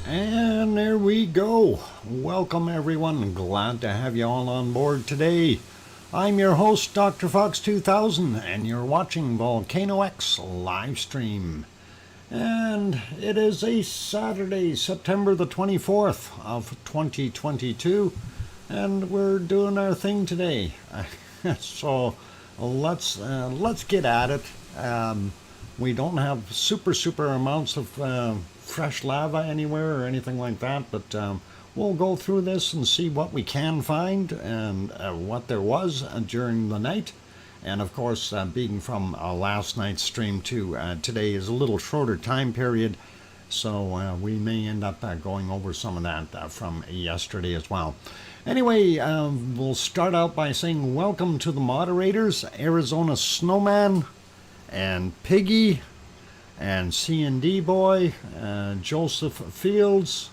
And there we go. Welcome everyone. Glad to have you all on board today. I'm your host, DrFox2000, and you're watching VolcanoX live stream. And it is a Saturday, September the 24th of 2022, and we're doing our thing today. So let's get at it. We don't have super amounts of fresh lava anywhere or anything like that, but we'll go through this and see what we can find and what there was during the night. And of course, being from last night's stream too, today is a little shorter time period, so we may end up going over some of that from yesterday as well. Anyway, we'll start out by saying welcome to the moderators, Arizona Snowman and Piggy and C&D Boy, Joseph Fields,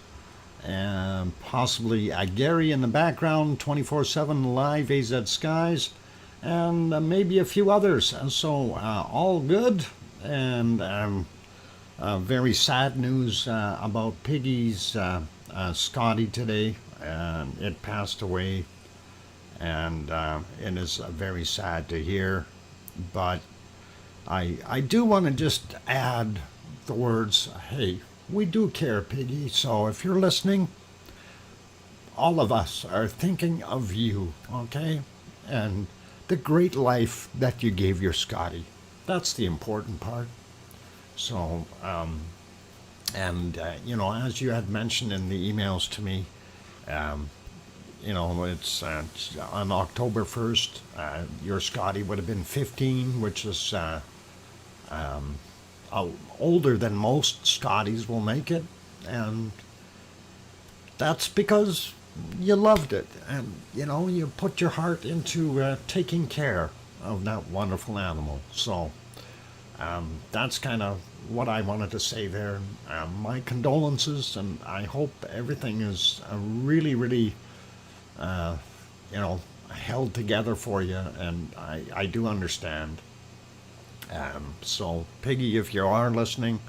and possibly Gary in the background, 24/7 Live AZ Skies, and maybe a few others. So all good, and very sad news about Piggy's Scotty today. It passed away, and it is very sad to hear, but I do want to just add the words, hey, we do care, Piggy, so if you're listening, all of us are thinking of you, okay? And the great life that you gave your Scotty. That's the important part. So, you know, as you had mentioned in the emails to me, you know, it's on October 1st, your Scotty would have been 15, which is older than most Scotties will make it, and that's because you loved it, and you know, you put your heart into taking care of that wonderful animal. So that's kind of what I wanted to say there. My condolences, and I hope everything is really, really, you know, held together for you, and I do understand. So, Piggy, if you are listening,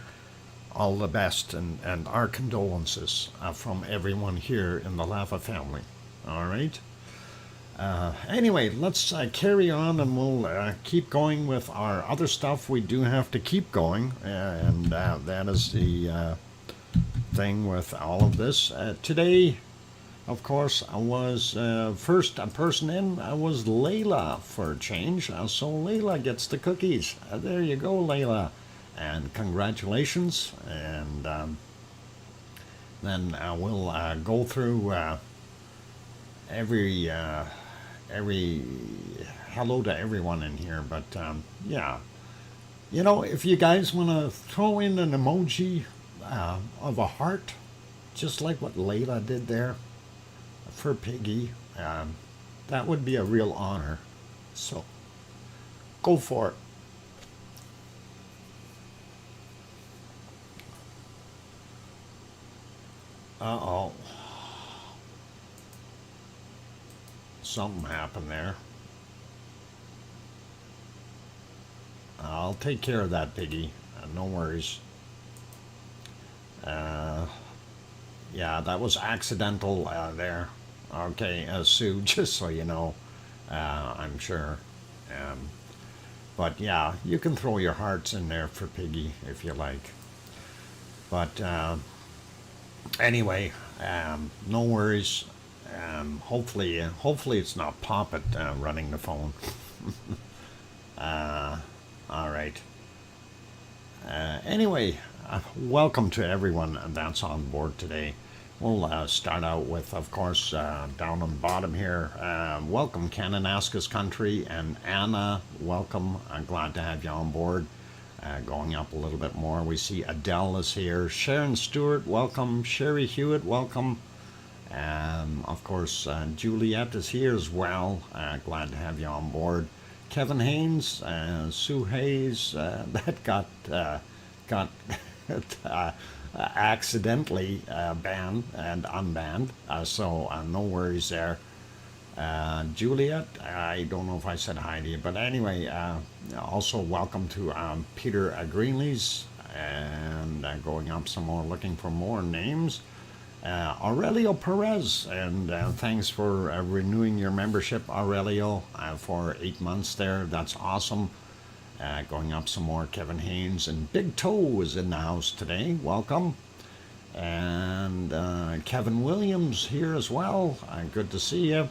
all the best, and our condolences from everyone here in the Lava family. All right? Anyway, let's carry on, and we'll keep going with our other stuff. We do have to keep going, and that is the thing with all of this. Today, of course, I was first person in. I was Layla for a change, so Layla gets the cookies. There you go, Layla, and congratulations. And then we'll go through every hello to everyone in here. But yeah, you know, if you guys want to throw in an emoji of a heart, just like what Layla did there for Piggy, that would be a real honor. So go for it. Uh-oh. Something happened there. I'll take care of that, Piggy. No worries. Yeah, that was accidental there. Okay, Sue, just so you know, I'm sure. But yeah, you can throw your hearts in there for Piggy if you like. But anyway, no worries. Hopefully it's not Poppet running the phone. All right. Anyway, welcome to everyone that's on board today. We'll start out with, of course, down on the bottom here. Welcome, Kananaskis Country, and Anna, welcome. I'm glad to have you on board. Going up a little bit more, we see Adele is here. Sharon Stewart, welcome. Sherry Hewitt, welcome. Of course, Juliet is here as well. Glad to have you on board. Kevin Haynes, Sue Hayes, that got accidentally banned and unbanned, so no worries there. Juliet, I don't know if I said hi to you, but anyway, also welcome to Peter Greenlees, and going up some more, looking for more names. Aurelio Perez, and thanks for renewing your membership, Aurelio, for 8 months there. That's awesome. Going up some more, Kevin Haynes, and Big Toe is in the house today. Welcome. And Kevin Williams here as well. Good to see you.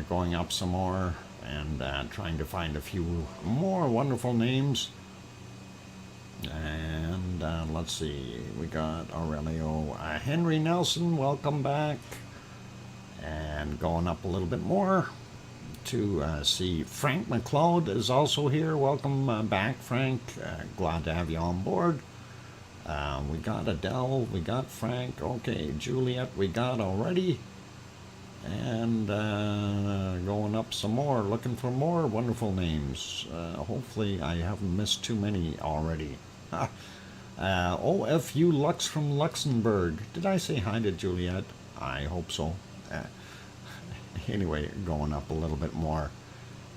Going up some more, and trying to find a few more wonderful names. And let's see, we got Aurelio Henry Nelson, welcome back. And going up a little bit more to see Frank McLeod is also here. Welcome back, Frank. Glad to have you on board. We got Adele, we got Frank, okay, Juliet, we got already. And going up some more, looking for more wonderful names. Hopefully I haven't missed too many already. OFU Lux from Luxembourg. Did I say hi to Juliet? I hope so. Anyway, going up a little bit more.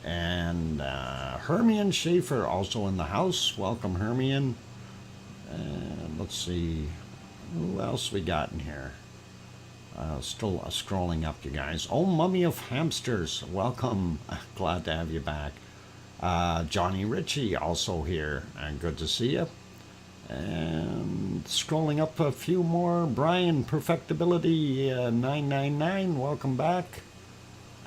And Hermione Schaefer also in the house. Welcome, Hermione. And let's see, who else we got in here? Still scrolling up, you guys. Oh, Mummy of Hamsters, welcome. Glad to have you back. Johnny Ritchie also here. Good to see you. And scrolling up a few more. Brian Perfectibility 999, welcome back.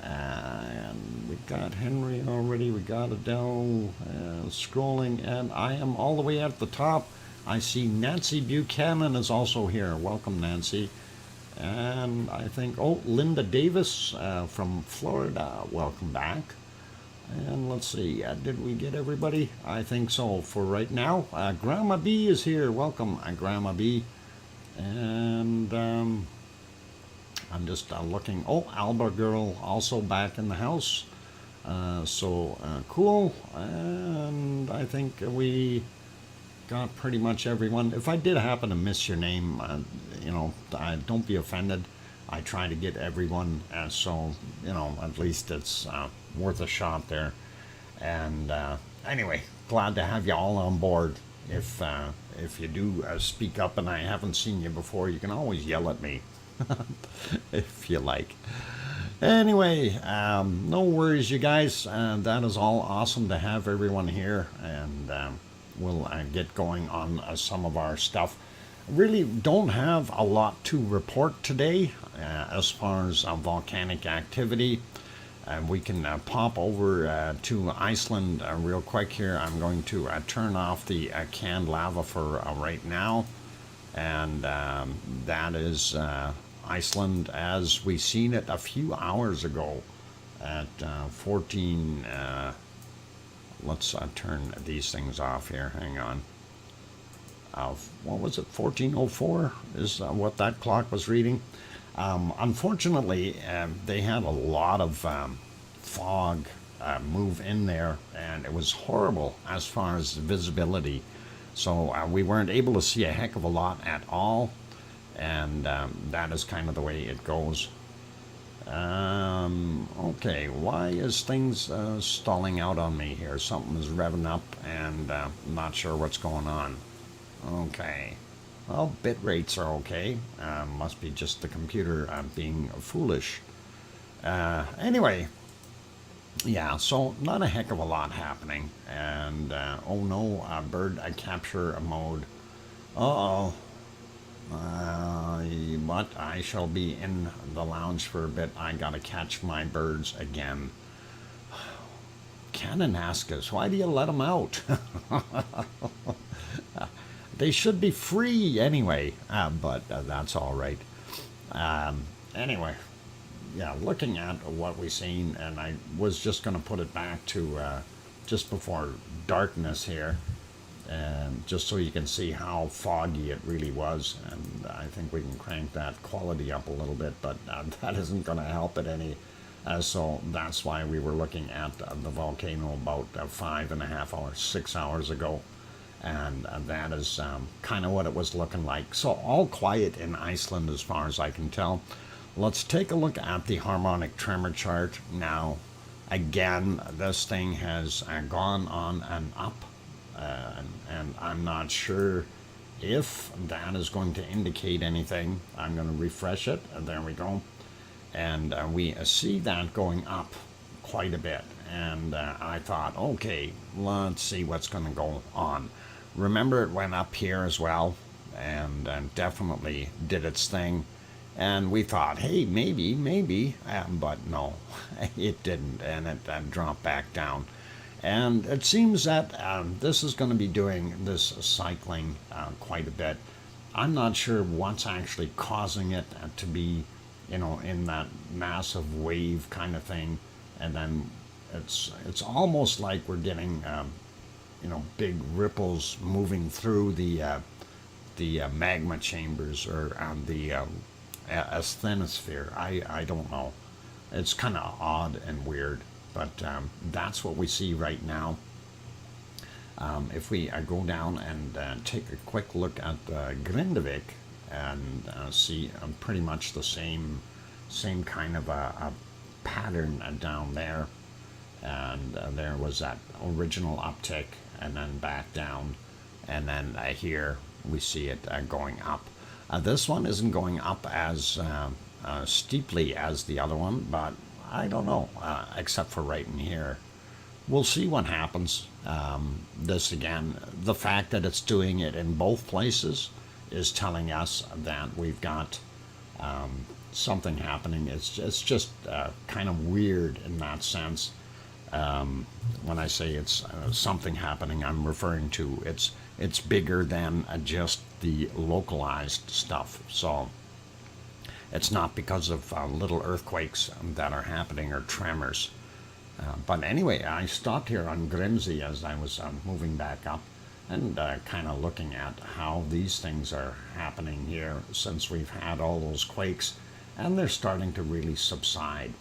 And we got Henry already. We got Adele. Scrolling, and I am all the way at the top. I see Nancy Buchanan is also here. Welcome, Nancy. And I think, Linda Davis from Florida. Welcome back. And let's see, did we get everybody? I think so for right now. Grandma B is here. Welcome, Grandma B. And I'm just looking. Alba Girl also back in the house. So cool. And I think we got pretty much everyone. If I did happen to miss your name, don't be offended. I try to get everyone, so at least it's worth a shot there. And anyway, glad to have you all on board. If you do speak up and I haven't seen you before, you can always yell at me if you like. Anyway, no worries, you guys. That is all awesome to have everyone here, and we'll get going on some of our stuff. Really don't have a lot to report today as far as volcanic activity. We can pop over to Iceland real quick here. I'm going to turn off the canned lava for right now. And that is Iceland as we seen it a few hours ago at 14... let's turn these things off here. Hang on. What was it? 1404 is what that clock was reading. Unfortunately, they had a lot of fog move in there, and it was horrible as far as visibility. So we weren't able to see a heck of a lot at all, and that is kind of the way it goes. Okay, why is things stalling out on me here? Something is revving up, and I'm not sure what's going on. Okay, well, bit rates are okay. Must be just the computer being foolish. Anyway, yeah, so not a heck of a lot happening. And oh no, bird capture mode. Uh-oh. But I shall be in the lounge for a bit. I gotta catch my birds again. Kananaskis, why do you let them out? They should be free anyway, but that's all right. Anyway, yeah, looking at what we've seen, and I was just going to put it back to just before darkness here, and just so you can see how foggy it really was. And I think we can crank that quality up a little bit, but that isn't going to help it any. So that's why we were looking at the volcano about 5.5 hours, 6 hours ago. And that is kind of what it was looking like. So all quiet in Iceland as far as I can tell. Let's take a look at the harmonic tremor chart. Now, again, this thing has gone on and up. And I'm not sure if that is going to indicate anything. I'm going to refresh it. There we go. And we see that going up quite a bit. And I thought, okay, let's see what's going to go on. Remember, it went up here as well, and definitely did its thing. And we thought, hey, maybe, but no, it didn't, and it dropped back down. And it seems that this is going to be doing this cycling quite a bit. I'm not sure what's actually causing it to be, in that massive wave kind of thing. And then it's almost like we're getting, big ripples moving through the magma chambers or the asthenosphere. I don't know. It's kind of odd and weird, but that's what we see right now. If we go down and take a quick look at Grindavik and see pretty much the same kind of a pattern down there, and there was that original uptick and then back down, and then here we see it going up. This one isn't going up as steeply as the other one, but I don't know, except for right in here. We'll see what happens. This again, the fact that it's doing it in both places is telling us that we've got something happening. It's just kind of weird in that sense. When I say it's something happening, I'm referring to it's bigger than just the localized stuff. So it's not because of little earthquakes that are happening or tremors. But anyway, I stopped here on Grimsey as I was moving back up and kind of looking at how these things are happening here since we've had all those quakes, and they're starting to really subside.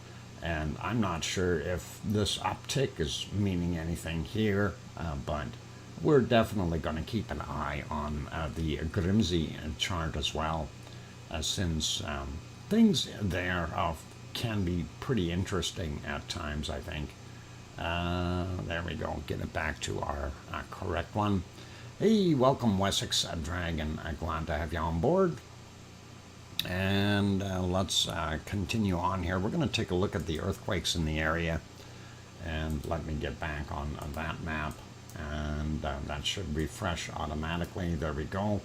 And I'm not sure if this uptick is meaning anything here, but we're definitely going to keep an eye on the Grimsey chart as well, since things there can be pretty interesting at times, I think. There we go. Get it back to our correct one. Hey, welcome, Wessex Dragon. Glad to have you on board. And let's continue on here. We're going to take a look at the earthquakes in the area. And let me get back on that map. And that should refresh automatically. There we go.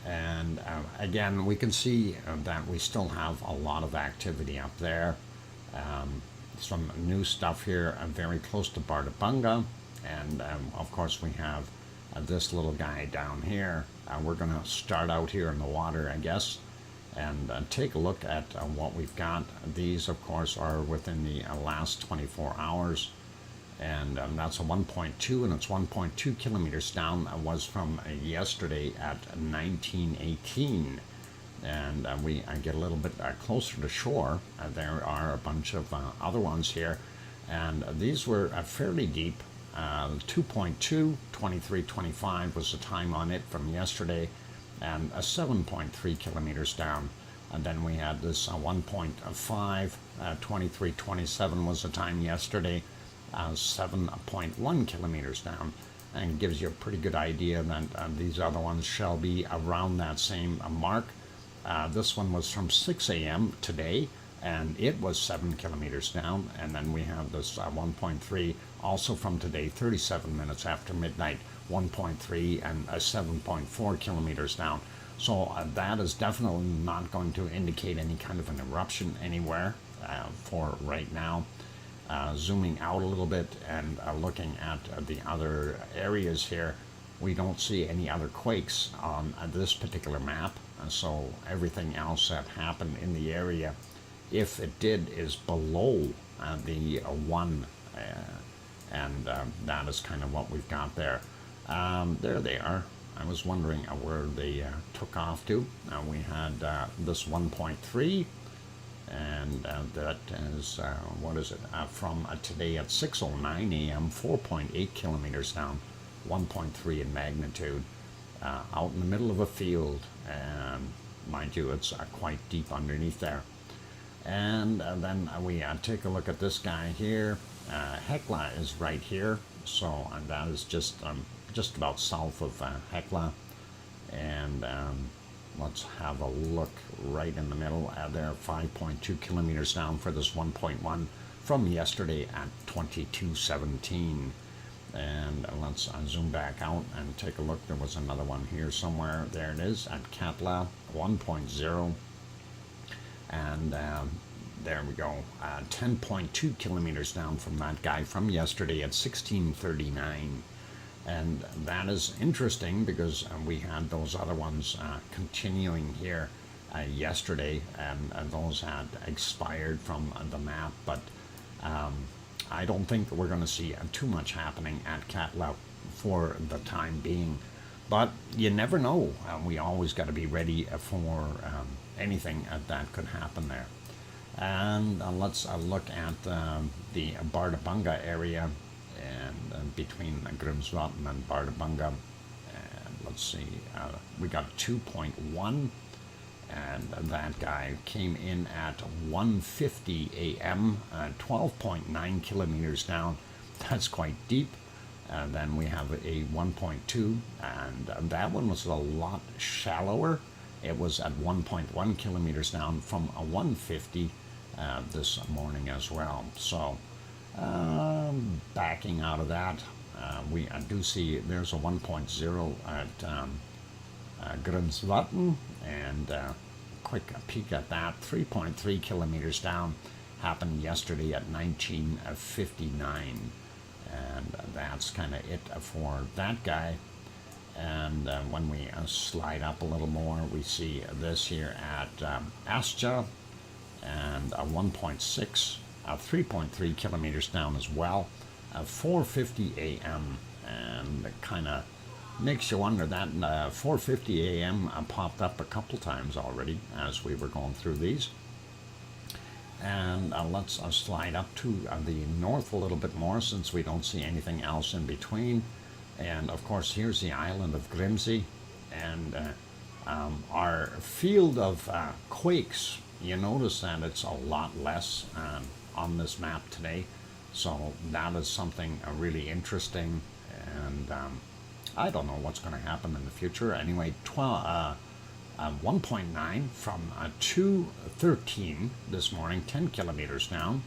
And again, we can see that we still have a lot of activity up there. Some new stuff here very close to Bardabunga. And of course, we have this little guy down here. We're going to start out here in the water, I guess, and take a look at what we've got. These, of course, are within the last 24 hours. And that's a 1.2, and it's 1.2 kilometers down. It was from yesterday at 1918. And we get a little bit closer to shore. There are a bunch of other ones here. And these were fairly deep. 2.2, 23:25 was the time on it from yesterday, and 7.3 kilometers down. And then we had this 1.5, 23:27 was the time yesterday, 7.1 kilometers down, and gives you a pretty good idea that these other ones shall be around that same mark. This one was from 6 a.m. today, and it was 7 kilometers down. And then we have this 1.3 also from today, 37 minutes after midnight, 1.3 and 7.4 kilometers down. So that is definitely not going to indicate any kind of an eruption anywhere for right now. Zooming out a little bit and looking at the other areas here, we don't see any other quakes on this particular map. So everything else that happened in the area, if it did, is below the 1. And that is kind of what we've got there. There they are. I was wondering where they took off to. We had this 1.3, and that is, what is it, from today at 6:09 a.m., 4.8 kilometers down, 1.3 in magnitude, out in the middle of a field, and mind you, it's quite deep underneath there. And then we take a look at this guy here. Hekla is right here, so that is just about south of Hekla. And let's have a look right in the middle. There, 5.2 kilometers down for this 1.1 from yesterday at 22:17. And let's zoom back out and take a look. There was another one here somewhere. There it is at Katla, 1.0. And There we go. 10.2 kilometers down from that guy from yesterday at 1639. And that is interesting because we had those other ones continuing here yesterday, and those had expired from the map. But I don't think that we're going to see too much happening at Kilauea for the time being. But you never know. We always got to be ready for anything that could happen there. And let's look at the Bardabunga area, and between Grimsvatn and Bardabunga. And let's see, we got 2.1, and that guy came in at 1:50 a.m., 12.9 kilometers down. That's quite deep. Then we have a 1.2, and that one was a lot shallower. It was at 1.1 kilometers down from a 150 this morning as well. So backing out of that, we do see there's a 1.0 at Grimsvatn, and quick peek at that, 3.3 kilometers down, happened yesterday at 19:59. And that's kind of it for that guy. And when we slide up a little more, we see this here at Asja, and a 1.6, 3.3 kilometers down as well, 4:50 a.m. And it kind of makes you wonder that 4:50 a.m. Popped up a couple times already as we were going through these. And let's slide up to the north a little bit more, since we don't see anything else in between. And of course, here's the island of Grimsey, and our field of quakes. You notice that it's a lot less on this map today, so that is something really interesting. And I don't know what's going to happen in the future. Anyway, 1.9 from 2:13 this morning, 10 kilometers down.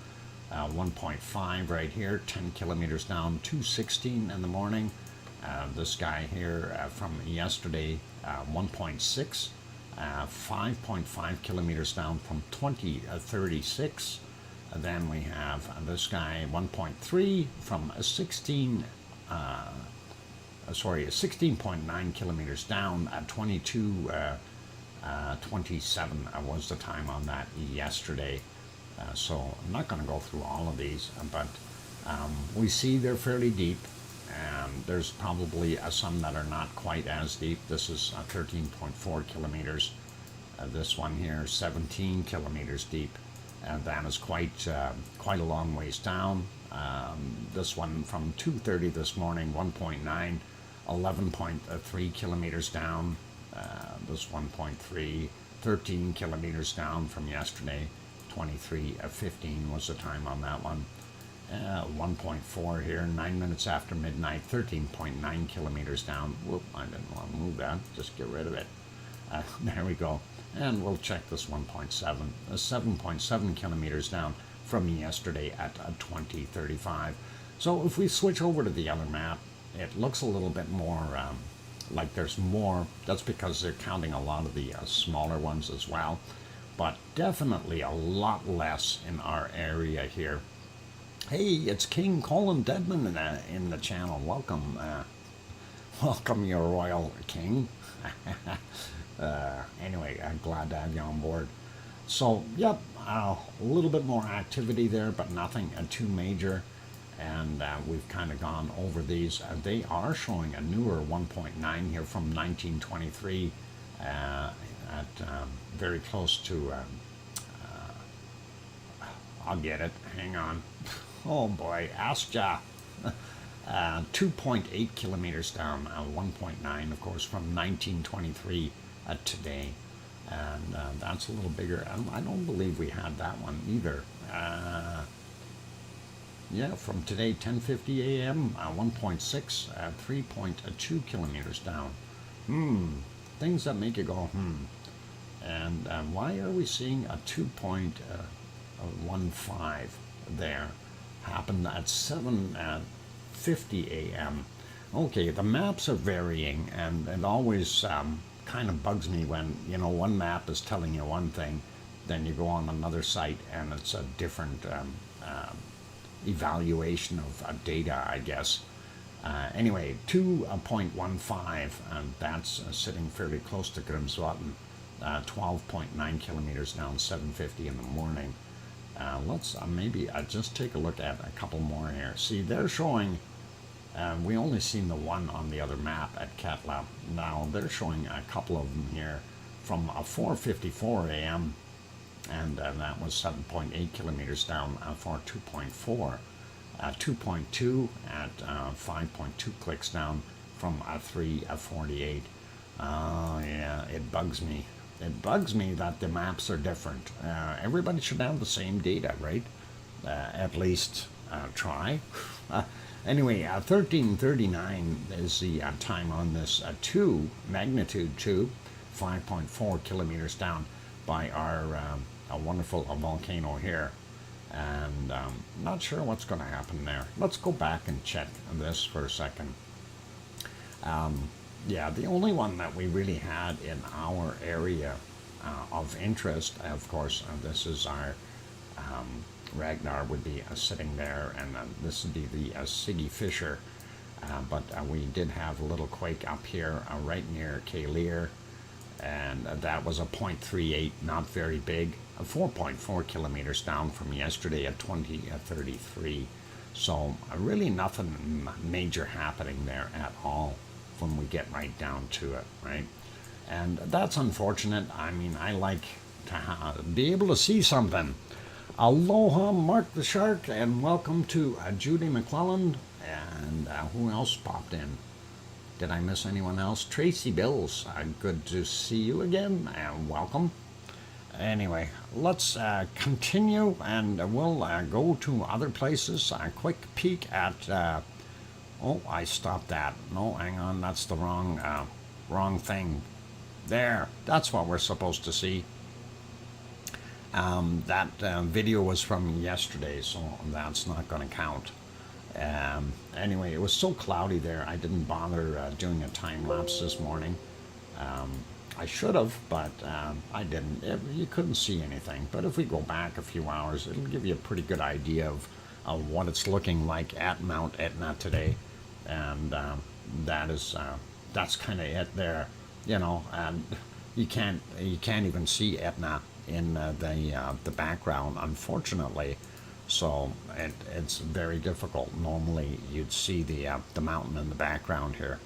1.5 right here, 10 kilometers down, 2:16 in the morning. This guy here from yesterday, 1.6, 5.5 kilometers down from 20:36. Then we have this guy, 1.3 from 16.9 kilometers down at 27 was the time on that yesterday. So I'm not going to go through all of these, but we see they're fairly deep. There's probably some that are not quite as deep. This is 13.4 kilometers. This one here, 17 kilometers deep. That is quite a long ways down. This one from 2:30 this morning, 1.9, 11.3 kilometers down. This 1.3, 13 kilometers down from yesterday. 23:15 was the time on that one. 1.4 here, 9 minutes after midnight, 13.9 kilometers down. Whoop, I didn't want to move that, just get rid of it. There we go. And we'll check this 1.7, 7.7 kilometers down from yesterday at 20:35. So if we switch over to the other map, it looks a little bit more like there's more. That's because they're counting a lot of the smaller ones as well, but definitely a lot less in our area here. Hey, it's King Colin Deadman in the channel. Welcome, welcome, your royal king. Anyway, I'm glad to have you on board. So, yep, a little bit more activity there, but nothing too major. And we've kind of gone over these. They are showing a newer 1.9 here from 1923 at very close to, I'll get it, hang on. Oh boy, Asja. 2.8 kilometers down, 1.9, of course, from 1923 today. And that's a little bigger. I don't believe we had that one either. Yeah, from today, 10:50 a.m., 1.6, 3.2 kilometers down. Things that make you go, And why are we seeing a 2.15 there? Happened at 7:50 a.m. Okay, the maps are varying, and it always kind of bugs me when, one map is telling you one thing then you go on another site and it's a different evaluation of data, I guess. Anyway, 2.15, that's sitting fairly close to Grimsvatn, 12.9 kilometers down, 7:50 in the morning. Let's maybe just take a look at a couple more here. See, they're showing, we only seen the one on the other map at Catlab. Now they're showing a couple of them here from 4:54 a.m. and that was 7.8 kilometers down for 2.4. 2.2 at 5.2 clicks down from 3:48. Yeah, it bugs me. It bugs me that the maps are different. Everybody should have the same data, right? At least try. Anyway, 13:39 is the time on this magnitude 2, 5.4 kilometers down by our wonderful volcano here. And not sure what's going to happen there. Let's go back and check this for a second. Yeah, the only one that we really had in our area of interest, of course, this is our Ragnar would be sitting there, and this would be the Siggy Fisher. But we did have a little quake up here right near Kilauea, and that was a 0.38, not very big. 4.4 kilometers down from yesterday at 20:33. So really nothing major happening there at all when we get right down to it, right? And that's unfortunate. I mean, I like to be able to see something. Aloha, Mark the Shark, and welcome to Judy McClelland. And who else popped in? Did I miss anyone else? Tracy Bills, good to see you again, and welcome. Anyway, let's continue, and we'll go to other places. A quick peek at, oh, I stopped that. No, hang on, that's the wrong thing. There, that's what we're supposed to see. That video was from yesterday, so that's not going to count. Anyway, it was so cloudy there, I didn't bother doing a time lapse this morning. I should have, but I didn't. You couldn't see anything. But if we go back a few hours, it'll give you a pretty good idea of what it's looking like at Mount Etna today. And that's kind of it there, you know. And you can't even see Etna in the background, unfortunately. So it's very difficult. Normally you'd see the mountain in the background here.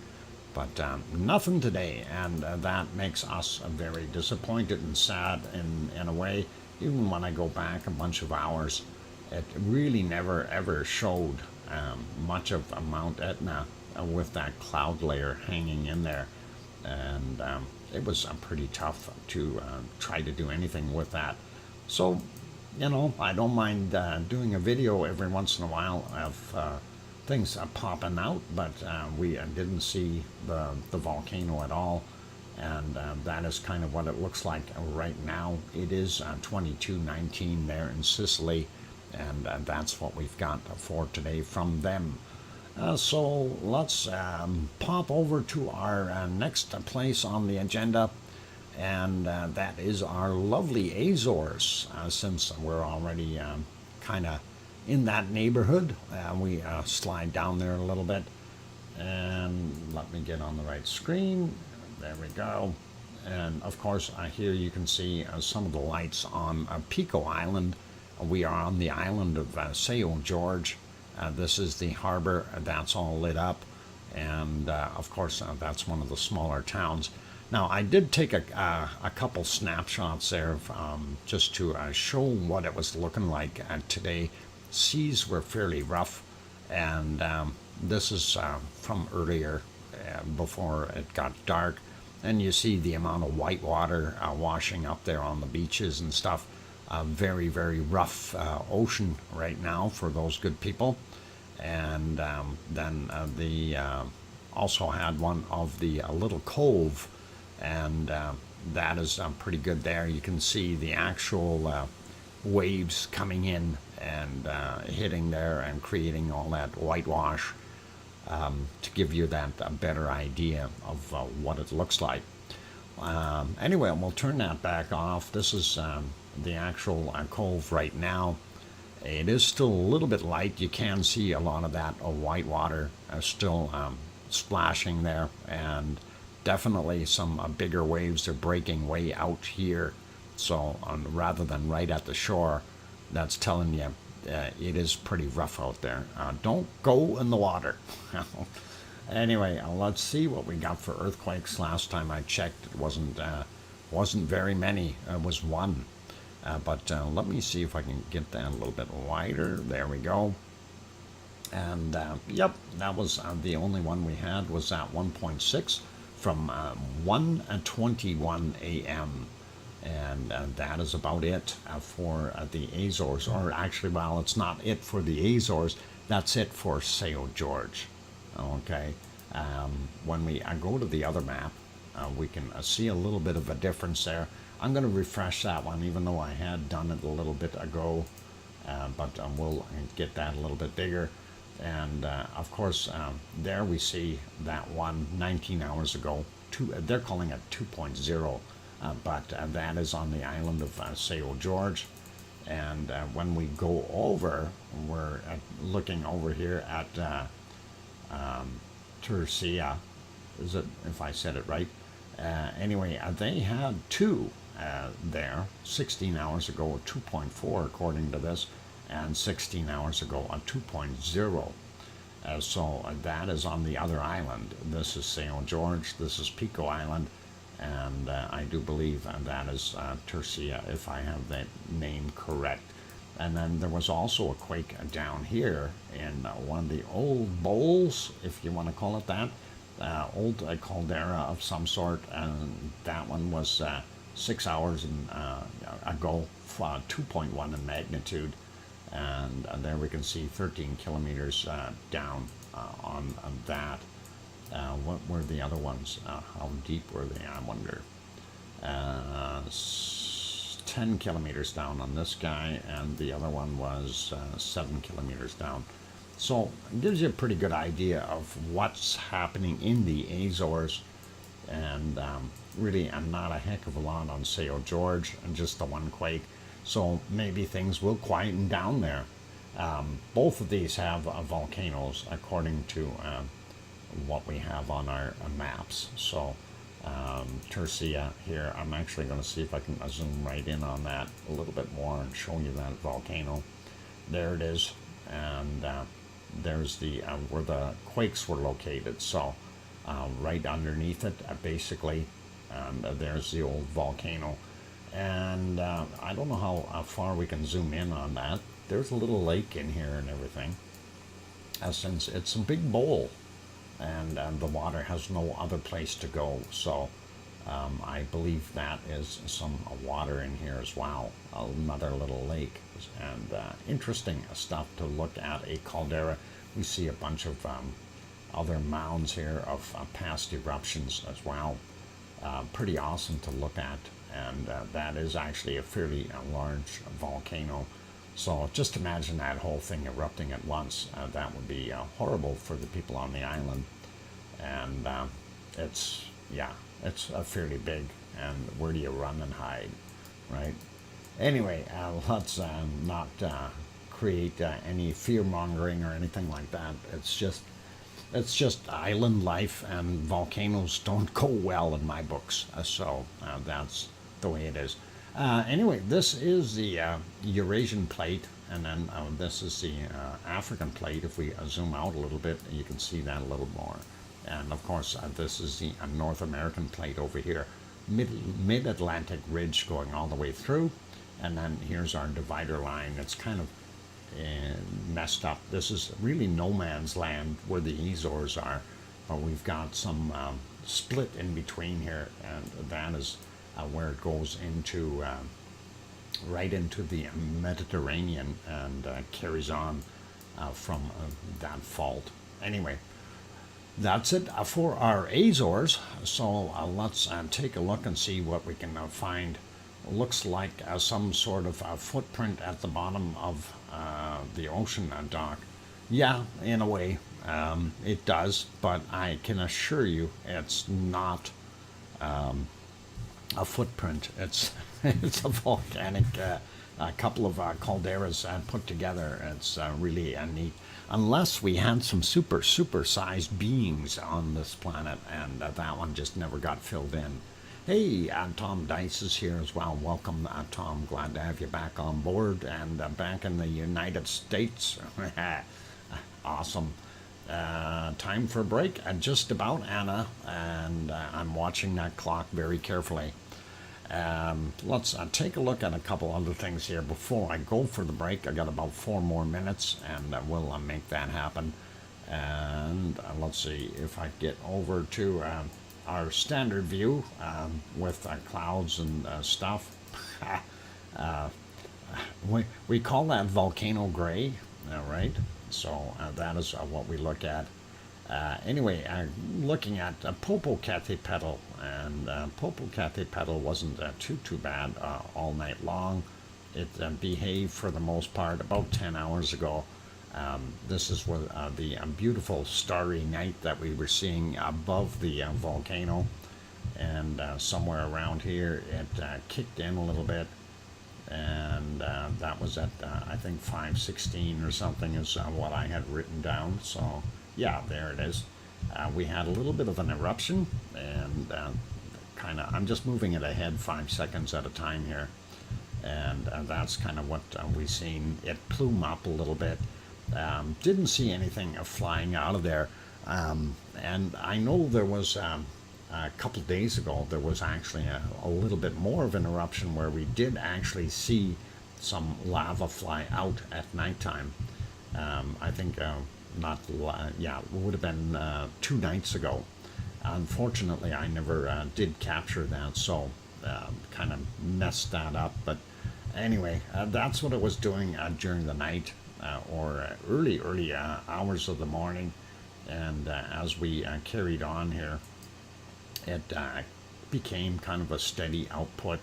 But nothing today, and that makes us very disappointed and sad in a way. Even when I go back a bunch of hours, it really never ever showed much of Mount Etna with that cloud layer hanging in there. And it was pretty tough to try to do anything with that. So, you know, I don't mind doing a video every once in a while of things popping out, but we didn't see the volcano at all, and that is kind of what it looks like right now. It is 22:19 there in Sicily, and that's what we've got for today from them. So let's pop over to our next place on the agenda, and that is our lovely Azores. Since we're already kind of in that neighborhood, we slide down there a little bit, and let me get on the right screen. There we go. And of course, here you can see some of the lights on Pico Island. We are on the island of Sao George. This is the harbor that's all lit up, and of course that's one of the smaller towns. Now, I did take a couple snapshots there just to show what it was looking like today. Seas were fairly rough, and this is from earlier before it got dark, and you see the amount of white water washing up there on the beaches and stuff. Very, very rough ocean right now for those good people. And then also had one of the little cove, and that is pretty good there. You can see the actual waves coming in and hitting there and creating all that whitewash to give you that better idea of what it looks like. Anyway, we'll turn that back off. This is the actual cove right now. It is still a little bit light. You can see a lot of that white water still splashing there, and definitely some bigger waves are breaking way out here. So rather than right at the shore, that's telling you it is pretty rough out there. Don't go in the water. Anyway, let's see what we got for earthquakes. Last time I checked, it wasn't very many. It was one. But let me see if I can get that a little bit wider. There we go. And yep, that was the only one we had was at 1.6 from 1:21 a.m. And that is about it for the Azores. Or actually, well, it's not it for the Azores. That's it for Sao George. Okay. When we go to the other map, we can see a little bit of a difference there. I'm going to refresh that one, even though I had done it a little bit ago, but we'll get that a little bit bigger. And of course, there we see that one 19 hours ago. They're calling it 2.0, but that is on the island of Sao George. And when we go over, we're looking over here at Tercia, is it, if I said it right? Anyway, they had two there 16 hours ago, a 2.4 according to this, and 16 hours ago, a 2.0. So that is on the other island. This is Sao George, this is Pico Island, and I do believe that is Tercia, if I have that name correct. And then there was also a quake down here in one of the old bowls, if you want to call it that. Old caldera of some sort, and that one was 6 hours ago, 2.1 in magnitude, and there we can see 13 kilometers down on that. What were the other ones? How deep were they, I wonder? 10 kilometers down on this guy, and the other one was 7 kilometers down. So it gives you a pretty good idea of what's happening in the Azores, and really not a heck of a lot on Sao George, and just the one quake. So maybe things will quieten down there. Both of these have volcanoes, according to what we have on our maps. So Tercia here, I'm actually going to see if I can zoom right in on that a little bit more and show you that volcano. There it is, and there's the where the quakes were located. So right underneath it, basically, and there's the old volcano. And I don't know how far we can zoom in on that. There's a little lake in here and everything. Since it's a big bowl, and the water has no other place to go. So I believe that is some water in here as well. Another little lake. And interesting stuff to look at. A caldera. We see a bunch of other mounds here of past eruptions as well. Pretty awesome to look at. And that is actually a fairly large volcano. So just imagine that whole thing erupting at once. That would be horrible for the people on the island. And it's fairly big. And where do you run and hide, right? Anyway, let's not create any fear-mongering or anything like that. It's just island life, and volcanoes don't go well in my books. So that's the way it is. Anyway, this is the Eurasian plate, and then this is the African plate. If we zoom out a little bit, you can see that a little more. And of course, this is the North American plate over here. Mid-Atlantic ridge going all the way through. And then here's our divider line. It's kind of messed up. This is really no man's land where the Azores are. But we've got some split in between here. And that is where it goes into right into the Mediterranean and carries on from that fault. Anyway, that's it for our Azores. So let's take a look and see what we can find. Looks like some sort of footprint at the bottom of the ocean dock. Yeah, in a way, it does, but I can assure you it's not a footprint. It's it's a volcanic, a couple of calderas put together. It's really neat. Unless we had some super sized beings on this planet, and that one just never got filled in. Hey, Tom Dice is here as well. Welcome, Tom. Glad to have you back on board and back in the United States. Awesome. Time for a break. Just about, Anna, and I'm watching that clock very carefully. Let's take a look at a couple other things here before I go for the break. I got about 4 more minutes, and we'll make that happen. And let's see if I get over to our standard view with clouds and stuff. We call that volcano gray, right? So that is what we look at. Anyway, looking at Popocatépetl, and Popocatépetl wasn't too bad all night long. It behaved for the most part about 10 hours ago. This is where the beautiful starry night that we were seeing above the volcano, and somewhere around here it kicked in a little bit, and that was at I think 5:16 or something is what I had written down. So yeah, there it is. We had a little bit of an eruption, and I'm just moving it ahead 5 seconds at a time here, and that's kind of what we seen. It plume up a little bit. Didn't see anything flying out of there, and I know there was a couple days ago there was actually a little bit more of an eruption where we did actually see some lava fly out at nighttime. I think it would have been 2 nights ago. Unfortunately, I never did capture that, so kind of messed that up. But anyway, that's what it was doing during the night. Or early hours of the morning, and as we carried on here, it became kind of a steady output,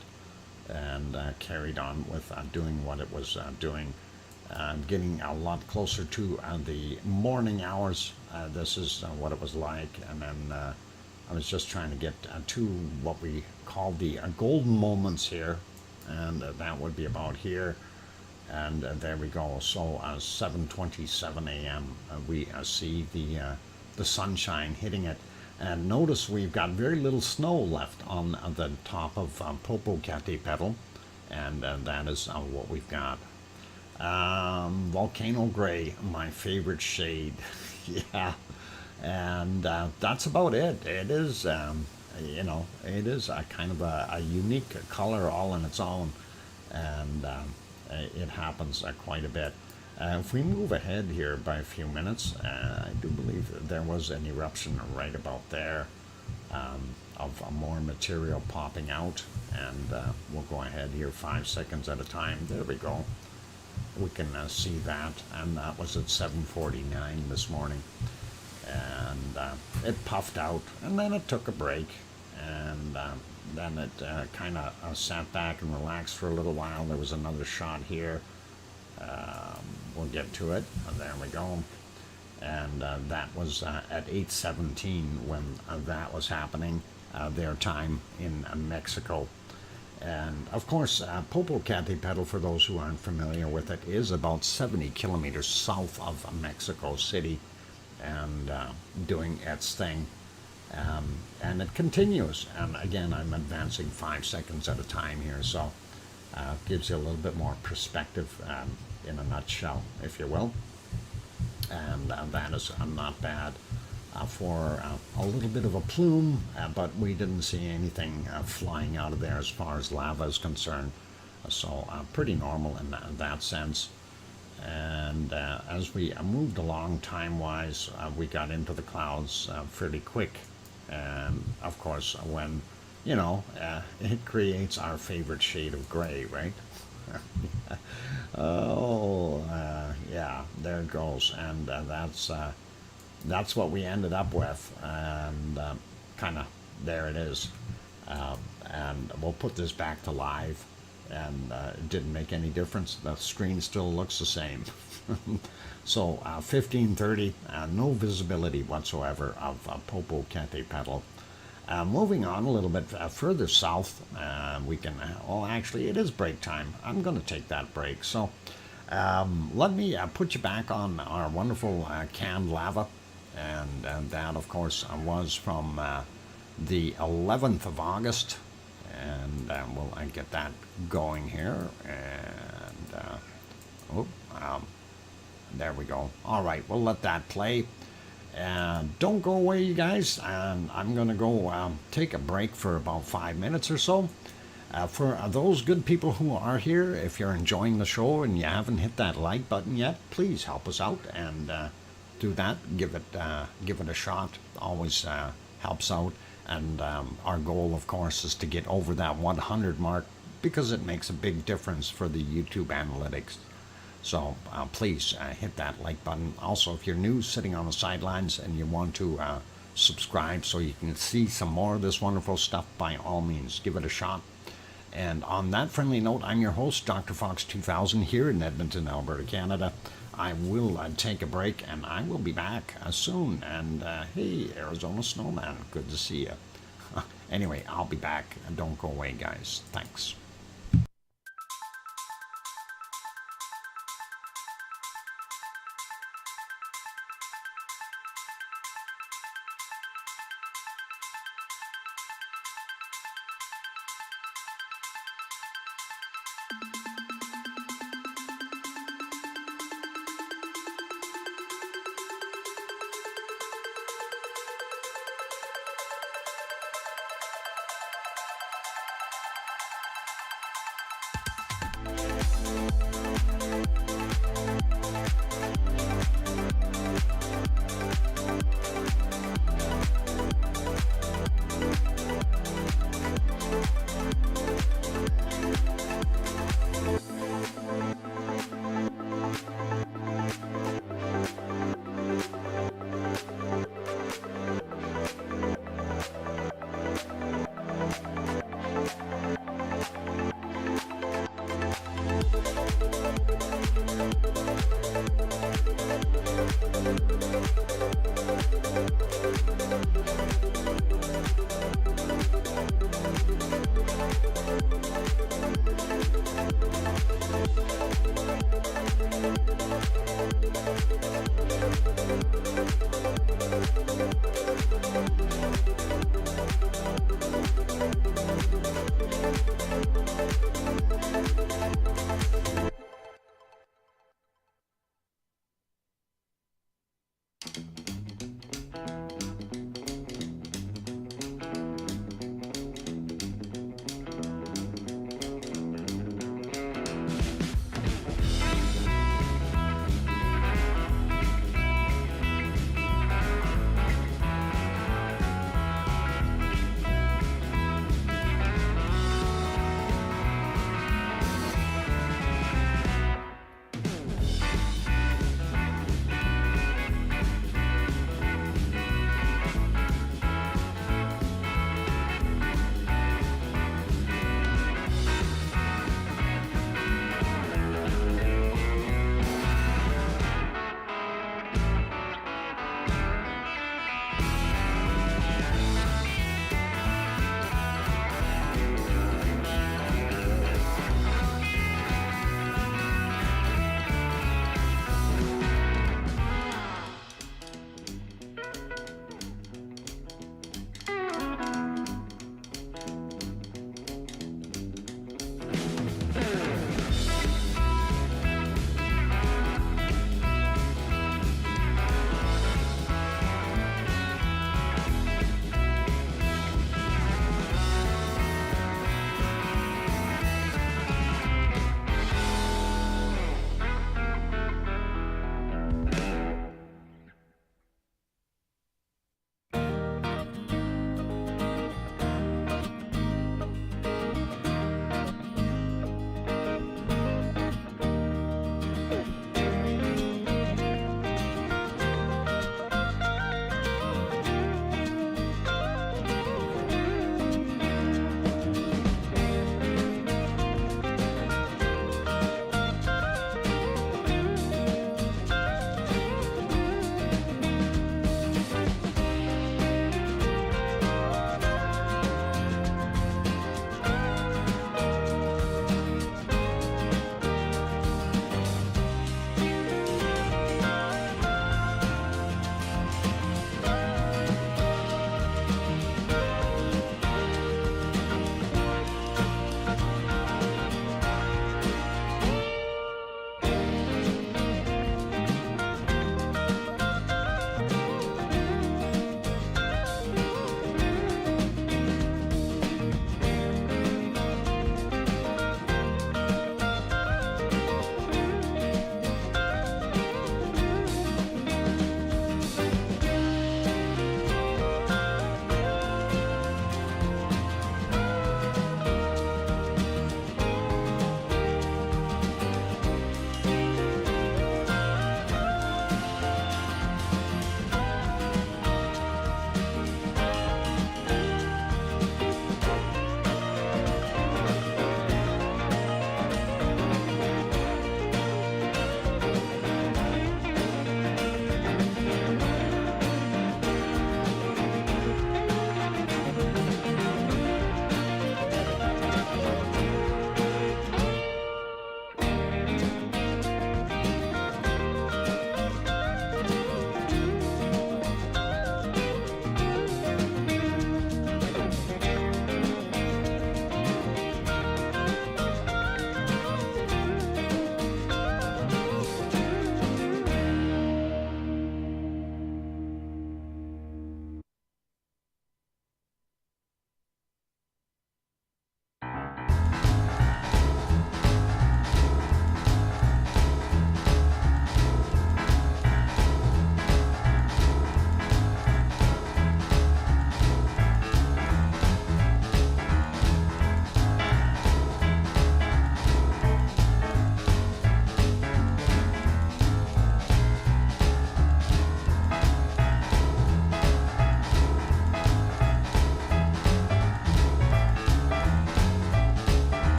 and carried on with doing what it was doing, getting a lot closer to the morning hours. This is what it was like, and then I was just trying to get to what we call the golden moments here, and that would be about here. And there we go. So 7:27 a.m. We see the sunshine hitting it, and notice we've got very little snow left on the top of Popocatépetl, and that is what we've got. Volcano gray, my favorite shade. Yeah, and that's about it. It is, it is a kind of a unique color all in its own, and it happens quite a bit. If we move ahead here by a few minutes, I do believe that there was an eruption right about there of more material popping out, and we'll go ahead here 5 seconds at a time. There we go. We can see that, and that was at 7:49 this morning, and it puffed out, and then it took a break, and then it kind of sat back and relaxed for a little while. There was another shot here. We'll get to it. There we go. And that was at 8:17 when that was happening, their time in Mexico. And of course, Popocatépetl, for those who aren't familiar with it, is about 70 kilometers south of Mexico City, and doing its thing. And it continues. And again, I'm advancing 5 seconds at a time here, so gives you a little bit more perspective in a nutshell, if you will. And that is not bad for a little bit of a plume, but we didn't see anything flying out of there as far as lava is concerned. So pretty normal in that sense. And as we moved along time-wise, we got into the clouds fairly quick. And of course, when, it creates our favorite shade of gray, right? Yeah, there it goes. And that's what we ended up with. And kind of there it is. And we'll put this back to live. And it didn't make any difference. The screen still looks the same. So 15:30, no visibility whatsoever of Popocatépetl. Moving on a little bit further south, we can, well, actually, it is break time. I'm going to take that break. So let me put you back on our wonderful canned lava. And that, of course, was from the 11th of August. And we'll get that going here. And there we go. All right, we'll let that play. Don't go away, you guys. I'm going to go take a break for about 5 minutes or so. For those good people who are here, if you're enjoying the show and you haven't hit that like button yet, please help us out and do that. Give it a shot. Always helps out. And our goal, of course, is to get over that 100 mark because it makes a big difference for the YouTube analytics. So please hit that like button. Also, if you're new, sitting on the sidelines, and you want to subscribe so you can see some more of this wonderful stuff, by all means, give it a shot. And on that friendly note, I'm your host, DrFox2000, here in Edmonton, Alberta, Canada. I will take a break, and I will be back soon. And hey, Arizona Snowman, good to see you. Anyway, I'll be back. Don't go away, guys. Thanks.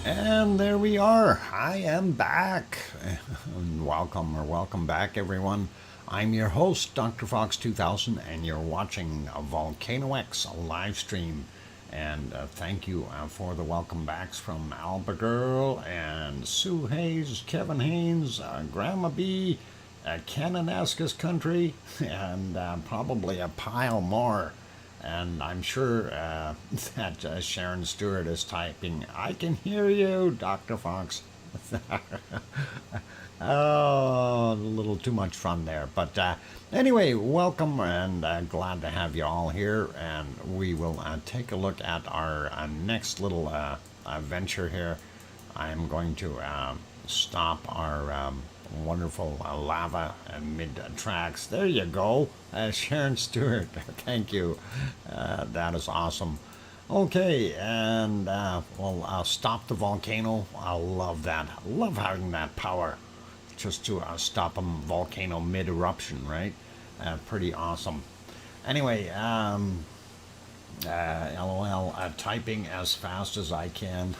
And there we are. I am back. Welcome back, everyone. I'm your host, DrFox2000, and you're watching a VolcanoX live stream. And thank you for the welcome backs from Alba Girl and Sue Hayes, Kevin Haynes, Grandma B, Kananaskis Country, and probably a pile more. And I'm sure that Sharon Stewart is typing, I can hear you, Dr. Fox. Oh, a little too much fun there. But anyway, welcome and glad to have you all here. And we will take a look at our next little venture here. I'm going to stop our wonderful lava mid-tracks. There you go, Sharon Stewart. Thank you. That is awesome. Okay, and we'll stop the volcano. I love that. I love having that power just to stop a volcano mid-eruption, right? Pretty awesome. Anyway, LOL, typing as fast as I can.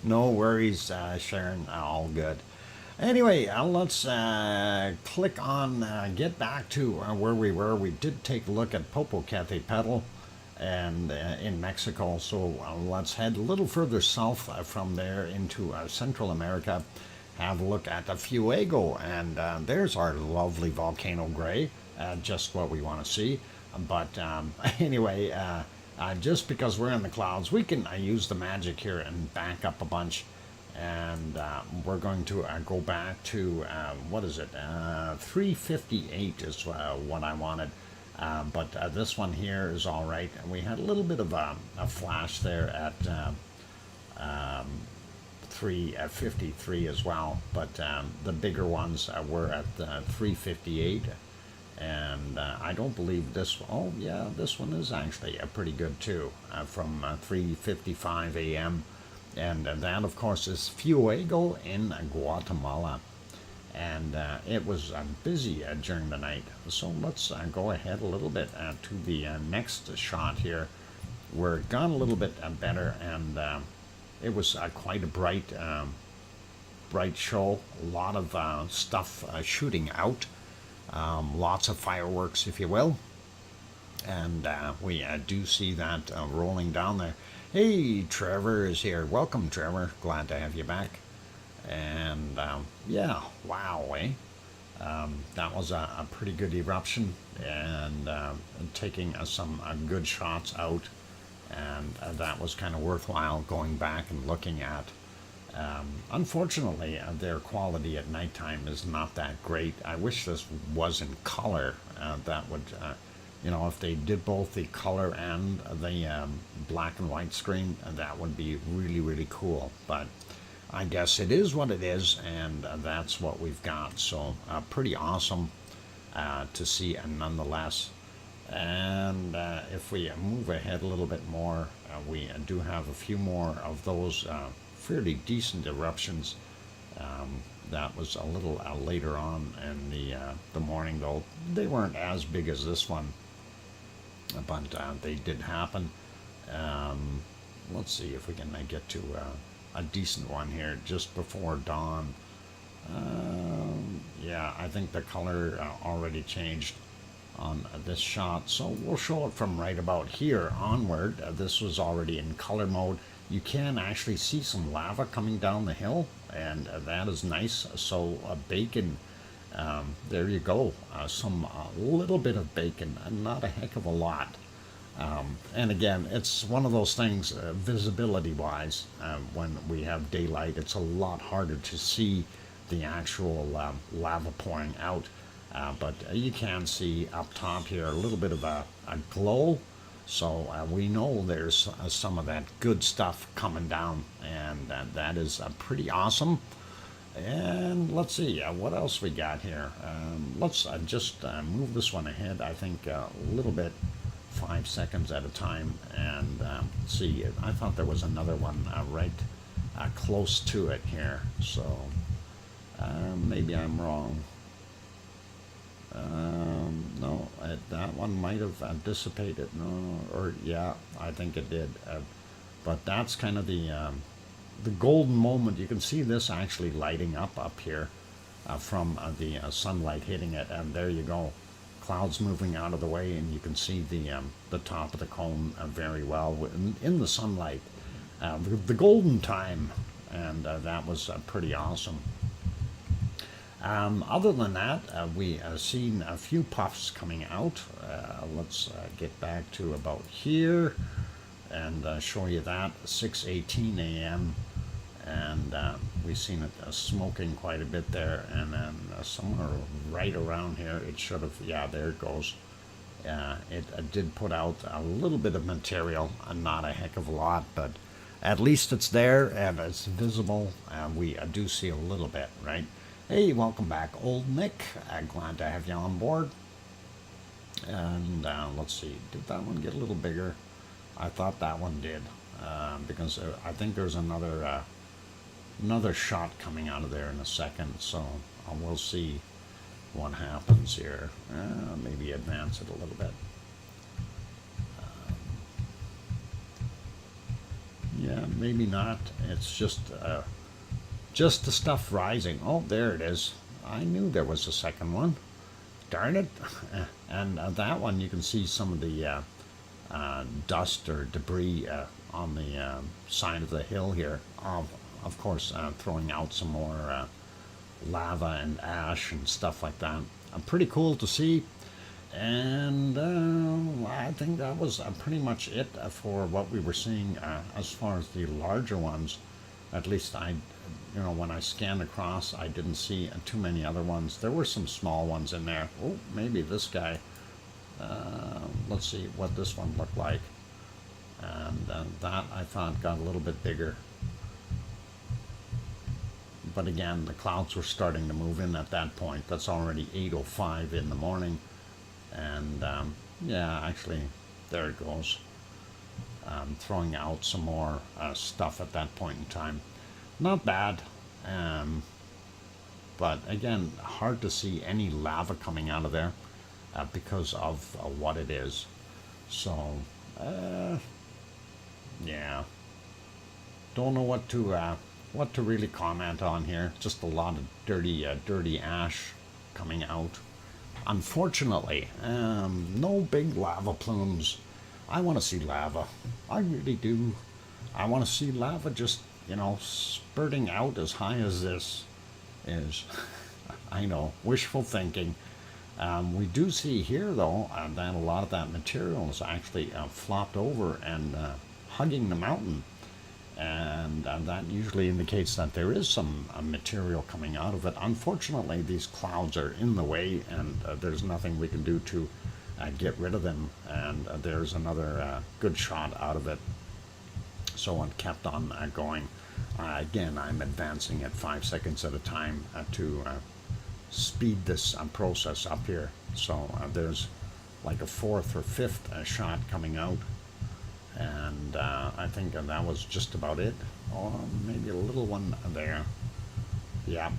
No worries, Sharon. All good. Anyway, let's click on, get back to where we were. We did take a look at Popocatépetl and in Mexico. So let's head a little further south from there into Central America. Have a look at the Fuego, and there's our lovely volcano gray. Just what we want to see. But anyway, just because we're in the clouds, we can use the magic here and back up a bunch. And we're going to go back to, what is it, 358 is what I wanted. But this one here is all right. And we had a little bit of a flash there at 353 as well. But the bigger ones were at 358. And I don't believe this, oh yeah, this one is actually pretty good too, from 3:55 a.m. And that, of course, is Fuego in Guatemala. And it was busy during the night. So let's go ahead a little bit to the next shot here. Where it got a little bit better, and it was quite a bright show. A lot of stuff shooting out. Lots of fireworks, if you will. And we do see that rolling down there. Hey, Trevor is here. Welcome, Trevor. Glad to have you back. And yeah, wow, eh? That was a pretty good eruption, and taking some good shots out. And that was kind of worthwhile going back and looking at. Unfortunately, their quality at nighttime is not that great. I wish this was in color. That would, if they did both the color and the black and white screen, that would be really, really cool. But I guess it is what it is, and that's what we've got. So pretty awesome to see, nonetheless. And if we move ahead a little bit more, we do have a few more of those fairly decent eruptions. That was a little later on in the morning, though. They weren't as big as this one, but they did happen. Let's see if we can get to a decent one here just before dawn. Yeah, I think the color already changed on this shot, so we'll show it from right about here onward. This was already in color mode. You can actually see some lava coming down the hill, and that is nice. So bacon, there you go. Some little bit of bacon, not a heck of a lot. And again, it's one of those things, visibility wise, when we have daylight, it's a lot harder to see the actual lava pouring out. But you can see up top here a little bit of a glow. So we know there's some of that good stuff coming down, and that is pretty awesome. And let's see what else we got here. Let's just move this one ahead, I think, a little bit, 5 seconds at a time, and see. I thought there was another one right close to it here, so maybe I'm wrong. No, that one might have dissipated. No, or yeah, I think it did. But that's kind of the golden moment. You can see this actually lighting up here from the sunlight hitting it, and there you go, clouds moving out of the way, and you can see the top of the cone very well in the sunlight. The golden time, and that was pretty awesome. Other than that, we seen a few puffs coming out. Let's get back to about here and show you that 6:18 a.m. and we've seen it smoking quite a bit there, and then somewhere right around here it should have, yeah, there it goes. It did put out a little bit of material, not a heck of a lot, but at least it's there and it's visible, and we do see a little bit, right? Hey, welcome back, Old Nick. Glad to have you on board. And let's see, did that one get a little bigger? I thought that one did, because I think there's another shot coming out of there in a second, so we'll see what happens here. Maybe advance it a little bit. Yeah, maybe not. It's just the stuff rising. Oh, there it is. I knew there was a second one. Darn it. And that one, you can see some of the dust or debris on the side of the hill here. Of course, throwing out some more lava and ash and stuff like that. Pretty cool to see. And I think that was pretty much it for what we were seeing as far as the larger ones. At least when I scanned across, I didn't see too many other ones. There were some small ones in there. Oh, maybe this guy. Let's see what this one looked like. And that, I thought, got a little bit bigger. But again, the clouds were starting to move in at that point. That's already 8:05 in the morning. And yeah, actually, there it goes. Throwing out some more stuff at that point in time. Not bad. But again, hard to see any lava coming out of there because of what it is. So, yeah. Don't know what to really comment on here. Just a lot of dirty ash coming out. Unfortunately, no big lava plumes. I want to see lava. I really do. I want to see lava just, spurting out as high as this is. I know, wishful thinking. We do see here, though, that a lot of that material is actually flopped over and hugging the mountain. And that usually indicates that there is some material coming out of it. Unfortunately, these clouds are in the way, and there's nothing we can do to get rid of them. And there's another good shot out of it. So it kept on going. Again, I'm advancing at 5 seconds at a time to speed this process up here. So there's like a fourth or fifth shot coming out. And I think that was just about it, or maybe a little one there. Yeah,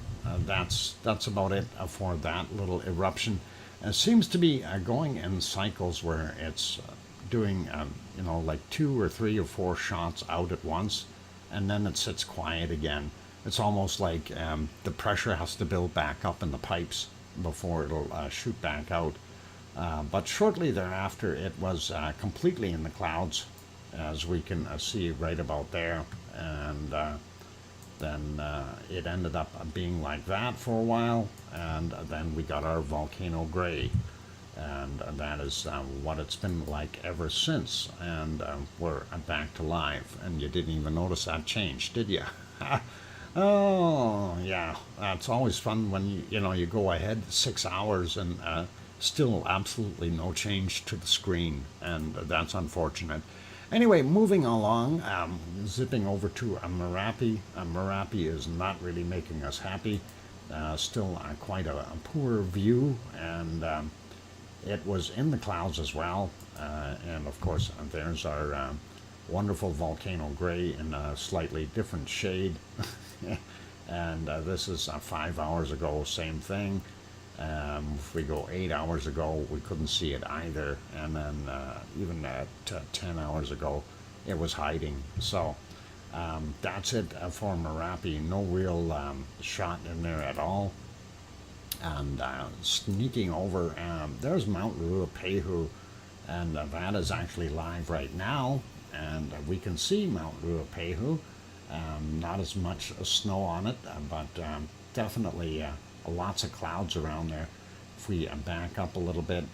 that's about it for that little eruption. It seems to be going in cycles where it's doing like 2 or 3 or 4 shots out at once, and then it sits quiet again. It's almost like the pressure has to build back up in the pipes before it'll shoot back out. But shortly thereafter, it was completely in the clouds, as we can see right about there, and then it ended up being like that for a while, and then we got our volcano gray, and that is what it's been like ever since, and we're back to live, and you didn't even notice that change, did you? Oh yeah, it's always fun when you go ahead 6 hours and still absolutely no change to the screen, and that's unfortunate. Anyway, moving along, zipping over to Merapi. Merapi is not really making us happy. Still quite a poor view, and it was in the clouds as well. And of course, there's our wonderful volcano gray in a slightly different shade. And this is 5 hours ago, same thing. If we go 8 hours ago, we couldn't see it either, and then even at 10 hours ago, it was hiding. So that's it for Merapi. No real shot in there at all. And sneaking over, there's Mount Ruapehu, and that is actually live right now, and we can see Mount Ruapehu. Not as much snow on it, but definitely lots of clouds around there. If we back up a little bit,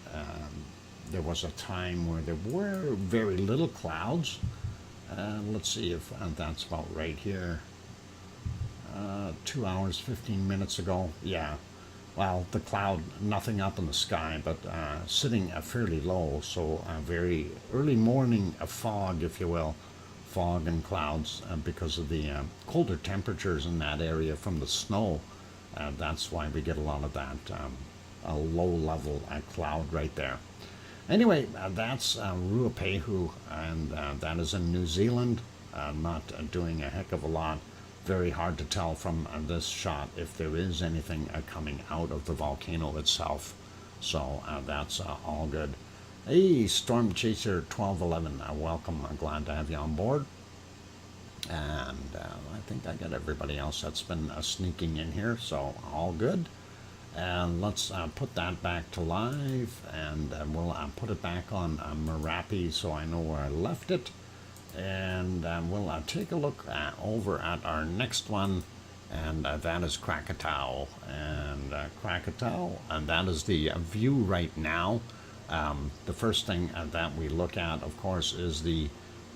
there was a time where there were very little clouds. Let's see if that's about right here. 2 hours, 15 minutes ago. Yeah. Well, the cloud, nothing up in the sky, but sitting fairly low. So very early morning fog, if you will. Fog and clouds because of the colder temperatures in that area from the snow. That's why we get a lot of that a low-level cloud right there. Anyway, that's Ruapehu, and that is in New Zealand. Not doing a heck of a lot. Very hard to tell from this shot if there is anything coming out of the volcano itself. So that's all good. Hey, Storm Chaser 1211, welcome. I'm glad to have you on board. And I think I got everybody else that's been sneaking in here, so all good. And let's put that back to live, and we'll put it back on Merapi so I know where I left it. And we'll take a look over at our next one, and that is Krakatoa. And Krakatoa, and that is the view right now. The first thing that we look at, of course, is the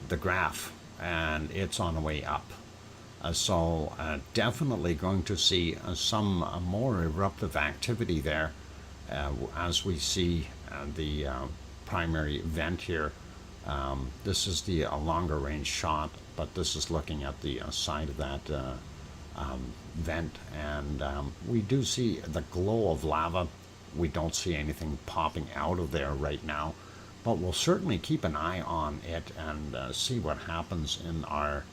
graph, and it's on the way up. So definitely going to see some more eruptive activity there as we see the primary vent here. This is the longer range shot, but this is looking at the side of that vent, and we do see the glow of lava. We don't see anything popping out of there right now, but we'll certainly keep an eye on it and see what happens in our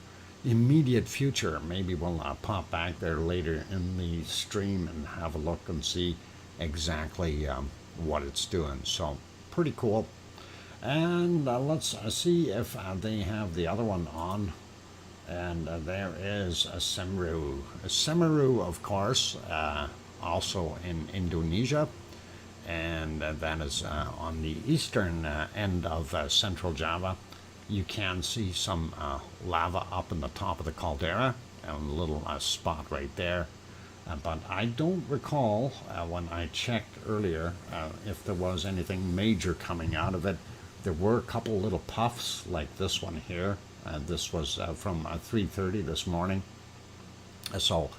immediate future. Maybe we'll pop back there later in the stream and have a look and see exactly what it's doing. So pretty cool. And let's see if they have the other one on. And there is a Semeru. Semeru, of course, also in Indonesia. And that is on the eastern end of central Java. You can see some lava up in the top of the caldera, and a little spot right there. But I don't recall when I checked earlier if there was anything major coming out of it. There were a couple little puffs like this one here. This was from 3:30 this morning. So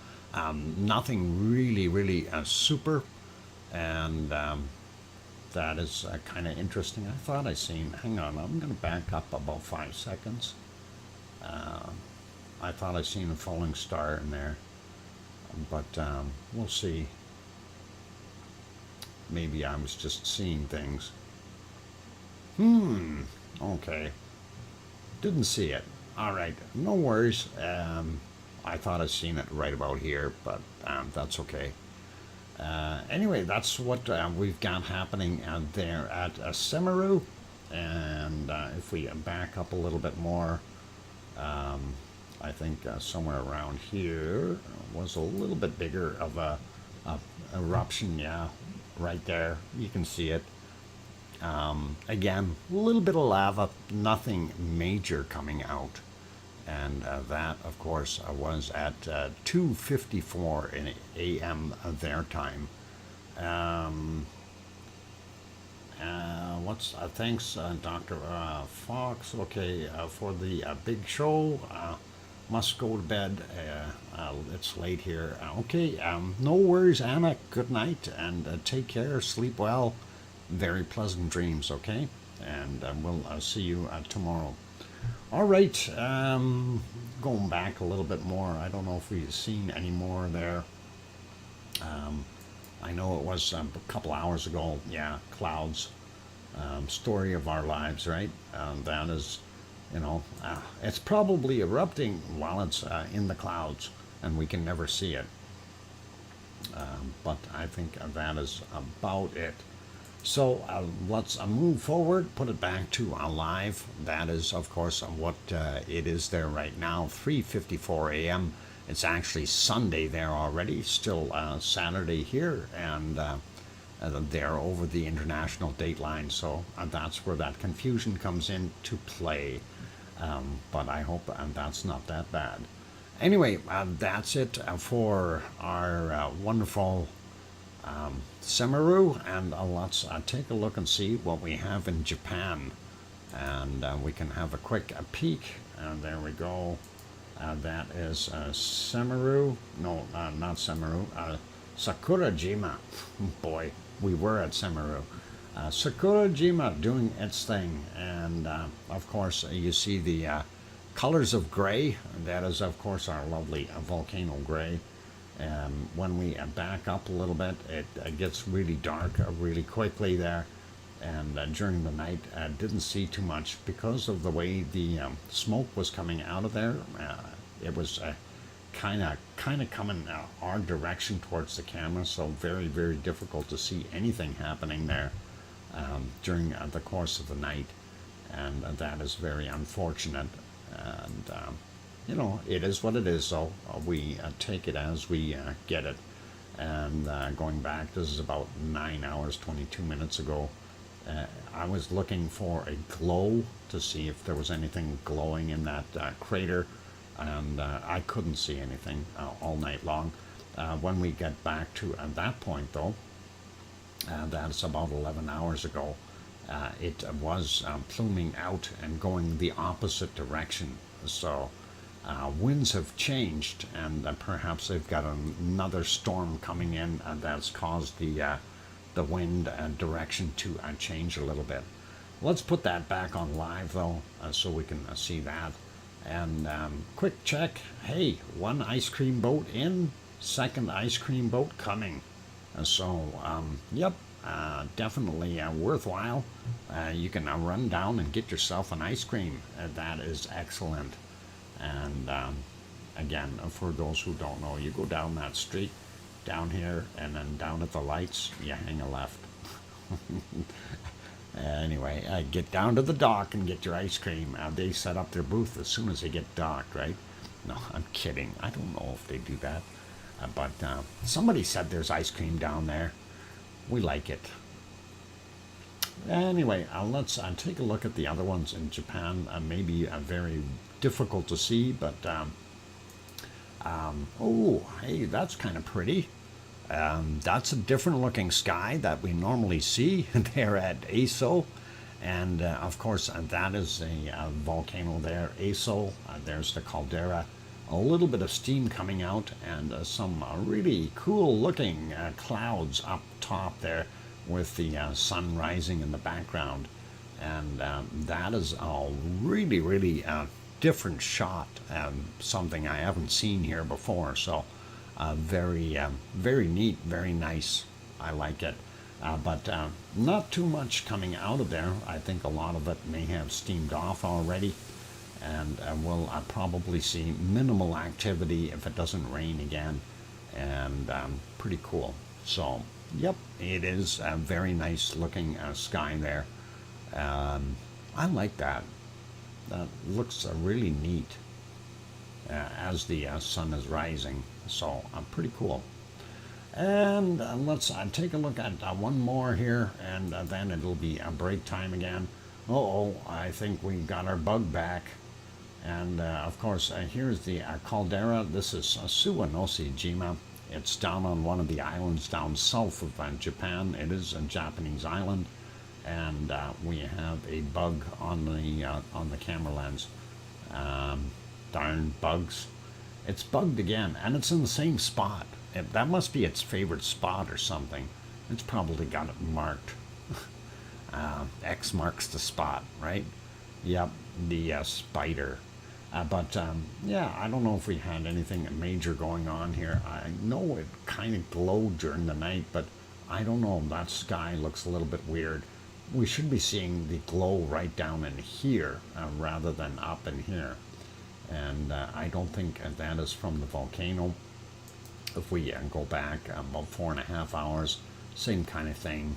nothing really super. And that is kind of interesting. I thought I seen, hang on, I'm going to back up about 5 seconds. I thought I seen a falling star in there. But we'll see. Maybe I was just seeing things. Okay. Didn't see it. All right, no worries. I thought I seen it right about here, but that's okay. Anyway, that's what we've got happening there at Semeru. And if we back up a little bit more, I think somewhere around here was a little bit bigger of a eruption. Yeah, right there. You can see it. Again, a little bit of lava, nothing major coming out. And that, of course, was at 2:54 a.m. their time. Thanks, Dr. Fox. Okay, for the big show. Must go to bed. It's late here. Okay, no worries, Anna. Good night, and take care. Sleep well. Very pleasant dreams, okay? And we'll see you tomorrow. All right, going back a little bit more. I don't know if we've seen any more there. I know it was a couple hours ago. Yeah, clouds. Story of our lives, right? That is, it's probably erupting while it's in the clouds, and we can never see it. But I think that is about it. So let's move forward, put it back to live. That is, of course, what it is there right now, 3:54 a.m. It's actually Sunday there already, still Saturday here, and they're over the international date line, so that's where that confusion comes into play. But I hope that's not that bad. Anyway, that's it for our wonderful Semaru, and let's take a look and see what we have in Japan. And we can have a quick peek. There we go. That is Semaru. No, not Semaru. Sakurajima. Boy, we were at Semaru. Sakurajima doing its thing. And of course, you see the colors of gray. That is, of course, our lovely volcano gray. When we back up a little bit, it gets really dark really quickly there. And during the night, didn't see too much because of the way the smoke was coming out of there. It was kind of coming our direction towards the camera, so very, very difficult to see anything happening there during the course of the night. And that is very unfortunate. And you know, it is what it is, so we take it as we get it. And going back, this is about 9 hours, 22 minutes ago. I was looking for a glow to see if there was anything glowing in that crater, and I couldn't see anything all night long. When we get back to that point, though, that's about 11 hours ago, it was pluming out and going the opposite direction. So winds have changed, and perhaps they've got another storm coming in that's caused the wind direction to change a little bit. Let's put that back on live, though, so we can see that. And quick check. Hey, one ice cream boat in, second ice cream boat coming. Yep, definitely worthwhile. You can run down and get yourself an ice cream. That is excellent. And again, for those who don't know, you go down that street down here, and then down at the lights, you hang a left. Anyway, get down to the dock and get your ice cream. They set up their booth as soon as they get docked, right? No, I'm kidding. I don't know if they do that. But somebody said there's ice cream down there. We like it. Anyway, let's take a look at the other ones in Japan. Maybe very difficult to see, but oh, hey, that's kind of pretty. That's a different looking sky that we normally see there at ASO. And of course, that is a volcano there, ASO. There's the caldera. A little bit of steam coming out, and some really cool looking clouds up top there with the sun rising in the background. And that is a really, really different shot, something I haven't seen here before. So very, very neat, very nice. I like it. But not too much coming out of there. I think a lot of it may have steamed off already. And we'll probably see minimal activity if it doesn't rain again. And pretty cool. So, yep, it is a very nice looking sky there. I like that. That looks really neat as the sun is rising. So, pretty cool. And let's take a look at one more here, and then it'll be break time again. I think we got our bug back. And of course, here's the caldera. This is Suwanoshi-jima. It's down on one of the islands down south of Japan. It is a Japanese island, and we have a bug on the camera lens. Darn bugs! It's bugged again, and it's in the same spot. That must be its favorite spot or something. It's probably got it marked. X marks the spot, right? Yep, the spider. Yeah, I don't know if we had anything major going on here. I know it kind of glowed during the night, but I don't know. That sky looks a little bit weird. We should be seeing the glow right down in here rather than up in here. And I don't think that is from the volcano. If we go back about 4.5 hours, same kind of thing.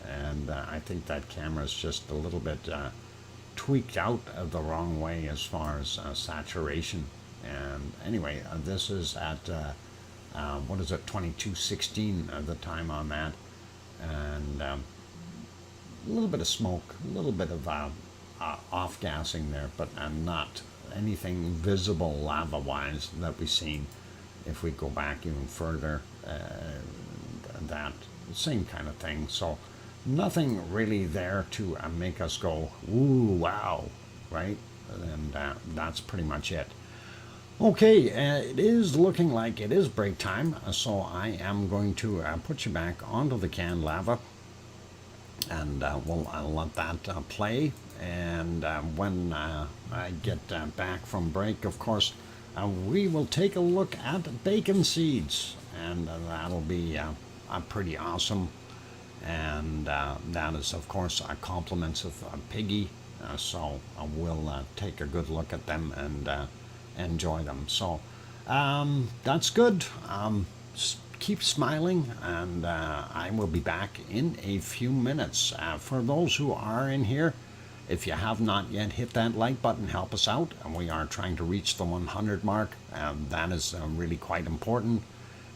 and I think that camera is just a little bit tweaked out the wrong way as far as saturation. And anyway, this is at what is it, 2216 the time on that, and a little bit of smoke, a little bit of off gassing there, but not anything visible lava wise that we've seen. If we go back even further, that same kind of thing. So nothing really there to make us go, ooh, wow, right? And that's pretty much it. Okay, it is looking like it is break time, so I am going to put you back onto the canned lava, and I'll let that play. And when I get back from break, of course, we will take a look at bacon seeds, and that'll be pretty awesome. And that is, of course, compliments of Piggy, so we'll take a good look at them and enjoy them. So that's good. Keep smiling, and I will be back in a few minutes. For those who are in here, if you have not yet hit that like button, help us out. And we are trying to reach the 100 mark. That is really quite important.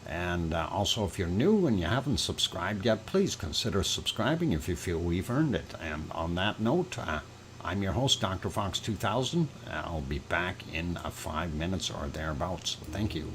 And also, if you're new and you haven't subscribed yet, please consider subscribing if you feel we've earned it. And on that note, I'm your host, DrFox2000. I'll be back in 5 minutes or thereabouts. Thank you.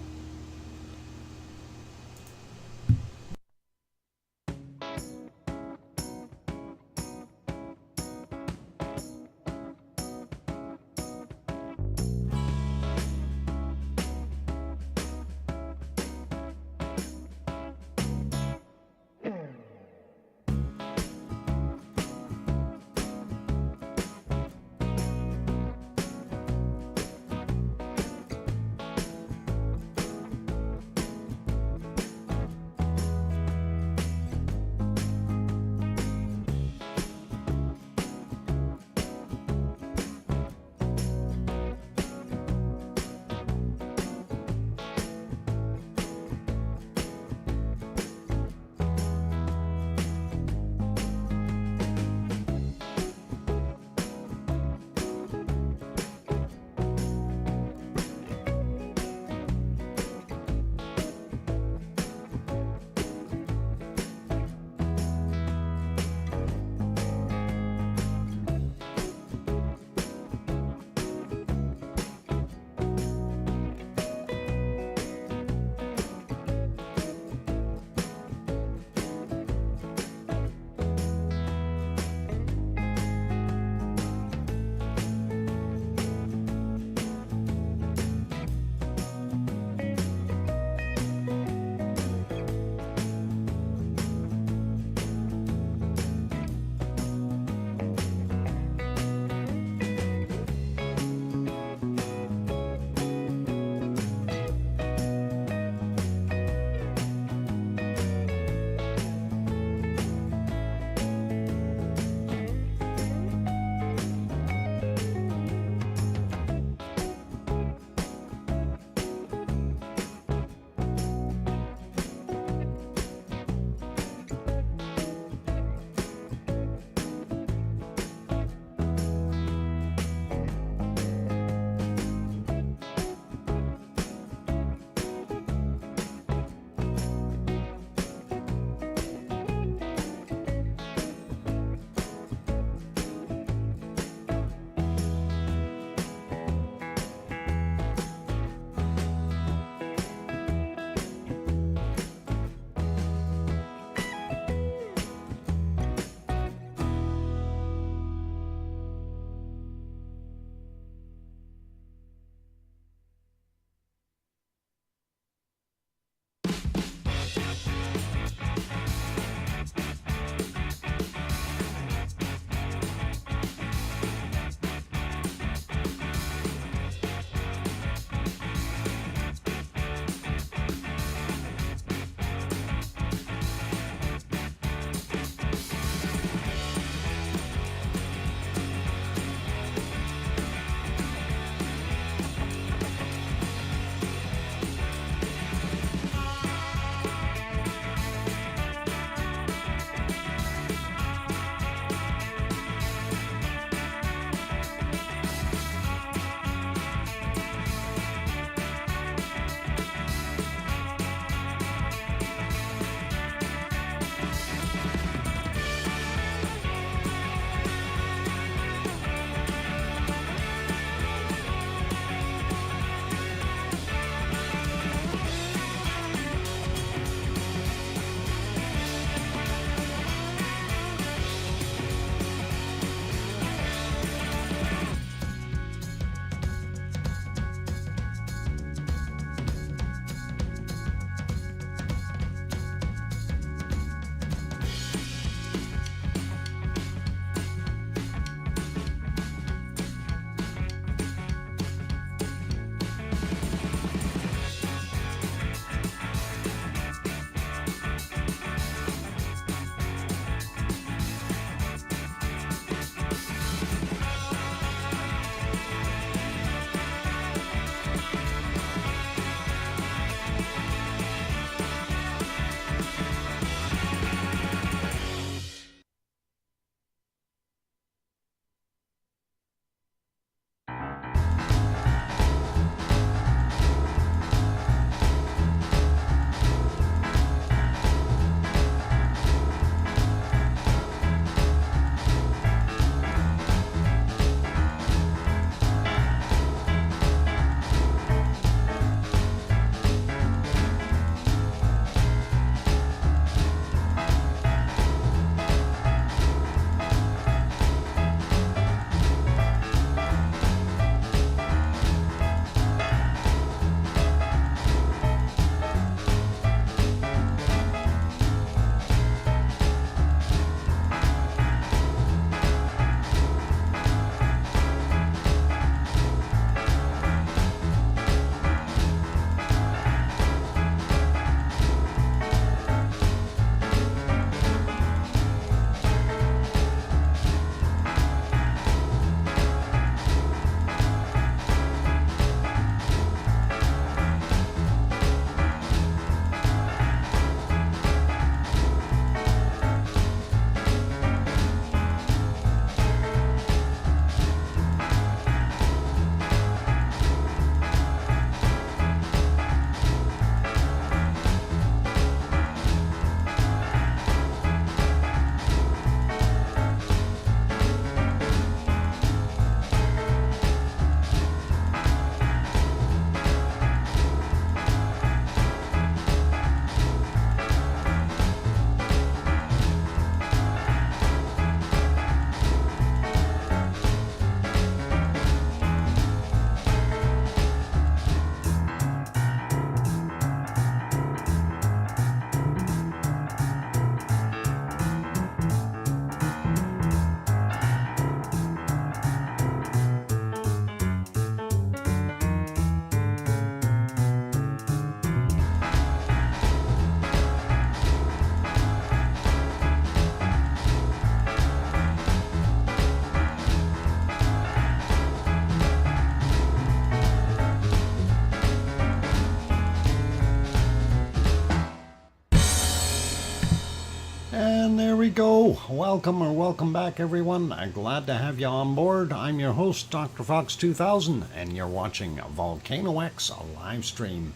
go. Welcome or welcome back, everyone. I'm glad to have you on board. I'm your host, DrFox2000, and you're watching VolcanoX live stream.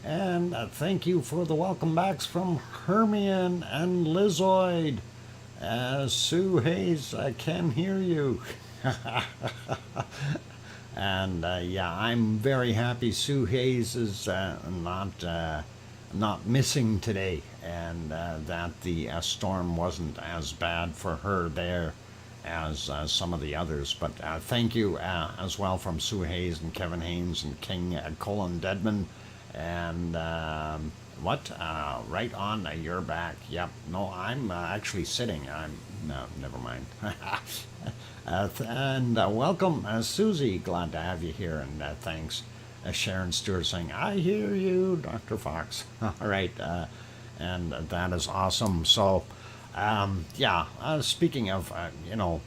And thank you for the welcome backs from Hermione and Lizoid. Sue Hayes, I can hear you. And yeah, I'm very happy Sue Hayes is not missing today, and that the storm wasn't as bad for her there as some of the others. But thank you as well from Sue Hayes and Kevin Haynes and King Colin Deadman. And right on, you're back. Yep. No, I'm actually sitting. No, never mind. And welcome, Susie. Glad to have you here, and thanks. Sharon Stewart saying, I hear you, Dr. Fox. All right, and that is awesome. So, yeah, speaking of,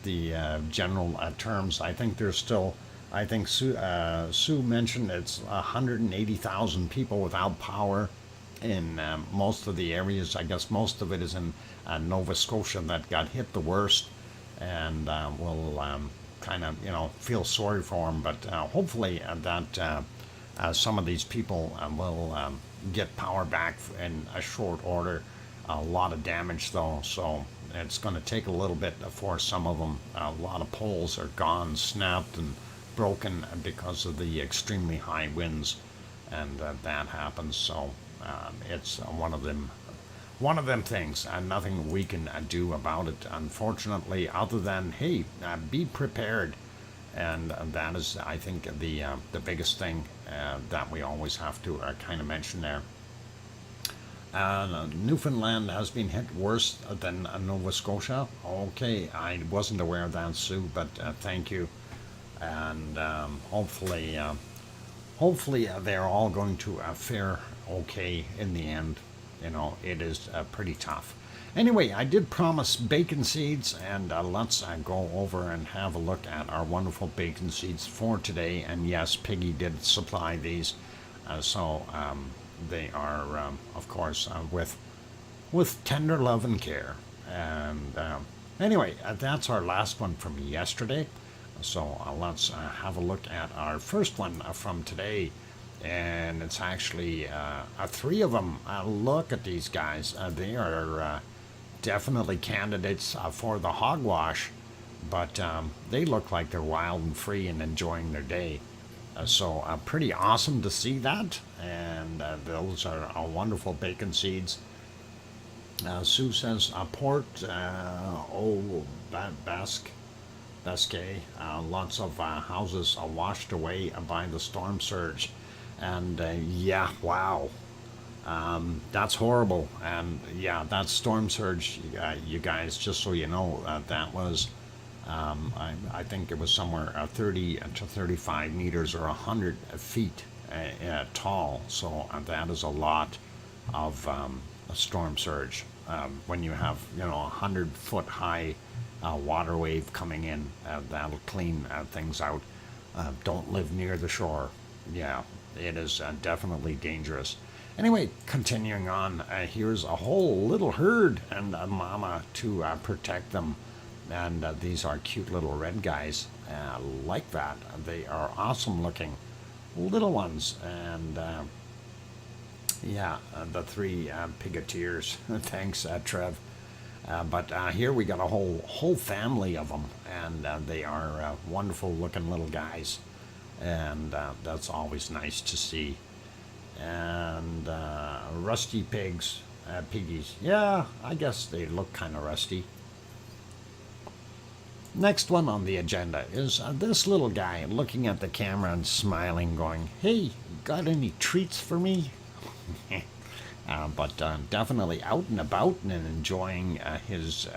the general terms, I think there's still, I think Sue mentioned it's 180,000 people without power in most of the areas. I guess most of it is in Nova Scotia that got hit the worst, and we'll kind of, feel sorry for them, but hopefully that some of these people will get power back in a short order. A lot of damage though, so it's going to take a little bit for some of them. A lot of poles are gone, snapped, and broken because of the extremely high winds, and that happens. So it's one of them things, and nothing we can do about it, unfortunately, other than, hey, be prepared. And that is, I think, the biggest thing that we always have to kind of mention there. Newfoundland has been hit worse than Nova Scotia. Okay, I wasn't aware of that, Sue, but thank you. And hopefully they're all going to fare okay in the end. It is pretty tough. Anyway, I did promise bacon seeds, and let's go over and have a look at our wonderful bacon seeds for today. And yes, Piggy did supply these, so they are, of course, with tender love and care. And anyway, that's our last one from yesterday. So let's have a look at our first one from today. And it's actually 3 of them. Look at these guys. They are definitely candidates for the hogwash, but they look like they're wild and free and enjoying their day. So pretty awesome to see that. And those are wonderful bacon seeds. Sue says Port Basque. Lots of houses washed away by the storm surge. And yeah, wow, that's horrible. And yeah, that storm surge, you guys, just so you know, that was, I think it was somewhere 30 to 35 meters or 100 feet tall. So that is a lot of a storm surge. When you have, 100-foot high water wave coming in, that'll clean things out. Don't live near the shore. Yeah. It is definitely dangerous. Anyway, continuing on, here's a whole little herd and a mama to protect them. And these are cute little red guys. Like that. They are awesome looking little ones. And yeah, the 3 pigeteers. Thanks, Trev. But here we got a whole family of them, and they are wonderful looking little guys. And that's always nice to see. And rusty piggies. Yeah, I guess they look kind of rusty. Next one on the agenda is this little guy looking at the camera and smiling, going, hey, got any treats for me? But definitely out and about and enjoying his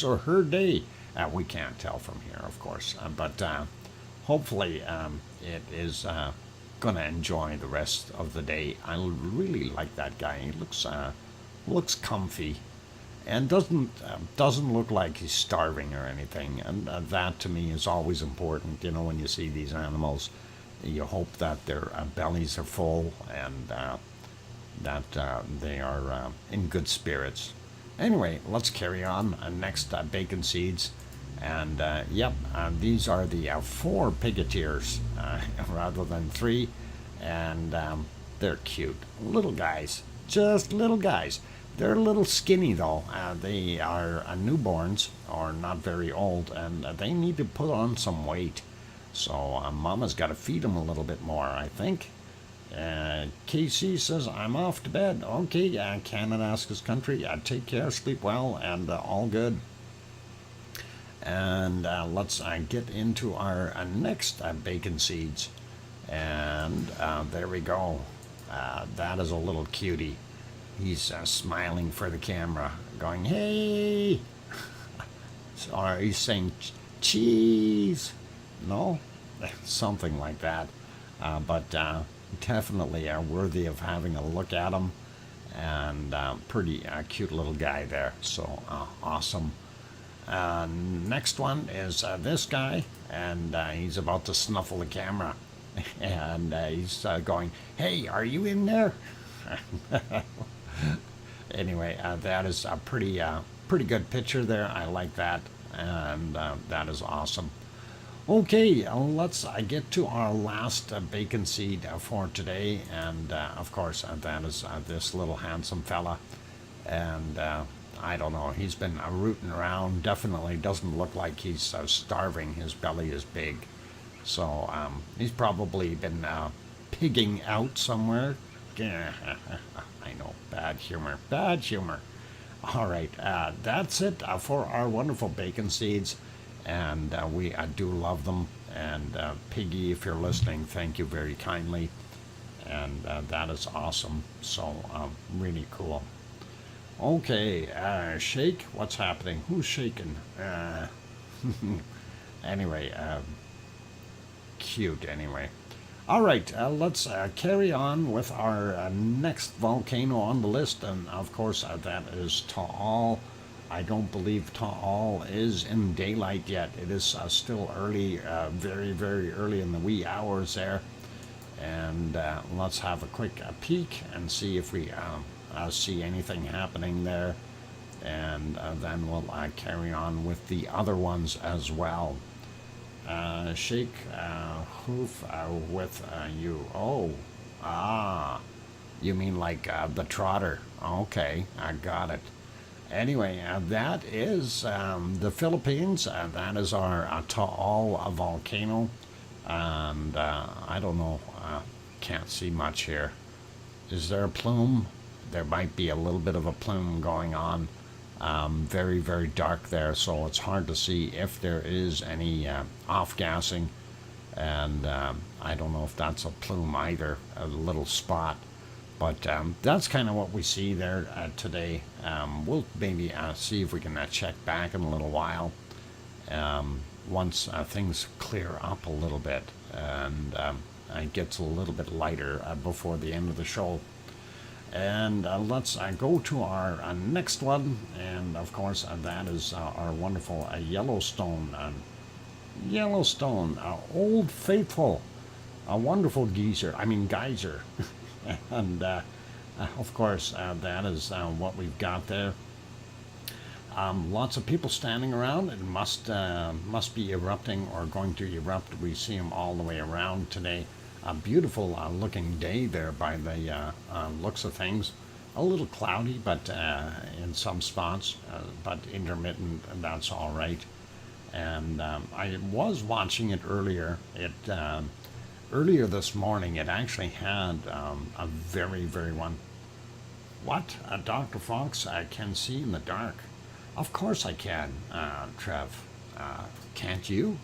or her day. We can't tell from here, of course, but hopefully it is going to enjoy the rest of the day. I really like that guy. He looks comfy and doesn't look like he's starving or anything. And that to me is always important. When you see these animals, you hope that their bellies are full and that they are in good spirits. Anyway, let's carry on. Next, bacon seeds. And yep, these are the 4 pigeteers rather than 3. And they're cute. Little guys. Just little guys. They're a little skinny though. They are newborns, or not very old, and they need to put on some weight. So Mama's got to feed them a little bit more, I think. KC says, I'm off to bed. Okay, Kananaskis country. Take care, sleep well, and all good. And let's get into our next bacon seeds. And there we go. That is a little cutie. He's smiling for the camera, going, hey! Or he's saying, cheese! No? Something like that. But definitely worthy of having a look at him. And pretty cute little guy there. So awesome. Next one is this guy. And he's about to snuffle the camera. And he's going, hey, are you in there? Anyway, that is a pretty good picture there. I like that, and that is awesome. Okay, let's get to our last bacon seed for today, and of course that is this little handsome fella. And I don't know, he's been rooting around. Definitely doesn't look like he's starving. His belly is big, so he's probably been pigging out somewhere. I know, bad humor. All right, that's it for our wonderful bacon seeds, and we do love them. And Piggy, if you're listening, thank you very kindly, and that is awesome. So really cool. Okay, Shake, what's happening? Who's shaking? Anyway, cute. Anyway. All right, let's carry on with our next volcano on the list, and of course that is Taal. I don't believe Taal is in daylight yet. It is still early, very, very early in the wee hours there. And let's have a quick peek and see if we see anything happening there. And then we'll carry on with the other ones as well. Shake hoof with you. Oh, you mean like the trotter? Okay, I got it. Anyway, that is the Philippines. That is our Taal volcano, and I don't know. Can't see much here. Is there a plume? There might be a little bit of a plume going on. Very, very dark there, so it's hard to see if there is any off-gassing, and I don't know if that's a plume either, a little spot, but that's kind of what we see there today. We'll maybe see if we can check back in a little while once things clear up a little bit, and it gets a little bit lighter before the end of the show. And let's go to our next one, and of course that is our wonderful Yellowstone. Yellowstone, Old Faithful, a wonderful geyser. And of course that is what we've got there. Lots of people standing around. It must be erupting or going to erupt. We see them all the way around today. A beautiful looking day there by the looks of things. A little cloudy, but in some spots, but intermittent, and that's all right. And I was watching it earlier. Earlier this morning, it actually had a very, very one. What? Dr. Fox, I can see in the dark. Of course I can, Trev. Can't you?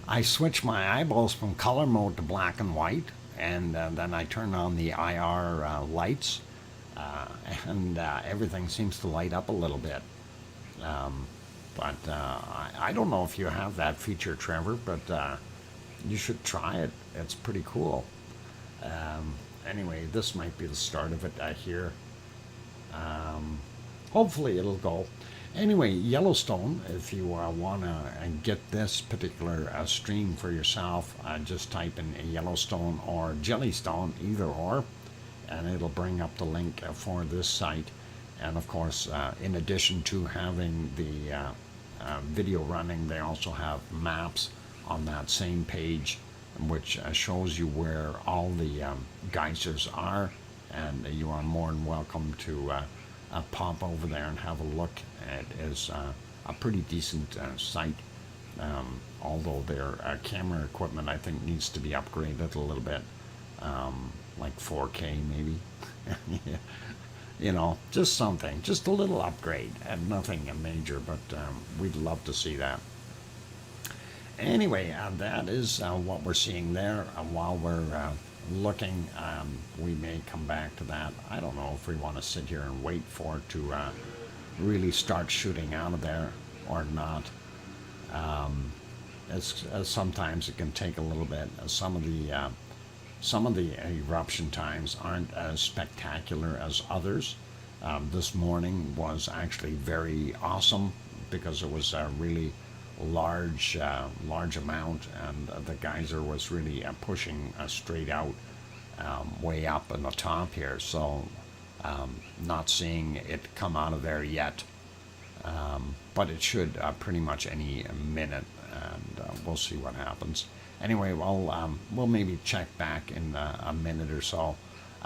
I switch my eyeballs from color mode to black and white, and then I turn on the IR lights, and everything seems to light up a little bit. But I don't know if you have that feature, Trevor, but you should try it. It's pretty cool. Anyway, this might be the start of it here. Hopefully it'll go. Anyway, Yellowstone, if you want to get this particular stream for yourself, just type in Yellowstone or Jellystone, either or, and it'll bring up the link for this site. And of course, in addition to having the video running, they also have maps on that same page, which shows you where all the geysers are, and you are more than welcome to pop over there and have a look. It is a pretty decent site, although their camera equipment, I think, needs to be upgraded a little bit, like 4K maybe. You know, just something, just a little upgrade, and nothing major, but we'd love to see that. Anyway, that is what we're seeing there. While we're looking, we may come back to that. I don't know if we want to sit here and wait for it to really start shooting out of there or not. Sometimes it can take a little bit. Some of the eruption times aren't as spectacular as others. This morning was actually very awesome because it was a really large amount, and the geyser was really pushing straight out, way up in the top here. So not seeing it come out of there yet, but it should pretty much any minute, and we'll see what happens. Anyway, we'll maybe check back in a minute or so.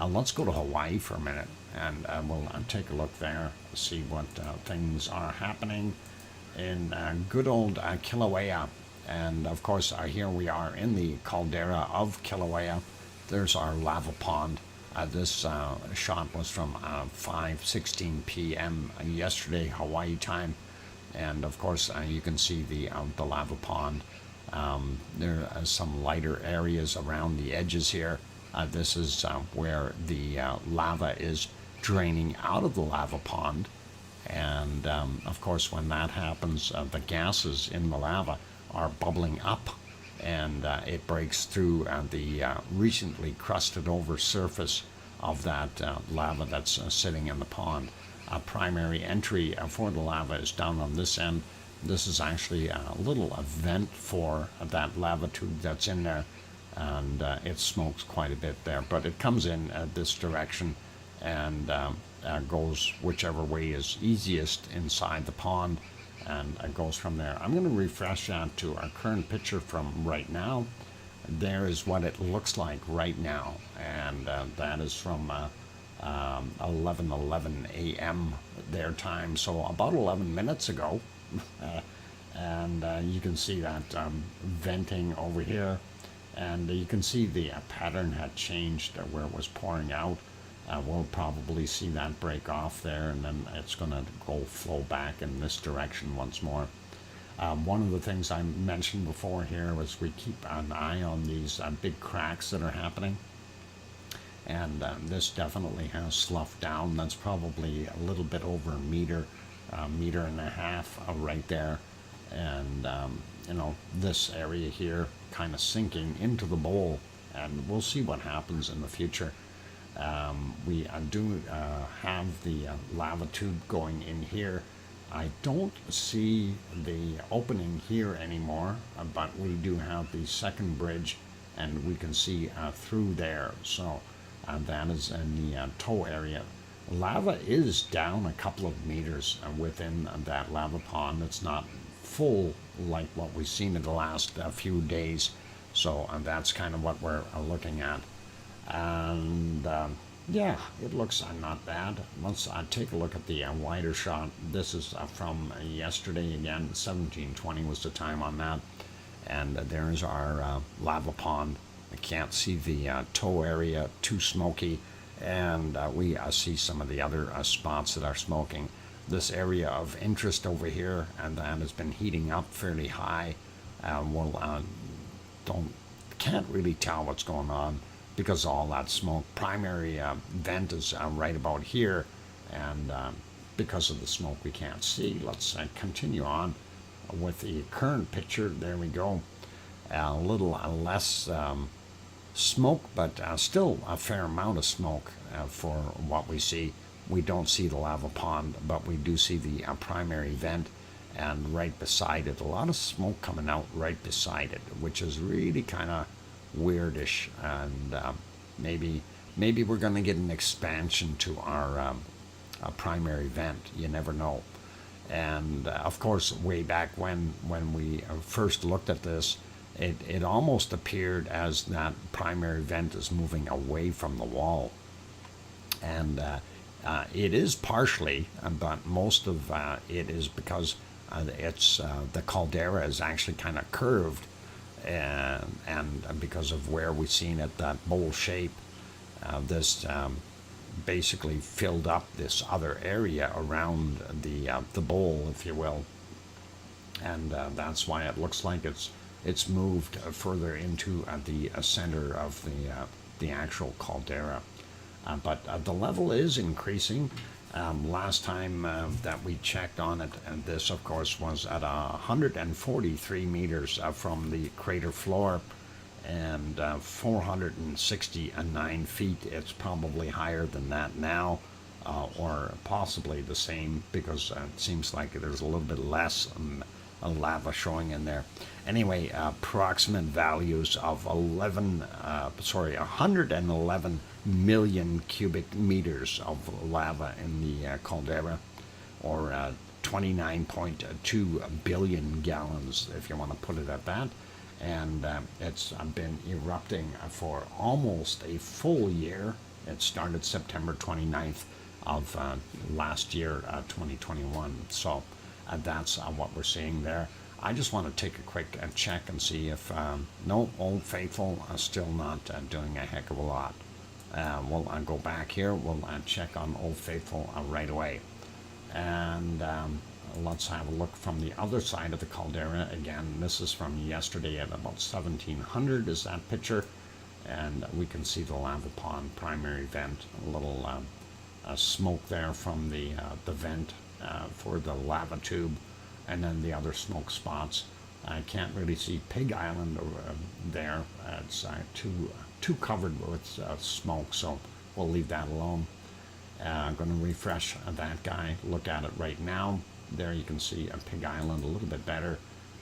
Let's go to Hawaii for a minute, and we'll take a look there, see what things are happening in good old Kilauea. And of course, here we are in the caldera of Kilauea. There's our lava pond. This shot was from 5:16 p.m. yesterday, Hawaii time, and of course you can see the lava pond. There are some lighter areas around the edges here. This is where the lava is draining out of the lava pond. And of course, when that happens, the gases in the lava are bubbling up, and it breaks through the recently crusted over surface of that lava that's sitting in the pond. A primary entry for the lava is down on this end. This is actually a little vent for that lava tube that's in there, and it smokes quite a bit there, but it comes in this direction and goes whichever way is easiest inside the pond, and goes from there. I'm going to refresh that to our current picture from right now. There is what it looks like right now, and that is from 11:11 a.m. their time, so about 11 minutes ago. And you can see that venting over here, and you can see the pattern had changed where it was pouring out. We'll probably see that break off there, and then it's going to go flow back in this direction once more. One of the things I mentioned before here was we keep an eye on these big cracks that are happening, and this definitely has sloughed down. That's probably a little bit over a meter and a half right there, and you know, this area here kind of sinking into the bowl, and we'll see what happens in the future. We do have the lava tube going in here. I don't see the opening here anymore, but we do have the second bridge, and we can see through there. So that is in the toe area. Lava is down a couple of meters within that lava pond. It's not full like what we've seen in the last few days. So that's kind of what we're looking at. And yeah, it looks not bad. Let's take a look at the wider shot. This is from yesterday again. 17:20 was the time on that. And there's our lava pond. I can't see the toe area, too smoky. And we see some of the other spots that are smoking. This area of interest over here, and that has been heating up fairly high. Can't really tell what's going on because of all that smoke. Primary vent is right about here, and because of the smoke we can't see. Let's continue on with the current picture. There we go. A little less smoke, but still a fair amount of smoke for what we see. We don't see the lava pond, but we do see the primary vent, and right beside it, a lot of smoke coming out right beside it, which is really kind of weirdish, and maybe maybe we're going to get an expansion to our primary vent. You never know. And of course, way back when we first looked at this, it almost appeared as that primary vent is moving away from the wall. And it is partially, but most of it is because the caldera is actually kind of curved, and because of where we've seen it, that bowl shape, this basically filled up this other area around the bowl, if you will, and that's why it looks like it's moved further into the center of the actual caldera. But the level is increasing. Last time that we checked on it, and this of course was at 143 meters from the crater floor, and 469 feet. It's probably higher than that now, or possibly the same, because it seems like there's a little bit less lava showing in there. Anyway, approximate values of 111 million cubic meters of lava in the caldera, or 29.2 billion gallons, if you want to put it at that. And it's been erupting for almost a full year. It started September 29th of last year, 2021. So that's what we're seeing there. I just want to take a quick check and see if, no, Old Faithful are still not doing a heck of a lot. We'll go back here. We'll check on Old Faithful right away. And let's have a look from the other side of the caldera. Again, this is from yesterday at about 1700 is that picture. And we can see the lava pond primary vent, a little smoke there from the vent for the lava tube, and then the other smoke spots. I can't really see Pig Island there. It's too covered with smoke, so we'll leave that alone. I'm going to refresh that guy, look at it right now. There you can see a Pig Island a little bit better,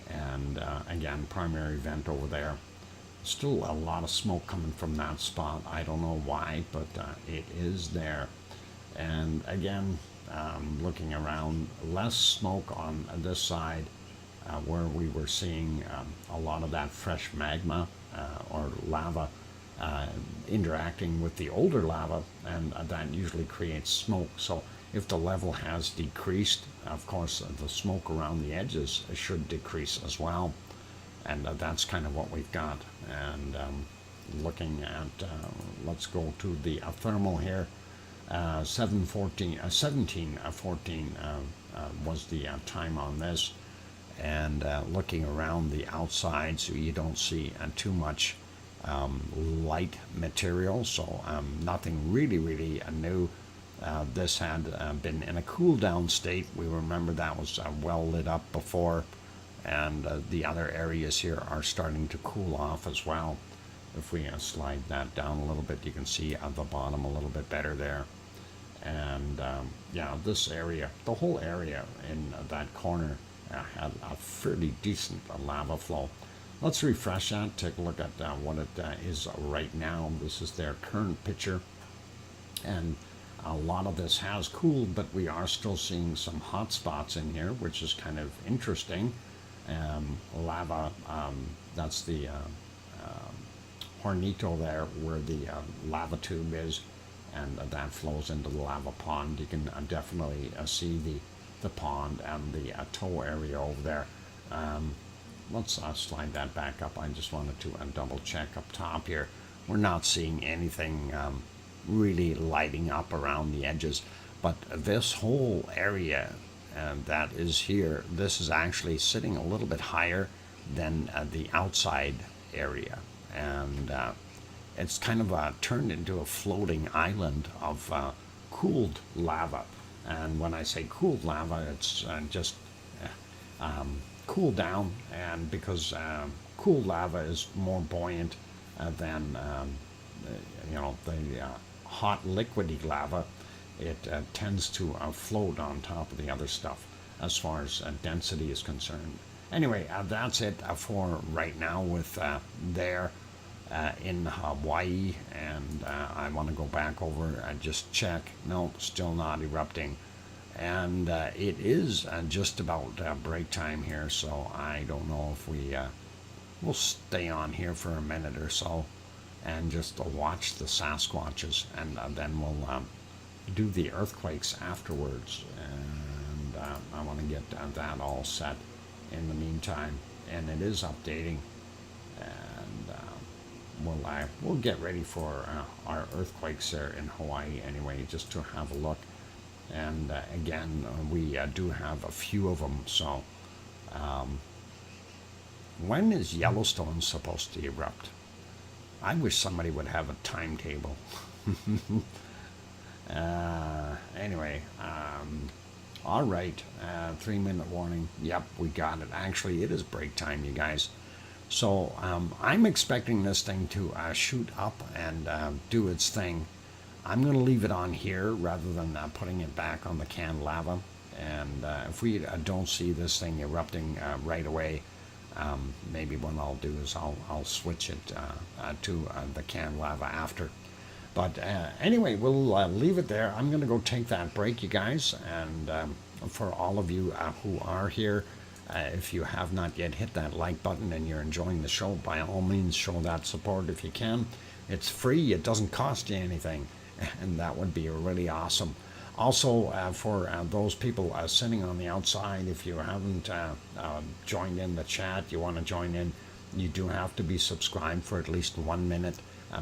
and again, primary vent over there. Still a lot of smoke coming from that spot. I don't know why, but it is there. And again, looking around, less smoke on this side, where we were seeing a lot of that fresh magma or lava interacting with the older lava, and that usually creates smoke. So if the level has decreased, of course the smoke around the edges should decrease as well, and that's kind of what we've got. And looking at, let's go to the thermal here. 1714 was the time on this, and looking around the outside, so you don't see too much light material, so nothing really new. This had been in a cool down state. We remember that was well lit up before, and the other areas here are starting to cool off as well. If we slide that down a little bit, you can see at the bottom a little bit better there. And yeah, this area, the whole area in that corner had a fairly decent lava flow. Let's refresh that, take a look at what it is right now. This is their current picture, and a lot of this has cooled, but we are still seeing some hot spots in here, which is kind of interesting. Lava, that's the hornito there, where the lava tube is, and that flows into the lava pond. You can definitely see the pond and the tow area over there. Let's slide that back up. I just wanted to double check up top here. We're not seeing anything really lighting up around the edges, but this whole area that is here, this is actually sitting a little bit higher than the outside area, and it's kind of turned into a floating island of cooled lava. And when I say cooled lava, it's just cooled down, and because cooled lava is more buoyant than the hot liquidy lava, it tends to float on top of the other stuff as far as density is concerned. Anyway, that's it for right now with there. in Hawaii, and I want to go back over and just check. No, still not erupting. And it is just about break time here, so I don't know if we'll stay on here for a minute or so and just watch the Sasquatches, and then we'll do the earthquakes afterwards. And I want to get that all set in the meantime, and it is updating, and we'll get ready for our earthquakes there in Hawaii anyway, just to have a look. And again, we do have a few of them. So when is Yellowstone supposed to erupt? I wish somebody would have a timetable. Anyway, all right, 3-minute warning. Yep, we got it. Actually, it is break time, you guys. So I'm expecting this thing to shoot up and do its thing. I'm going to leave it on here rather than putting it back on the canned lava. And if we don't see this thing erupting right away, maybe what I'll do is I'll switch it to the canned lava after. But anyway, we'll leave it there. I'm going to go take that break, you guys. And for all of you who are here, if you have not yet hit that like button and you're enjoying the show, by all means show that support if you can. It's free. It doesn't cost you anything. And that would be really awesome. Also, for those people sitting on the outside, if you haven't joined in the chat, you want to join in, you do have to be subscribed for at least 1 minute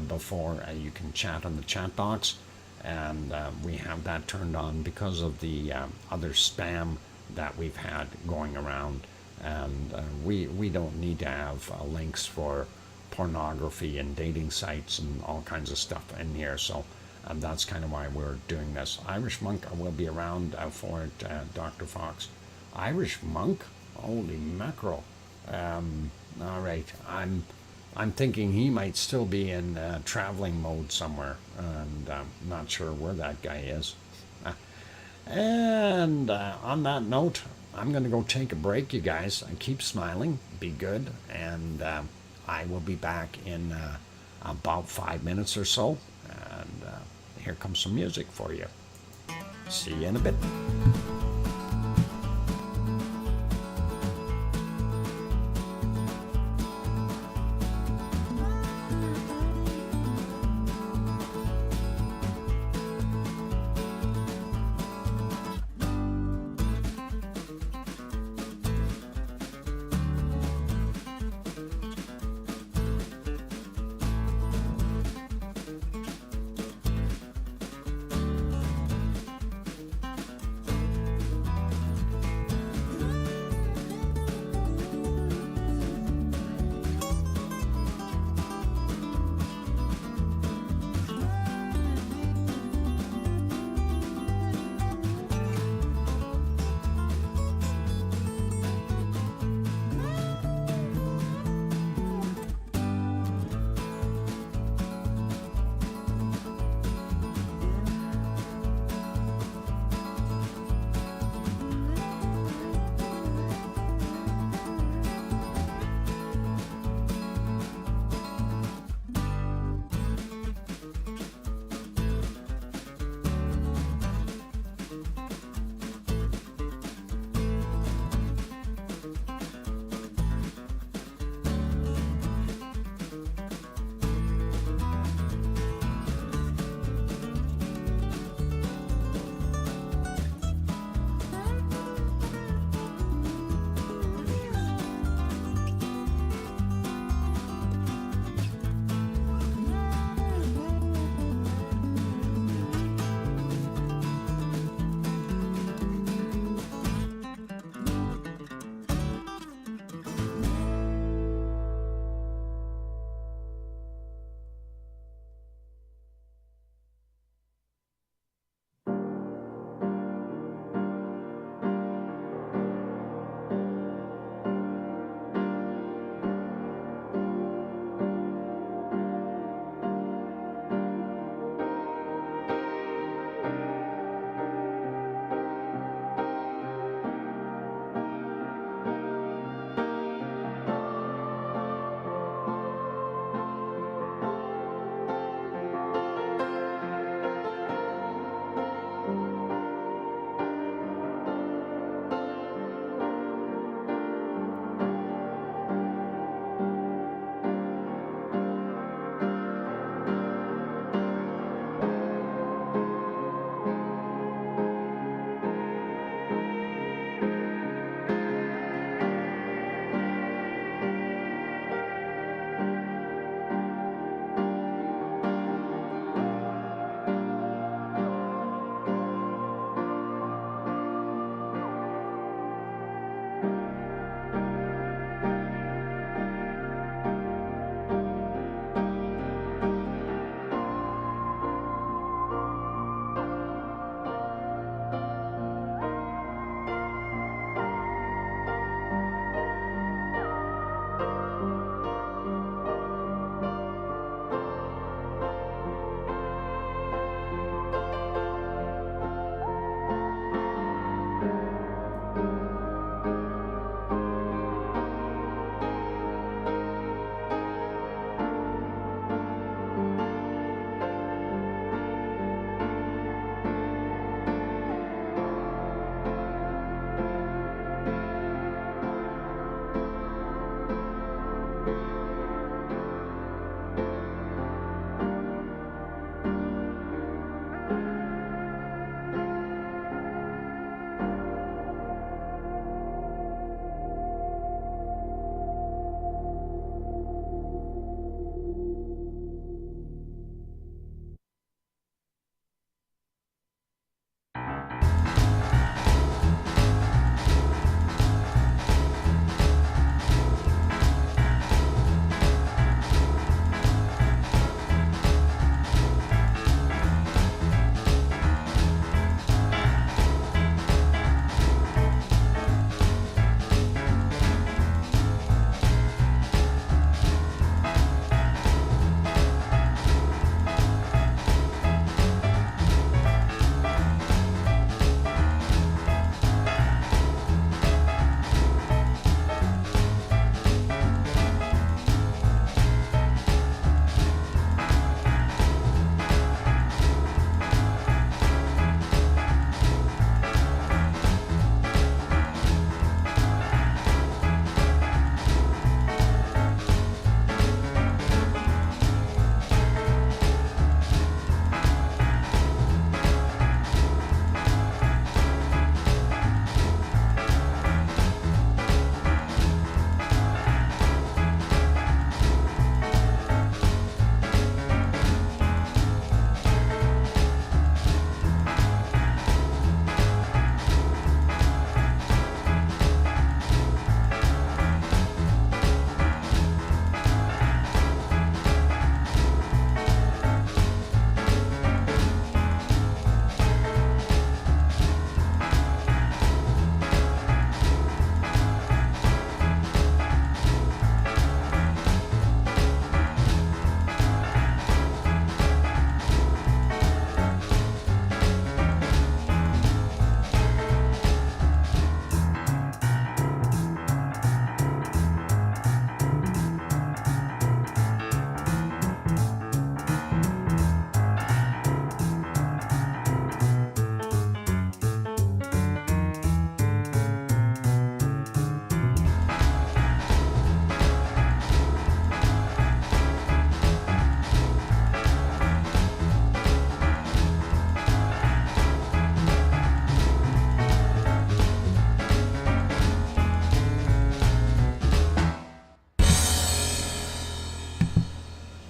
before you can chat on the chat box. And we have that turned on because of the other spam that we've had going around. And we don't need to have links for pornography and dating sites and all kinds of stuff in here. So that's kind of why we're doing this. Irish Monk will be around for it, Dr. Fox. Irish Monk? Holy mackerel. All right. I'm thinking he might still be in traveling mode somewhere, and I'm not sure where that guy is. And on that note, I'm going to go take a break, you guys. Keep smiling, be good, and I will be back in about 5 minutes or so. And here comes some music for you. See you in a bit.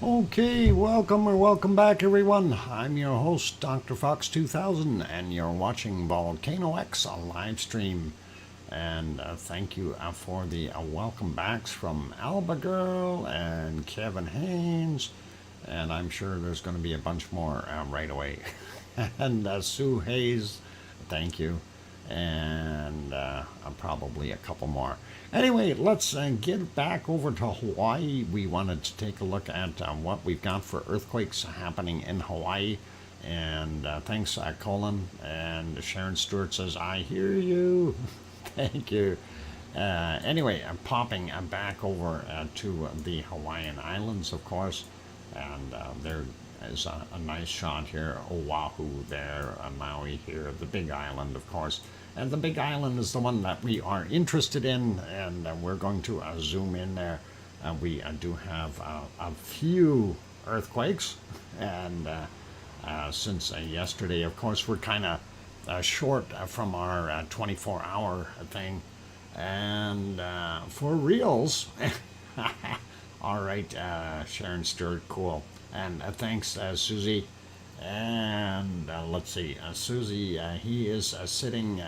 Okay, welcome back everyone. I'm your host, DrFox2000, and you're watching VolcanoX, a live stream. And thank you for the welcome backs from Alba Girl and Kevin Haynes. And I'm sure there's going to be a bunch more right away. And Sue Hayes, thank you. And probably a couple more. Anyway, let's get back over to Hawaii. We wanted to take a look at what we've got for earthquakes happening in Hawaii. And thanks, Colin. And Sharon Stewart says, I hear you. Thank you. Anyway, I'm popping back over to the Hawaiian Islands, of course. And there is a nice shot here. Oahu there, Maui here, the Big Island, of course. And the Big Island is the one that we are interested in, and we're going to zoom in there. We do have a few earthquakes, and since yesterday, of course, we're kind of short from our 24-hour thing. And for reals, all right, Sharon Stewart, cool. And thanks, Susie. And let's see, Susie, he is sitting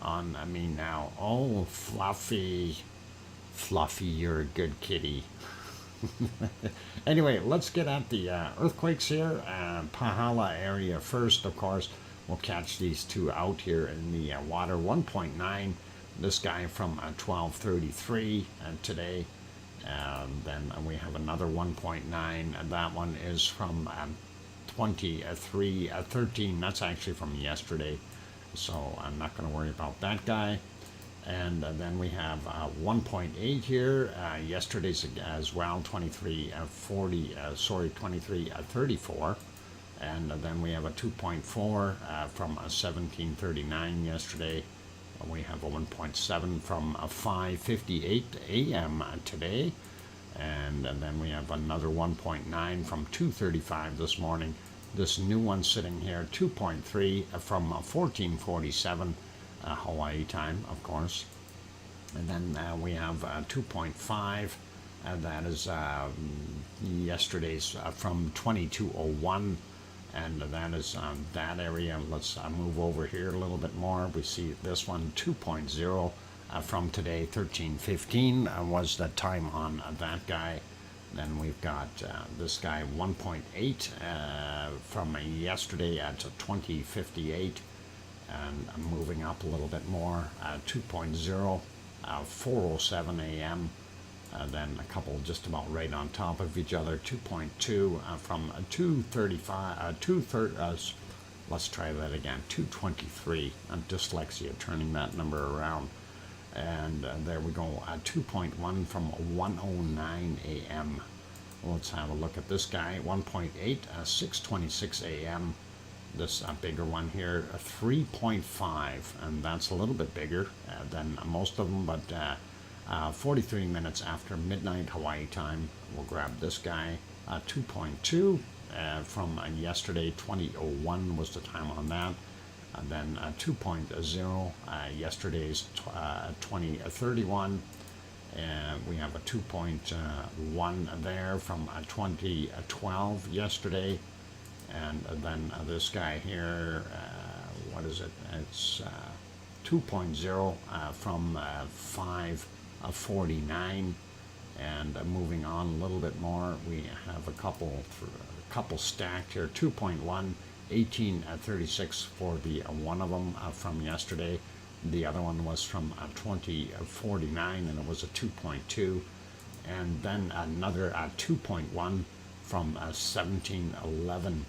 on me now. Oh, Fluffy, you're a good kitty. Anyway, let's get at the earthquakes here. Pahala area first, of course. We'll catch these two out here in the water. 1.9, this guy from 12:33 today. Then we have another 1.9, and that one is from 23:13. That's actually from yesterday, so I'm not going to worry about that guy. And then we have 1.8 here, yesterday's as well, 23:34. And then we have a 2.4 from 17:39 yesterday. we have a 1.7 from 5:58 a.m. today, and then we have another 1.9 from 2:35 this morning. This new one sitting here, 2.3 from 14:47 Hawaii time, of course. And then we have 2.5. That is yesterday's from 22:01. And that is that area. Let's move over here a little bit more. We see this one, 2.0 from today, 13:15 was the time on that guy. Then we've got this guy, 1.8 from yesterday at 20:58. And moving up a little bit more, 2.0, 4:07 a.m. Then a couple just about right on top of each other, 2.2 from 2:35, let's try that again, 2:23, dyslexia, turning that number around. And there we go, 2.1 from 1:09 a.m. Let's have a look at this guy, 1.8, 6:26 a.m. This bigger one here, 3.5, and that's a little bit bigger than most of them, but 43 minutes after midnight Hawaii time. We'll grab this guy, 2.2 from yesterday, 20:01 was the time on that. And then 2.0, yesterday's 20:31. And we have a 2.1 there from 2012 yesterday. And then this guy here, what is it? It's 2.0 from 5:49. And moving on a little bit more, we have a couple stacked here. 2.1, 18:36 for the one of them from yesterday. The other one was from 20:49, and it was a 2.2. And then another 2.1 from 17:11.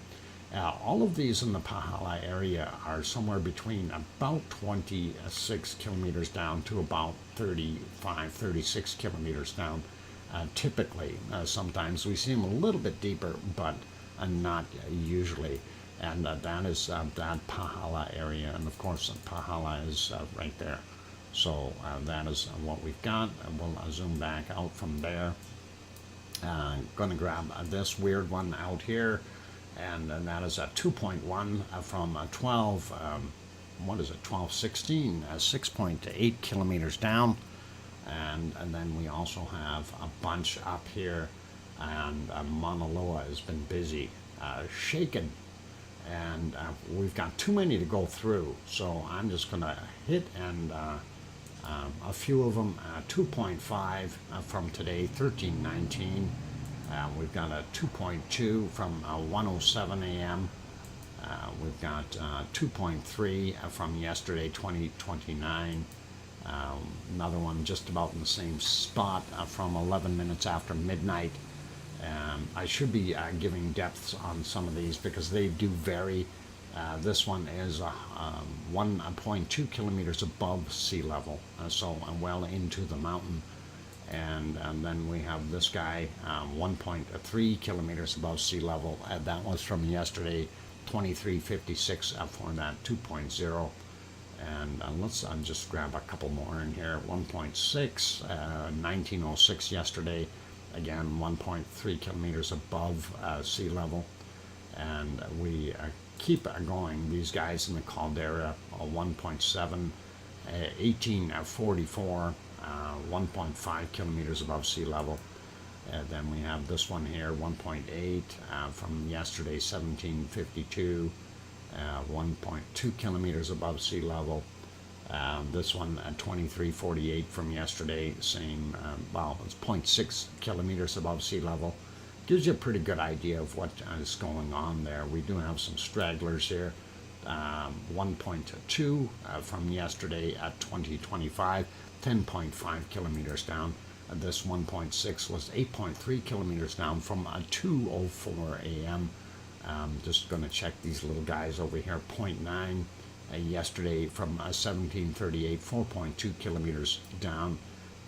All of these in the Pahala area are somewhere between about 26 kilometers down to about 35, 36 kilometers down. Typically, sometimes we see them a little bit deeper, but not usually. And that is that Pahala area. And of course, Pahala is right there. So that is what we've got. And we'll zoom back out from there. Going to grab this weird one out here. And that is a 2.1 from 12, what is it, 12:16, 6.8 kilometers down. And then we also have a bunch up here, and Mauna Loa has been busy, shaken. And we've got too many to go through, so I'm just going to hit and a few of them, 2.5 from today, 13:19. We've got a 2.2 from 1:07 a.m. We've got 2.3 from yesterday, 20:29. Another one just about in the same spot from 11 minutes after midnight. I should be giving depths on some of these because they do vary. This one is 1.2 kilometers above sea level, so well into the mountain. And then we have this guy, 1.3 kilometers above sea level. That was from yesterday, 23:56 for that 2.0. And let's just grab a couple more in here. 1.6, 19:06 yesterday. Again, 1.3 kilometers above sea level. And we keep going. These guys in the caldera, 1.7, 18:44. 1.5 kilometers above sea level. Then we have this one here, 1.8 from yesterday, 17:52, 1.2 kilometers above sea level. This one at 23:48 from yesterday, same, well, it's 0.6 kilometers above sea level. Gives you a pretty good idea of what is going on there. We do have some stragglers here. 1.2 from yesterday at 20:25. 10.5 kilometers down. This 1.6 was 8.3 kilometers down from 2:04 a.m. Just going to check these little guys over here. 0.9 yesterday from 17:38, 4.2 kilometers down.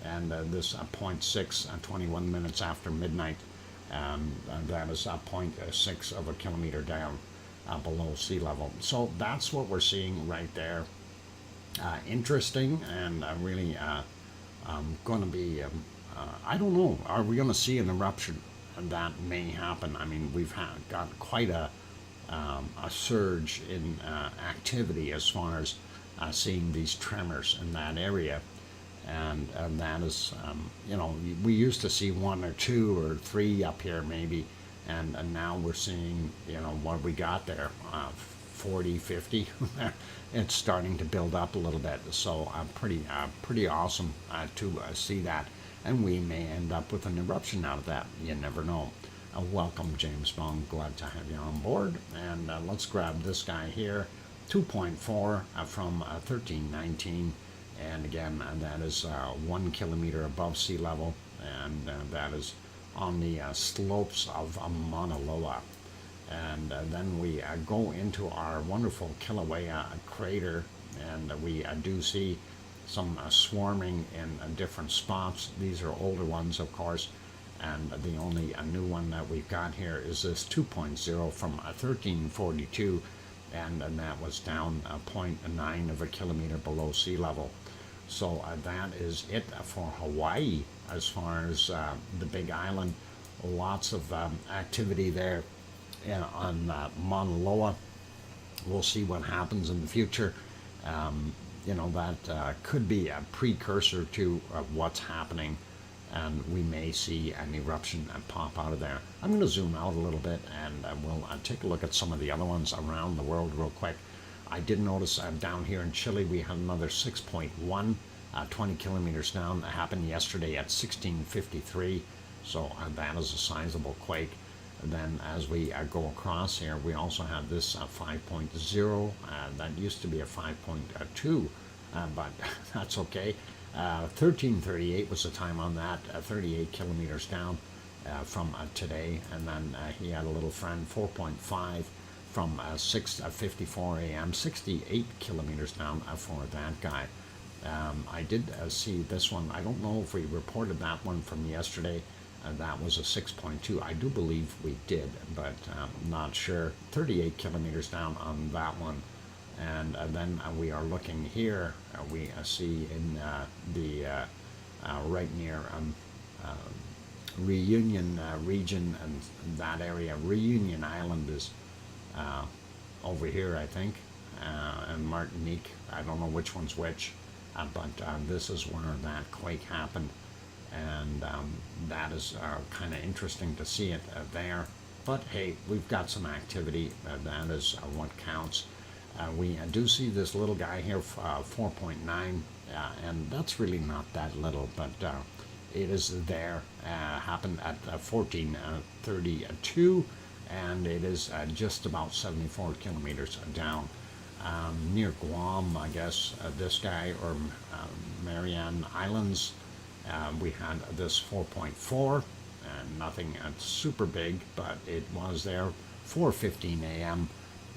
And this 0.6, 21 minutes after midnight. That is 0.6 of a kilometer down below sea level. So that's what we're seeing right there. interesting and really going to be, I don't know, are we going to see an eruption? And that may happen. I mean, we've got quite a surge in activity as far as seeing these tremors in that area. And that is, we used to see one or two or three up here maybe, and now we're seeing, what we got there, 40, 50. It's starting to build up a little bit, so pretty awesome to see that, and we may end up with an eruption out of that. You never know. Welcome, James Bond. Glad to have you on board. And let's grab this guy here, 2.4 from 1319. And again, that is 1 kilometer above sea level, and that is on the slopes of Mauna Loa. And then we go into our wonderful Kilauea crater, and we do see some swarming in different spots. These are older ones, of course, and the only new one that we've got here is this 2.0 from 1342, and that was down 0.9 of a kilometer below sea level. So that is it for Hawaii as far as the Big Island. Lots of activity there on Mauna Loa. We'll see what happens in the future. That could be a precursor to what's happening, and we may see an eruption pop out of there. I'm going to zoom out a little bit, and we'll take a look at some of the other ones around the world real quick. I did notice down here in Chile we had another 6.1, 20 kilometers down. That happened yesterday at 16:53, so that is a sizable quake. And then as we go across here, we also have this 5.0. That used to be a 5.2, but that's okay. 1338 was the time on that, 38 kilometers down from today. And then he had a little friend, 4.5 from 6:54 a.m., 68 kilometers down for that guy. I did see this one. I don't know if we reported that one from yesterday. That was a 6.2. I do believe we did, but not sure. 38 kilometers down on that one. And then we are looking here. We see in the right near Reunion region, and that area, Reunion Island is over here, I think, and Martinique. I don't know which one's which, but this is where that quake happened. And that is kind of interesting to see it there. But hey, we've got some activity. That is what counts. We do see this little guy here, 4.9, and that's really not that little, but it is there. Happened at 14:32, and it is just about 74 kilometers down. Near Guam, I guess, this guy, or Marianne Islands. We had this 4.4, and nothing super big, but it was there, 4:15 a.m.,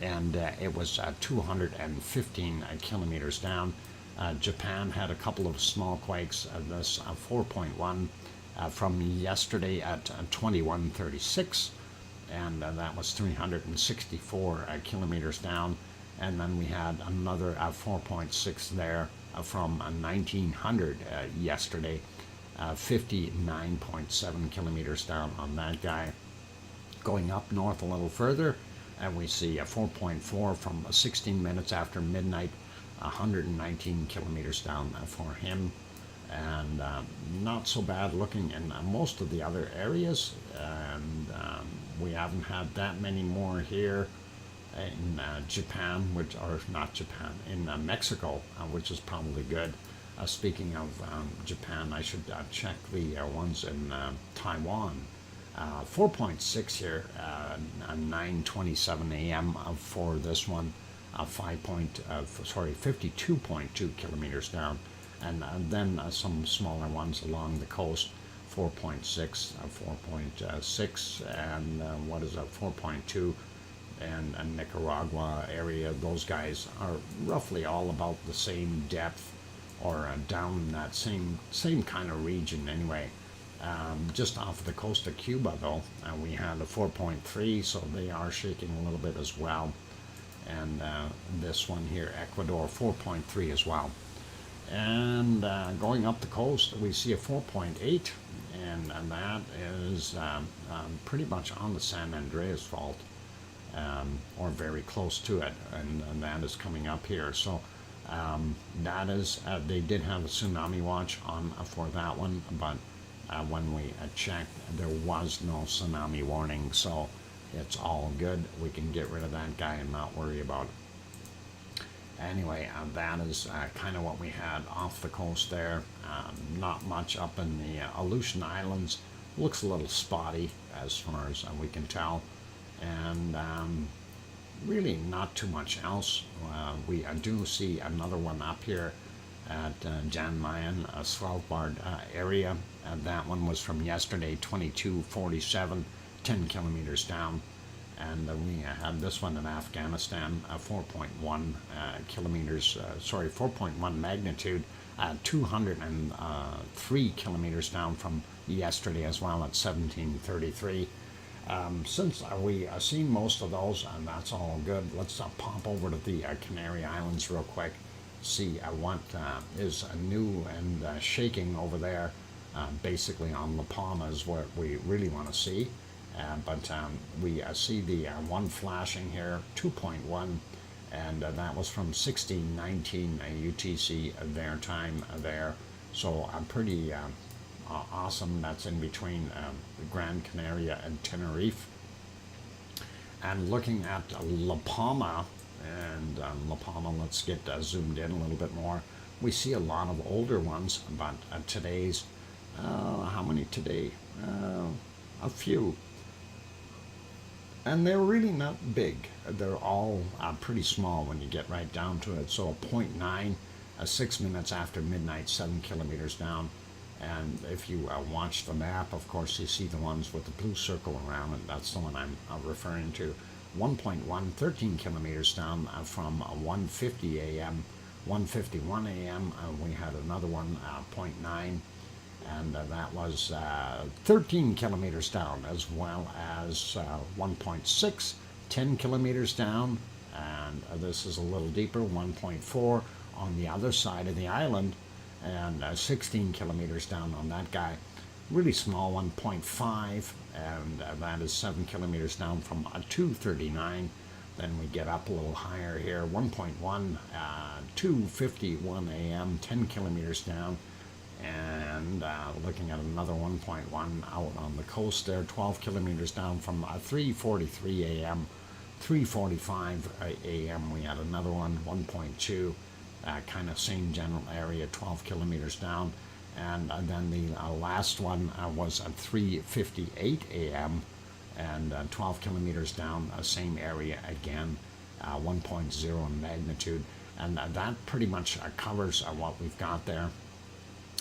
and it was 215 kilometers down. Japan had a couple of small quakes, this 4.1 from yesterday at 21:36, and that was 364 kilometers down. And then we had another 4.6 there from 1900 yesterday, 59.7 kilometers down on that guy. Going up north a little further, and we see a 4.4 from 16 minutes after midnight, 119 kilometers down for him. And not so bad looking in most of the other areas, and we haven't had that many more here in Japan, which, or not Japan, in Mexico, which is probably good. Speaking of Japan, I should check the ones in Taiwan. 4.6 here, 9:27 a.m. For this one, 52.2 kilometers down, and then some smaller ones along the coast, 4.6, 4.6, and what is that, 4.2. And Nicaragua area, those guys are roughly all about the same depth, or down in that same kind of region anyway. Just off of the coast of Cuba, though, we had a 4.3, so they are shaking a little bit as well. and this one here, Ecuador, 4.3 as well. And going up the coast, we see a 4.8, and that is pretty much on the San Andreas Fault, or very close to it, and that is coming up here. So that is, they did have a tsunami watch on for that one, but when we checked, there was no tsunami warning, so it's all good. We can get rid of that guy and not worry about it. Anyway, that is kind of what we had off the coast there. Not much up in the Aleutian Islands. Looks a little spotty as far as we can tell. And really not too much else. We do see another one up here at Jan Mayen, Svalbard area. That one was from yesterday, 2247, 10 kilometers down. And we had this one in Afghanistan, 4.1 kilometers, 4.1 magnitude, 203 kilometers down from yesterday as well at 1733. Since we seen most of those, and that's all good, let's pop over to the Canary Islands real quick, see what is new and shaking over there. Basically on La Palma is what we really want to see. But we see the one flashing here, 2.1, and that was from 1619 UTC their time there. So pretty awesome. That's in between Gran Canaria and Tenerife. And looking at La Palma, and La Palma, let's get zoomed in a little bit more. We see a lot of older ones, but today's, how many today? A few. And they're really not big. They're all pretty small when you get right down to it. So 0.9, 6 minutes after midnight, 7 kilometers down. And if you watch the map, of course, you see the ones with the blue circle around, and that's the one I'm referring to. 1.1, 13 kilometers down from 1:50 a.m., 1:51 a.m. We had another one, 0.9. And that was 13 kilometers down, as well as 1.6, 10 kilometers down, and this is a little deeper, 1.4 on the other side of the island, and 16 kilometers down on that guy. Really small, 1.5, and that is 7 kilometers down from 239. Then we get up a little higher here, 1.1, 2:51 a.m., 10 kilometers down. And looking at another 1.1 out on the coast there, 12 kilometers down from 3:43 a.m., 3:45 a.m. we had another one, 1.2, kind of same general area, 12 kilometers down. And then the last one was at 3:58 a.m. and 12 kilometers down, same area again, 1.0 in magnitude. And that pretty much covers what we've got there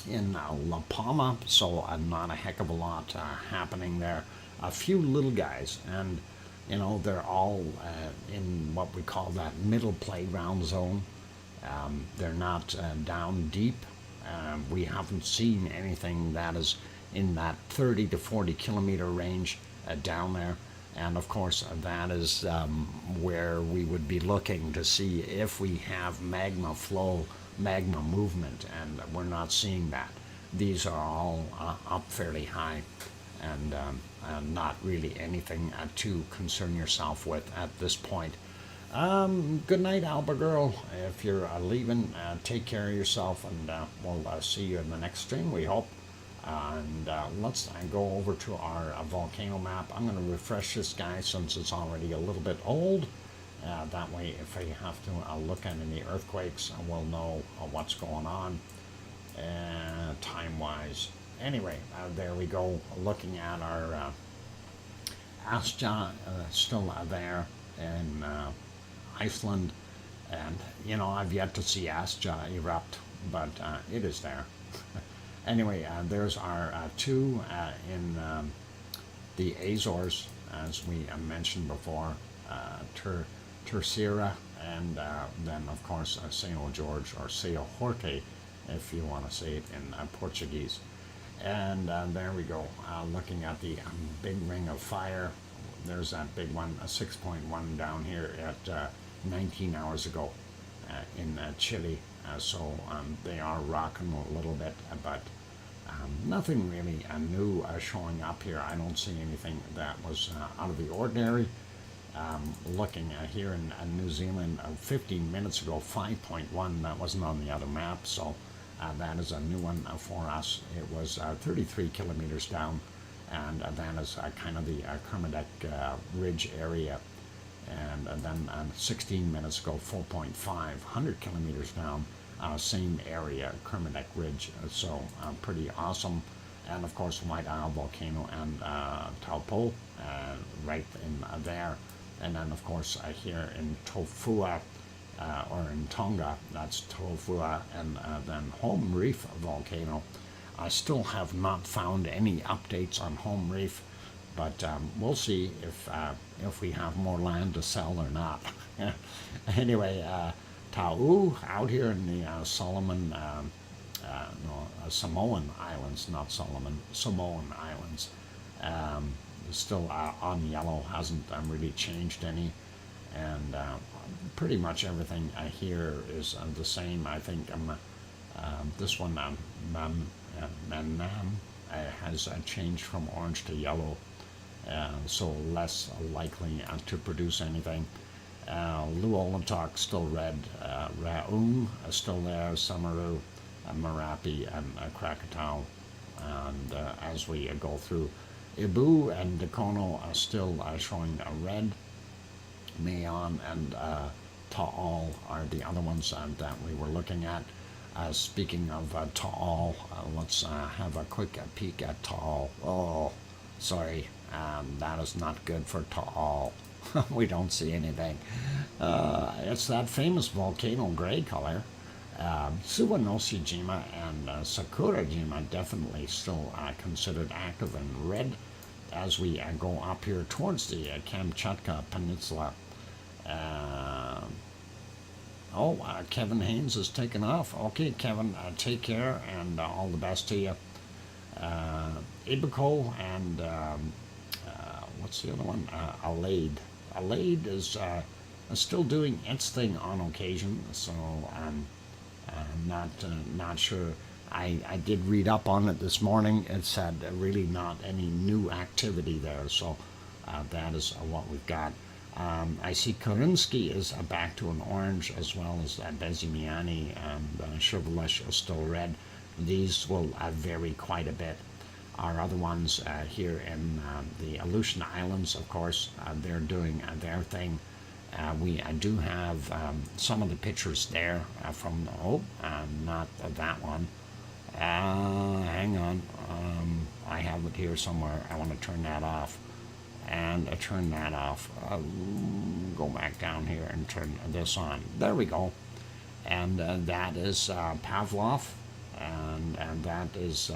in La Palma, so not a heck of a lot happening there. A few little guys, and you know, they're all in what we call that middle playground zone. They're not down deep. We haven't seen anything that is in that 30 to 40 kilometer range down there, and of course that is where we would be looking to see if we have magma flow, magma movement, and we're not seeing that. These are all up fairly high, and not really anything to concern yourself with at this point. Good night, Alba girl. If you're leaving, take care of yourself, and we'll see you in the next stream, we hope. And let's go over to our volcano map. I'm going to refresh this guy since it's already a little bit old. That way, if I have to look at any earthquakes, we'll know what's going on time-wise. Anyway, there we go, looking at our Astja, still there in Iceland. And, you know, I've yet to see Astja erupt, but it is there. Anyway, there's our two in the Azores, as we mentioned before, Terceira, and then of course São Jorge, or São Jorge, if you want to say it in Portuguese. And there we go, looking at the big ring of fire. There's that big one, a 6.1 down here at 19 hours ago in Chile. So they are rocking a little bit, but nothing really new showing up here. I don't see anything that was out of the ordinary. Looking here in New Zealand 15 minutes ago, 5.1, that wasn't on the other map, so that is a new one for us. It was 33 kilometers down, and that is kind of the Kermadec Ridge area. And then 16 minutes ago, 4.5, 100 kilometers down, same area, Kermadec Ridge, so pretty awesome. And of course, White Isle Volcano and Taupo right in there. And then of course here in Tofua, or in Tonga, that's Tofua, and then Home Reef Volcano. I still have not found any updates on Home Reef, but we'll see if we have more land to sell or not. Anyway, Taal out here in the Samoan Islands, not Solomon, Samoan Islands. Still on yellow, hasn't really changed any, and pretty much everything here is the same. I think this one, Manam, has changed from orange to yellow, so less likely to produce anything. Luolatok still red, Raung still there, Samaru, Marapi, and Krakatau, and as we go through, Ibu and Dakono are still showing red. Mayon and Taal are the other ones that we were looking at. Speaking of Taal, let's have a quick peek at Taal. Oh, sorry, that is not good for Taal. We don't see anything. It's that famous volcano gray color. Suwanoshijima and Sakurajima definitely still considered active and red as we go up here towards the Kamchatka Peninsula. Kevin Haynes is taking off. Okay, Kevin, take care and all the best to you. Ibiko and what's the other one? Alade. Alade is still doing its thing on occasion, so I'm not sure. I did read up on it this morning. It said really not any new activity there, so that is what we've got. I see Korinsky is back to an orange, as well as Bezimiani and Chevrolet is still red. These will vary quite a bit. Our other ones here in the Aleutian Islands, of course, they're doing their thing. We do have some of the pictures there from, not that one. Hang on, I have it here somewhere. I want to turn that off, and turn that off. Go back down here and turn this on. There we go. And that is Pavlov, and that is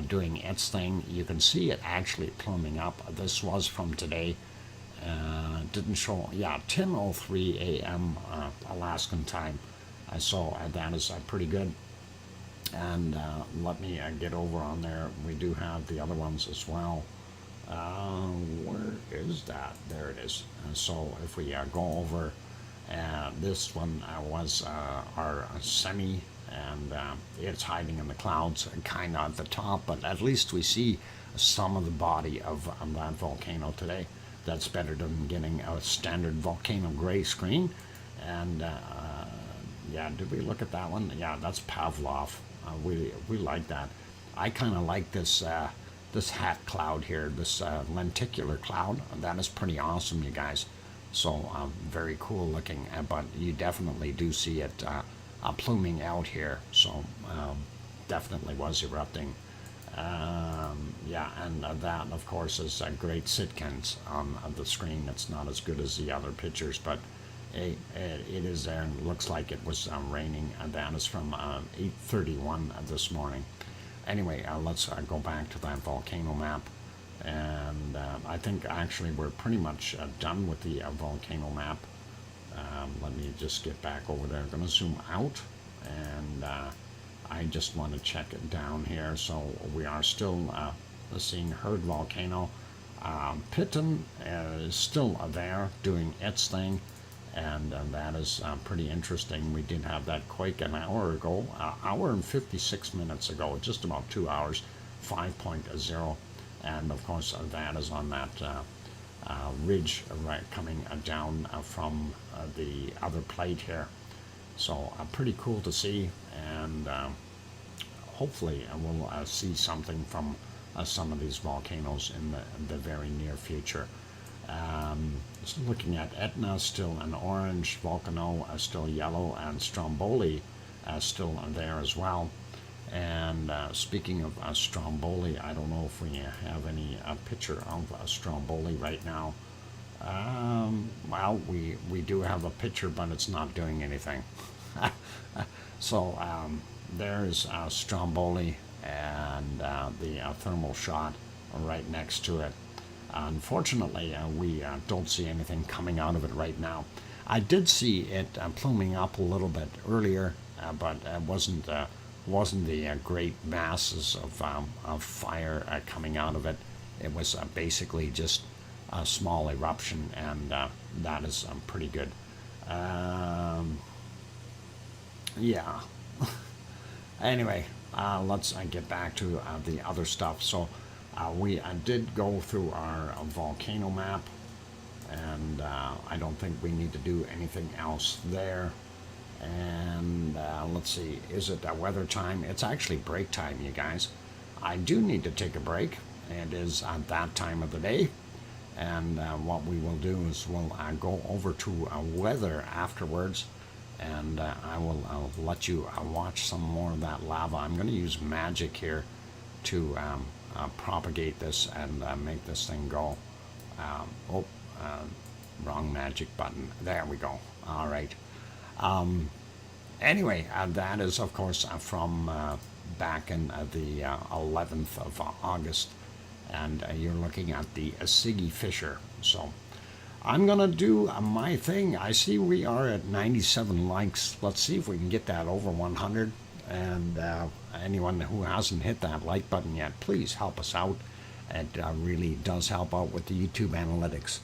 doing its thing. You can see it actually pluming up. This was from today. Didn't show, 10:03 a.m. Alaskan time. So that is pretty good. And let me get over on there. We do have the other ones as well. Where is that? There it is. So if we go over, this one was our semi, and it's hiding in the clouds, kind of at the top, but at least we see some of the body of that volcano today. That's better than getting a standard volcano gray screen. And did we look at that one? Yeah, that's Pavlov. We like that. I kind of like this this hat cloud here, this lenticular cloud. That is pretty awesome, you guys. So very cool looking, but you definitely do see it pluming out here. So definitely was erupting. And that, of course, is Great Sitkans on the screen. It's not as good as the other pictures, but it is there, and it looks like it was raining. That is from 8:31 this morning. Anyway, let's go back to that volcano map. And I think actually we're pretty much done with the volcano map. Let me just get back over there. I'm going to zoom out, and I just want to check it down here. So we are still seeing Herd Volcano. Pitten is still there doing its thing. and that is pretty interesting. We did have that quake an hour ago, hour and 56 minutes ago, just about 2 hours, 5.0, and of course that is on that ridge right coming down from the other plate here. So pretty cool to see, and hopefully we'll see something from some of these volcanoes in the very near future. Just looking at Etna, still an orange, Volcano still yellow, and Stromboli still there as well. And speaking of Stromboli, I don't know if we have any picture of Stromboli right now. Well, we do have a picture, but it's not doing anything. So there's Stromboli and the thermal shot right next to it. Unfortunately, we don't see anything coming out of it right now. I did see it pluming up a little bit earlier, but it wasn't the great masses of fire coming out of it. It was basically just a small eruption, and that is pretty good. Yeah. Anyway, let's get back to the other stuff. So we did go through our volcano map, and I don't think we need to do anything else there. And let's see, is it weather time? It's actually break time, you guys. I do need to take a break. It is at that time of the day. And what we will do is we'll go over to weather afterwards, and I will let you watch some more of that lava. I'm going to use magic here to propagate this and make this thing go. Wrong magic button. There we go. All right. Anyway, that is, of course, from back in the 11th of August, and you're looking at the Siggy Fissure. So I'm going to do my thing. I see we are at 97 likes. Let's see if we can get that over 100. And anyone who hasn't hit that like button yet, please help us out. It really does help out with the YouTube analytics.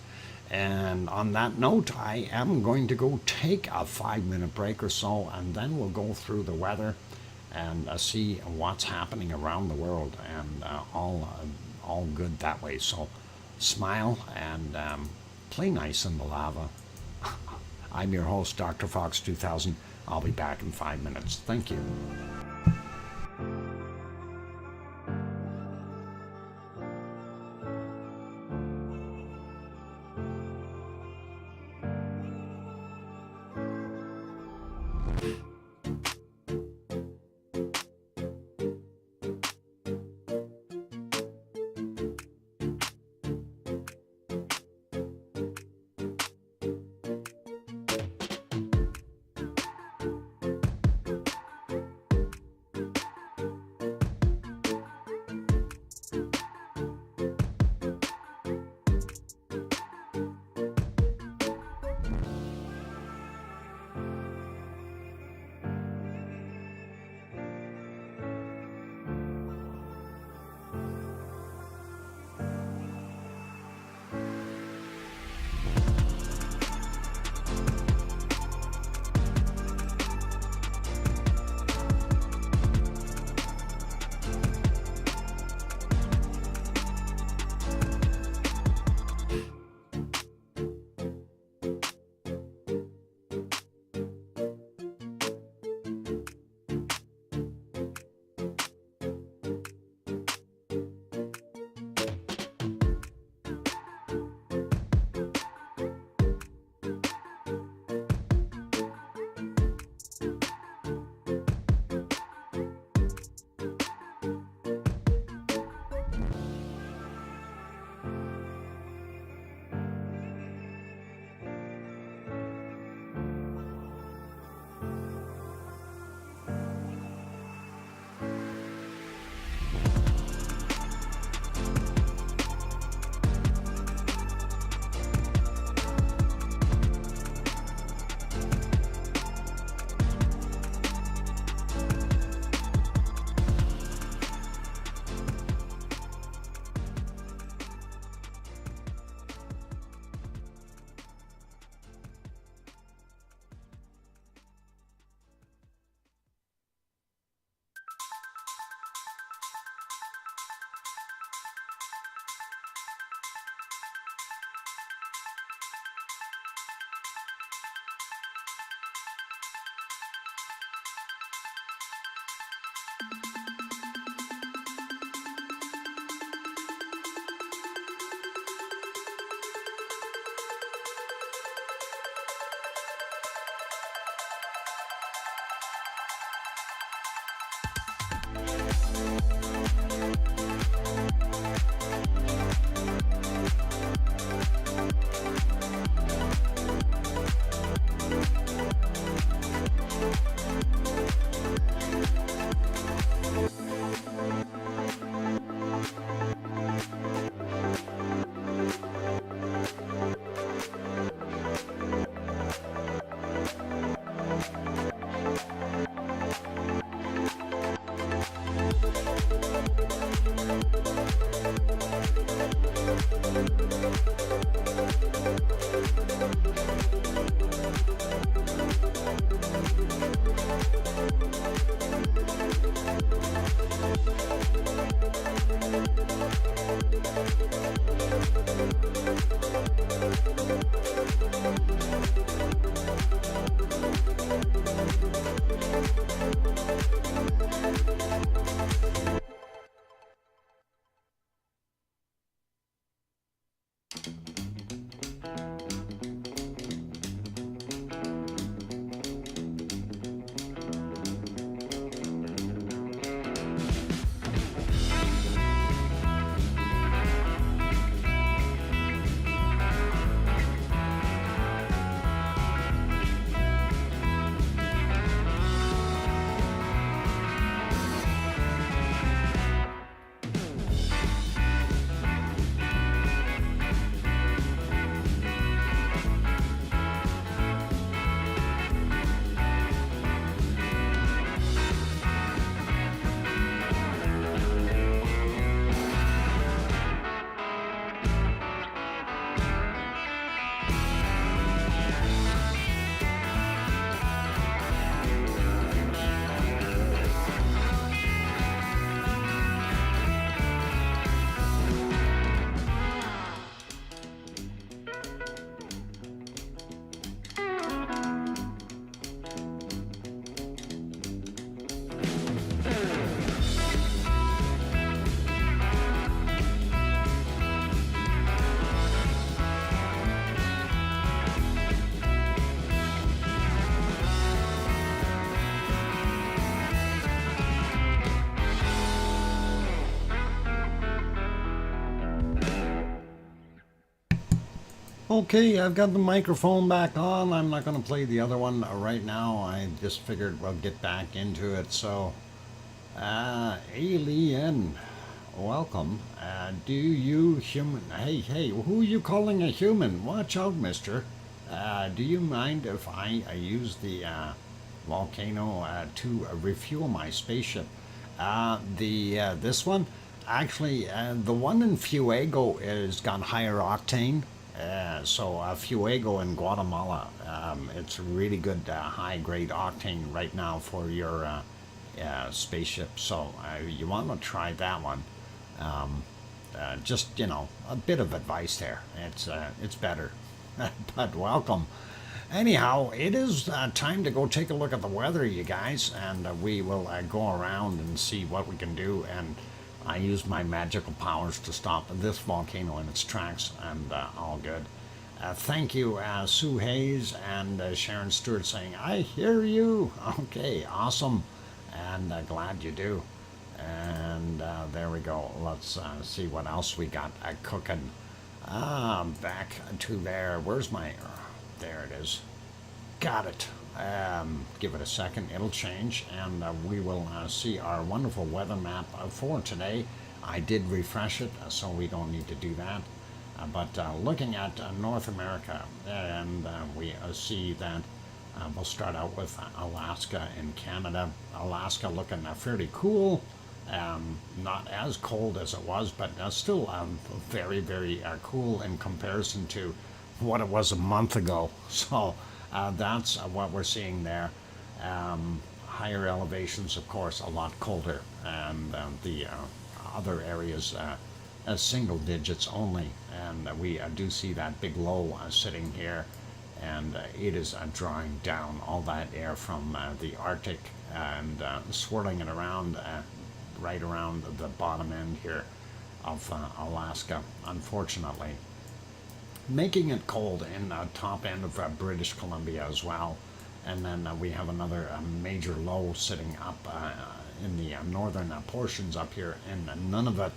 And on that note, I am going to go take a 5-minute break or so, and then we'll go through the weather and see what's happening around the world, and all good that way. So smile and play nice in the lava. I'm your host, DrFox2000. I'll be back in 5 minutes. Thank you. Okay, I've got the microphone back on. I'm not going to play the other one right now. I just figured we'll get back into it. So, alien, welcome. Do you human? Hey, who are you calling a human? Watch out, mister. Do you mind if I use the volcano to refuel my spaceship? This one, actually, the one in Fuego is got higher octane. So Fuego in Guatemala, it's really good high-grade octane right now for your spaceship. So you want to try that one. Just, you know, a bit of advice there. It's better. But welcome. Anyhow, it is time to go take a look at the weather, you guys, and we will go around and see what we can do. And I use my magical powers to stop this volcano in its tracks, and all good. Thank you, Sue Hayes and Sharon Stewart saying, I hear you. Okay, awesome, and glad you do. And there we go. Let's see what else we got cooking. Back to there. Where's my... there it is. Got it. Give it a second, it'll change, and we will see our wonderful weather map for today. I did refresh it, so we don't need to do that. But looking at North America, and we see that we'll start out with Alaska and Canada. Alaska looking fairly cool, not as cold as it was, but still very, very cool in comparison to what it was a month ago. So that's what we're seeing there. Higher elevations, of course, a lot colder, and the other areas single digits only. And we do see that big low sitting here, and it is drawing down all that air from the Arctic and swirling it around right around the bottom end here of Alaska, unfortunately. Making it cold in the top end of British Columbia as well. And then we have another major low sitting up in the northern portions up here in Nunavut,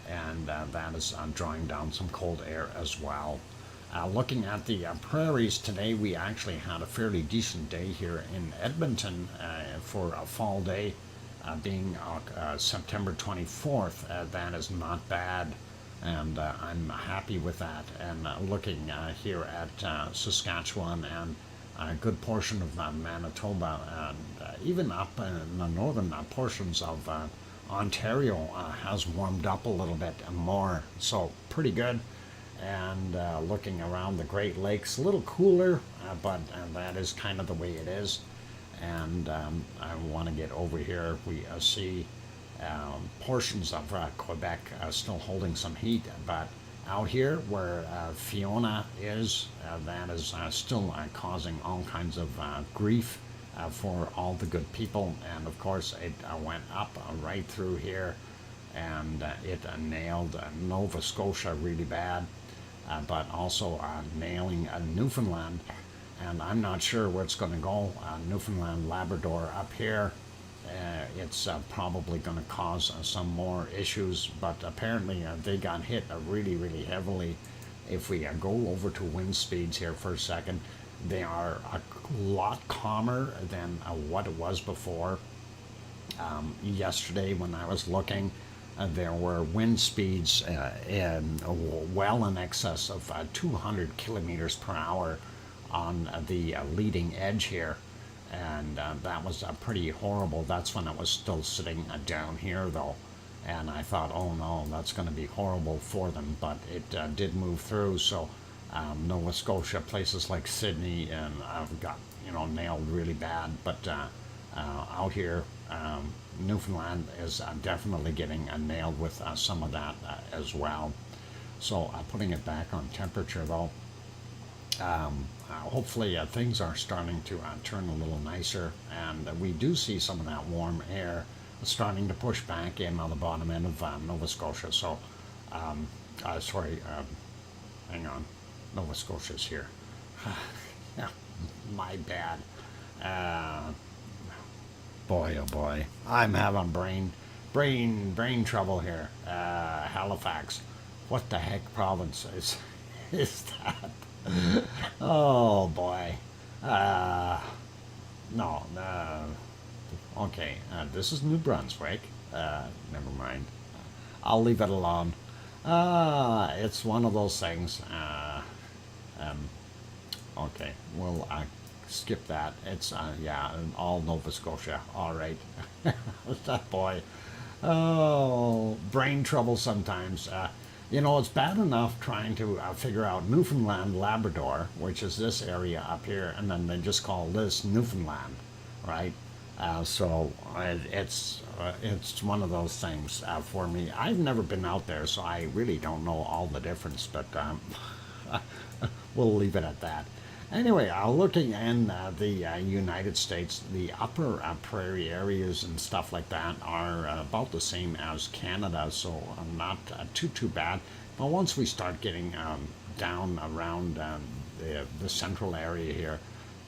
and that is drawing down some cold air as well. Looking at the prairies today, we actually had a fairly decent day here in Edmonton for a fall day, being September 24th. That is not bad, and I'm happy with that. And looking here at Saskatchewan and a good portion of Manitoba, and even up in the northern portions of Ontario has warmed up a little bit more, so pretty good. And looking around the Great Lakes, a little cooler, but that is kind of the way it is. And I want to get over here. We see portions of Quebec still holding some heat, but out here where Fiona is, that is still causing all kinds of grief for all the good people. And of course, it went up right through here, and it nailed Nova Scotia really bad, but also nailing Newfoundland. And I'm not sure where it's going to go. Newfoundland, Labrador up here. It's probably going to cause some more issues, but apparently they got hit really, really heavily. If we go over to wind speeds here for a second, they are a lot calmer than what it was before. Yesterday when I was looking, there were wind speeds well in excess of 200 kilometers per hour on the leading edge here. And that was pretty horrible. That's when it was still sitting down here, though. And I thought, oh no, that's going to be horrible for them. But it did move through. So Nova Scotia, places like Sydney, and got nailed really bad. But out here, Newfoundland is definitely getting nailed with some of that as well. So putting it back on temperature, though. Hopefully things are starting to turn a little nicer, and we do see some of that warm air starting to push back in on the bottom end of Nova Scotia. So, hang on, Nova Scotia's here. Yeah, my bad. Boy, oh boy, I'm having brain trouble here. Halifax, what the heck province is that? Oh boy. No. Okay. This is New Brunswick. Never mind. I'll leave it alone. It's one of those things. Okay. We'll skip that. It's all Nova Scotia. All right. That boy. Oh, brain trouble sometimes. It's bad enough trying to figure out Newfoundland, Labrador, which is this area up here, and then they just call this Newfoundland, right? So it's one of those things for me. I've never been out there, so I really don't know all the difference, but we'll leave it at that. Anyway, looking in the United States, the upper prairie areas and stuff like that are about the same as Canada, so not too bad. But once we start getting down around the central area here,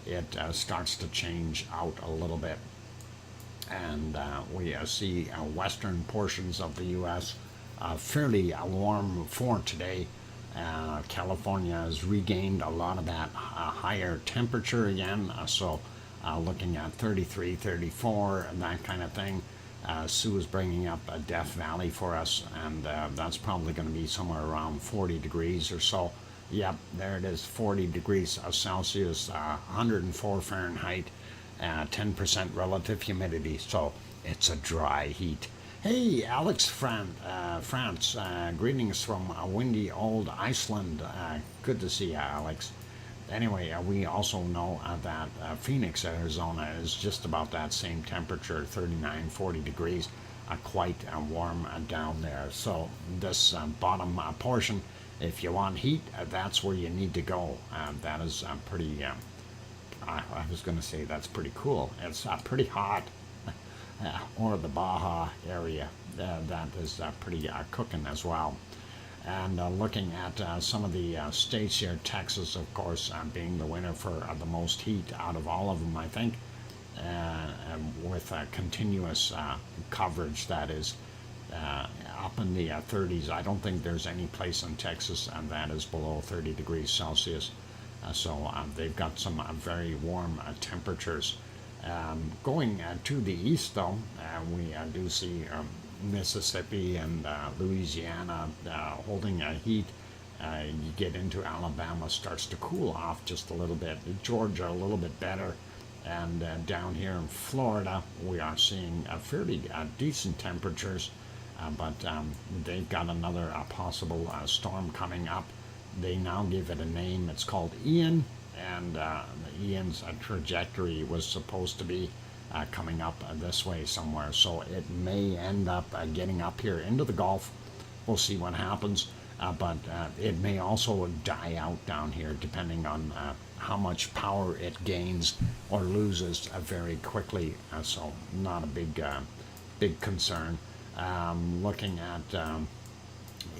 it starts to change out a little bit. And we see western portions of the U.S. Fairly warm for today. California has regained a lot of that higher temperature again, so looking at 33, 34, and that kind of thing. Sue is bringing up Death Valley for us, and that's probably going to be somewhere around 40 degrees or so. Yep, there it is, 40 degrees Celsius, 104 Fahrenheit, 10% relative humidity, so it's a dry heat. Hey, Alex France, greetings from windy old Iceland. Good to see you, Alex. Anyway, we also know that Phoenix, Arizona is just about that same temperature, 39, 40 degrees, quite warm down there. So this bottom portion, if you want heat, that's where you need to go. That is pretty, I was going to say that's pretty cool. It's pretty hot. Or the Baja area, that is pretty cooking as well. And looking at some of the states here, Texas, of course, being the winner for the most heat out of all of them, I think, with continuous coverage that is up in the 30s. I don't think there's any place in Texas that is below 30 degrees Celsius. So they've got some very warm temperatures. Going to the east, though, we do see Mississippi and Louisiana holding heat. You get into Alabama, starts to cool off just a little bit. Georgia, a little bit better. And down here in Florida, we are seeing fairly decent temperatures, but they've got another possible storm coming up. They now give it a name. It's called Ian. And Ian's trajectory was supposed to be coming up this way somewhere. So it may end up getting up here into the Gulf. We'll see what happens. But it may also die out down here depending on how much power it gains or loses very quickly. So not a big concern. Looking at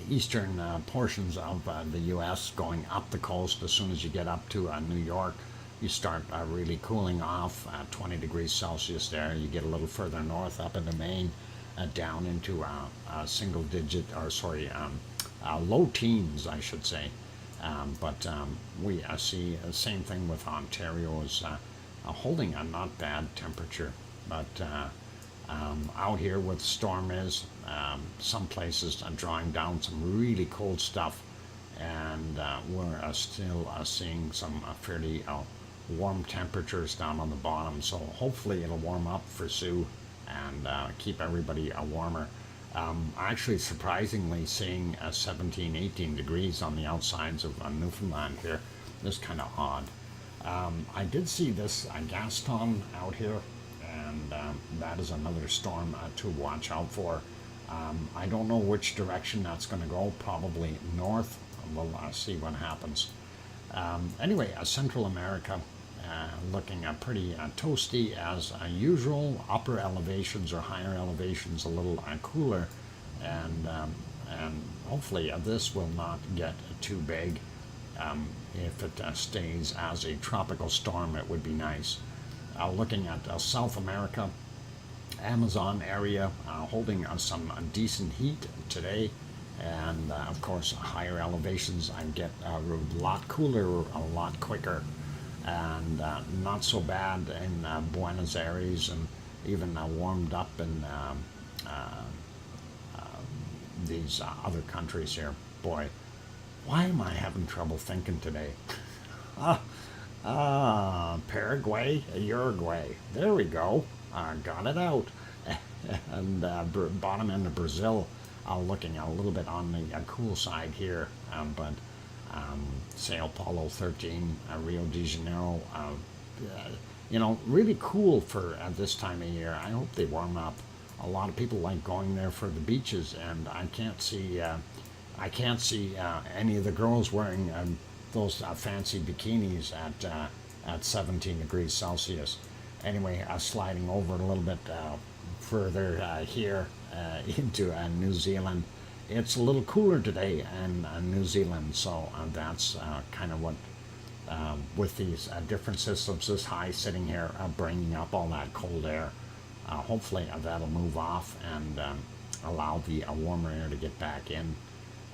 eastern portions of the U.S. going up the coast, as soon as you get up to New York, you start really cooling off. 20 degrees Celsius there. You get a little further north up into Maine, down into single digit, or sorry, low teens, I should say. But we see the same thing with Ontario, is holding a not bad temperature. But out here where the storm is, some places are drawing down some really cold stuff, and we're still seeing some fairly warm temperatures down on the bottom. So hopefully it'll warm up for Sue and keep everybody warmer. Actually, surprisingly, seeing 17, 18 degrees on the outsides of Newfoundland here is kind of odd. I did see this Gaston out here, and that is another storm to watch out for. I don't know which direction that's going to go, probably north. We'll see what happens. Anyway, Central America looking pretty toasty as usual. Upper elevations or higher elevations a little cooler, and hopefully this will not get too big. If it stays as a tropical storm, it would be nice. Looking at South America, Amazon area holding some decent heat today, and of course higher elevations get a lot cooler a lot quicker, and not so bad in Buenos Aires, and even warmed up in these other countries here. Boy, why am I having trouble thinking today? Paraguay, Uruguay, there we go, got it out. And bottom end of Brazil, looking a little bit on the cool side here, but Sao Paulo 13, Rio de Janeiro, really cool for this time of year. I hope they warm up. A lot of people like going there for the beaches, and I can't see any of the girls wearing those fancy bikinis at 17 degrees Celsius. Anyway, sliding over a little bit further here into New Zealand. It's a little cooler today in New Zealand, so that's kind of what, with these different systems, this high sitting here, bringing up all that cold air. Hopefully that'll move off and allow the warmer air to get back in.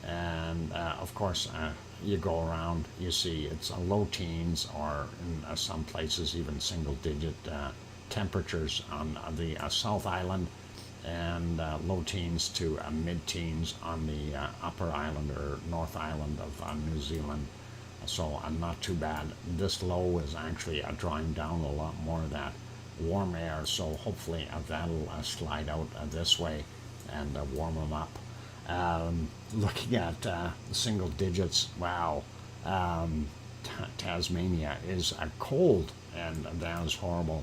And of course, you go around, you see it's low teens, or in some places even single digit temperatures on the South Island, and low teens to mid-teens on the upper island or North Island of New Zealand. So not too bad. This low is actually drawing down a lot more of that warm air, so hopefully that'll slide out this way and warm them up. Looking at single digits, wow, Tasmania is cold, and that is horrible.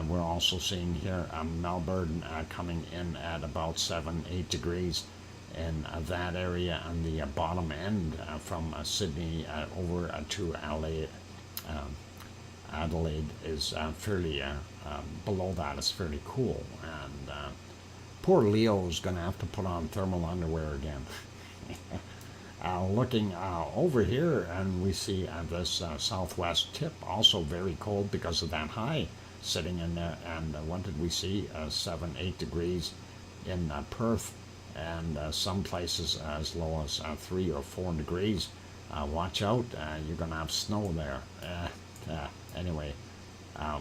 We're also seeing here Melbourne coming in at about 7-8 degrees in that area on the bottom end, from Sydney over to Adelaide is fairly below that is fairly cool, and poor Leo is going to have to put on thermal underwear again. Looking over here, and we see this southwest tip also very cold because of that high sitting in there. And what did we see? 7-8 degrees in Perth, and some places as low as 3 or 4 degrees. Watch out, you're going to have snow there. Anyway,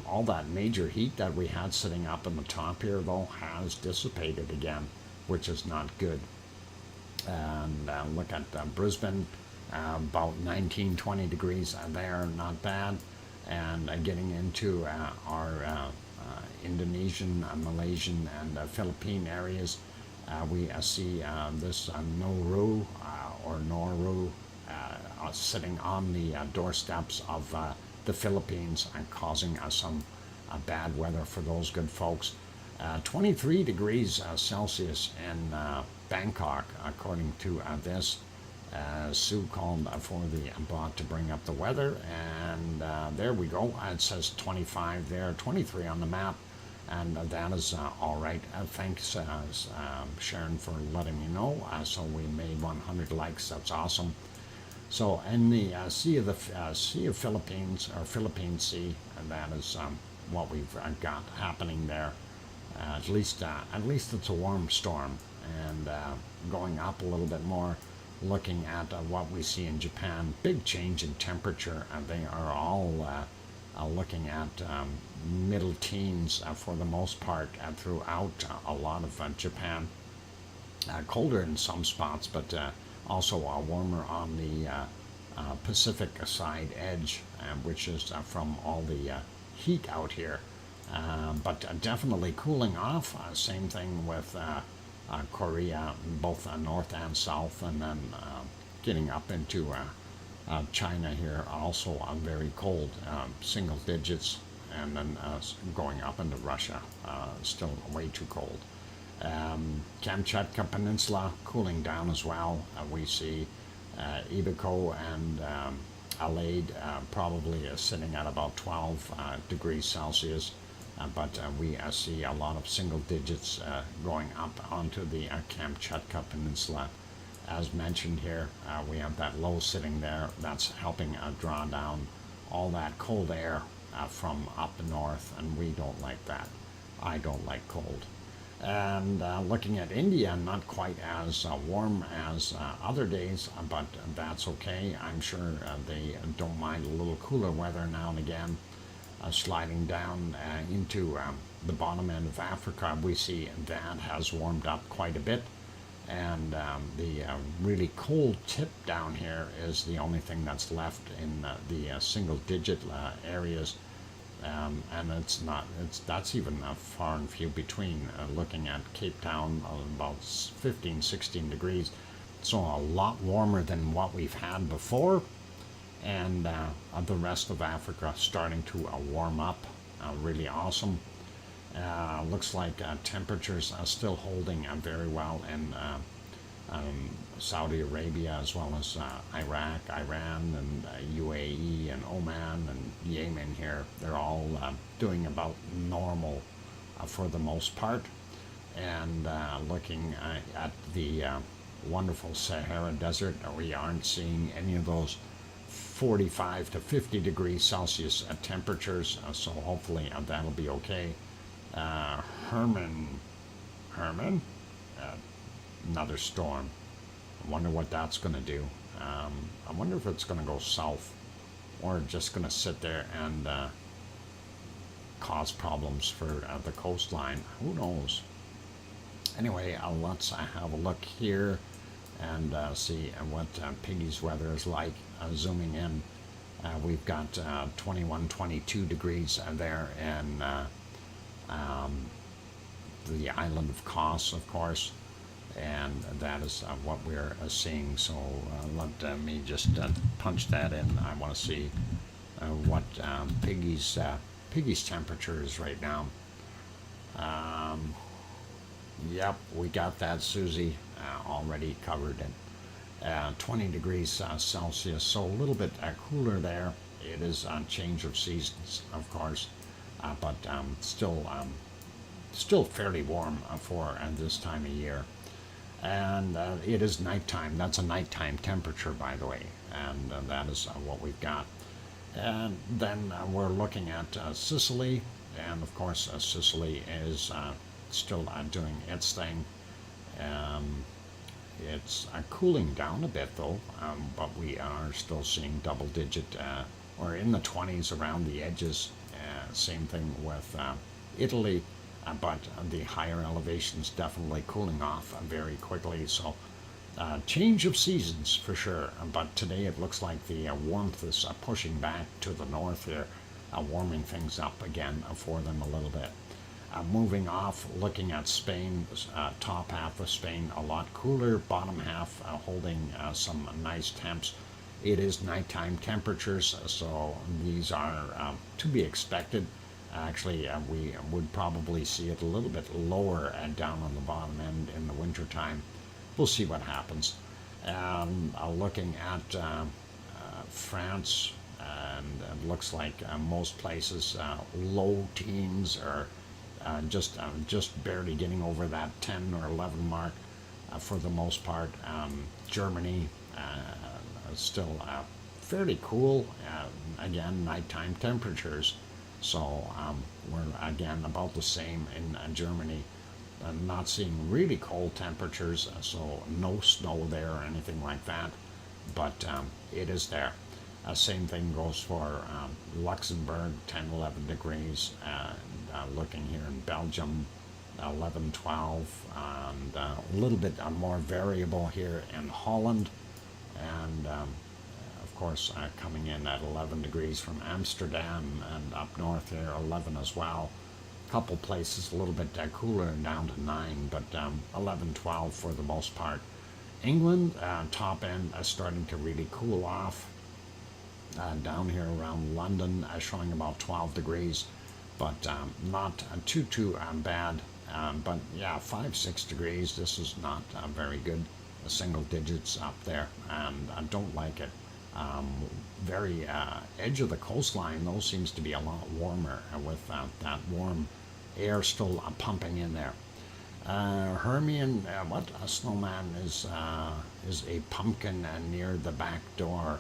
all that major heat that we had sitting up in the top here, though, has dissipated again, which is not good. And look at Brisbane, about 19-20 degrees there, not bad. And getting into our Indonesian, Malaysian, and Philippine areas, we see this Nauru or Nauru sitting on the doorsteps of the Philippines, and causing some bad weather for those good folks. 23 degrees Celsius in Bangkok, according to this. Sue called for the bot to bring up the weather, and there we go. It says 25 there, 23 on the map, and that is all right. Thanks, Sharon, for letting me know. So we made 100 likes. That's awesome. So in the Sea of Philippines, or Philippine Sea, and that is what we've got happening there. At least it's a warm storm, and going up a little bit more. Looking at what we see in Japan, big change in temperature. They are all looking at middle teens for the most part throughout a lot of Japan. Colder in some spots, but also warmer on the Pacific side edge, which is from all the heat out here. But definitely cooling off. Same thing with Korea, both north and south, and then getting up into China here, also very cold, single digits, and then going up into Russia, still way too cold. Kamchatka Peninsula cooling down as well. We see Ibico and Alade probably sitting at about 12 degrees Celsius. But we see a lot of single digits going up onto the Kamchatka Peninsula. As mentioned here, we have that low sitting there. That's helping draw down all that cold air from up north, and we don't like that. I don't like cold. And looking at India, not quite as warm as other days, but that's okay. I'm sure they don't mind a little cooler weather now and again. Sliding down into the bottom end of Africa, we see that has warmed up quite a bit, and the really cold tip down here is the only thing that's left in the single-digit areas, and that's even far and few between. Looking at Cape Town, about 15, 16 degrees, so a lot warmer than what we've had before. And the rest of Africa starting to warm up, really awesome. Looks like temperatures are still holding very well in Saudi Arabia, as well as Iraq, Iran, and UAE, and Oman, and Yemen here. They're all doing about normal for the most part. And looking at the wonderful Sahara Desert, we aren't seeing any of those 45 to 50 degrees Celsius temperatures, so hopefully that'll be okay. Herman, another storm. I wonder what that's going to do. I wonder if it's going to go south, or just going to sit there and cause problems for the coastline. Who knows? Anyway, let's have a look here and see what Piggy's weather is like. Zooming in, we've got 21, 22 degrees there in the island of Kos, of course, and that is what we're seeing. So let me just punch that in. I want to see what Piggy's temperature is right now. Yep, we got that, Susie, already covered in 20 degrees Celsius, so a little bit cooler there. It is a change of seasons, of course, but still fairly warm for this time of year. And it is nighttime. That's a nighttime temperature, by the way, and that is what we've got. And then we're looking at Sicily, and of course Sicily is still doing its thing. It's cooling down a bit though, but we are still seeing double digit or in the 20s around the edges. Same thing with Italy, but the higher elevations definitely cooling off very quickly. So change of seasons for sure, but today it looks like the warmth is pushing back to the north here, warming things up again for them a little bit. Moving off, looking at Spain, top half of Spain a lot cooler, bottom half holding some nice temps. It is nighttime temperatures, so these are to be expected. Actually, we would probably see it a little bit lower and down on the bottom end in the winter time. We'll see what happens. Looking at France, and it looks like most places low teens or just barely getting over that 10 or 11 mark for the most part. Germany still fairly cool. Again, nighttime temperatures. So we're again about the same in Germany. Not seeing really cold temperatures, so no snow there or anything like that. But it is there. Same thing goes for Luxembourg, 10, 11 degrees. Looking here in Belgium, 11, 12, and a little bit more variable here in Holland. And of course, coming in at 11 degrees from Amsterdam, and up north here, 11 as well. A couple places a little bit cooler, down to 9, but 11, 12 for the most part. England, top end, starting to really cool off. Down here around London, showing about 12 degrees, but not too bad. But yeah, 5, 6 degrees. This is not very good. Single digits up there, and I don't like it. Very edge of the coastline, though, seems to be a lot warmer with that warm air still pumping in there. Hermione, what a snowman is a pumpkin near the back door.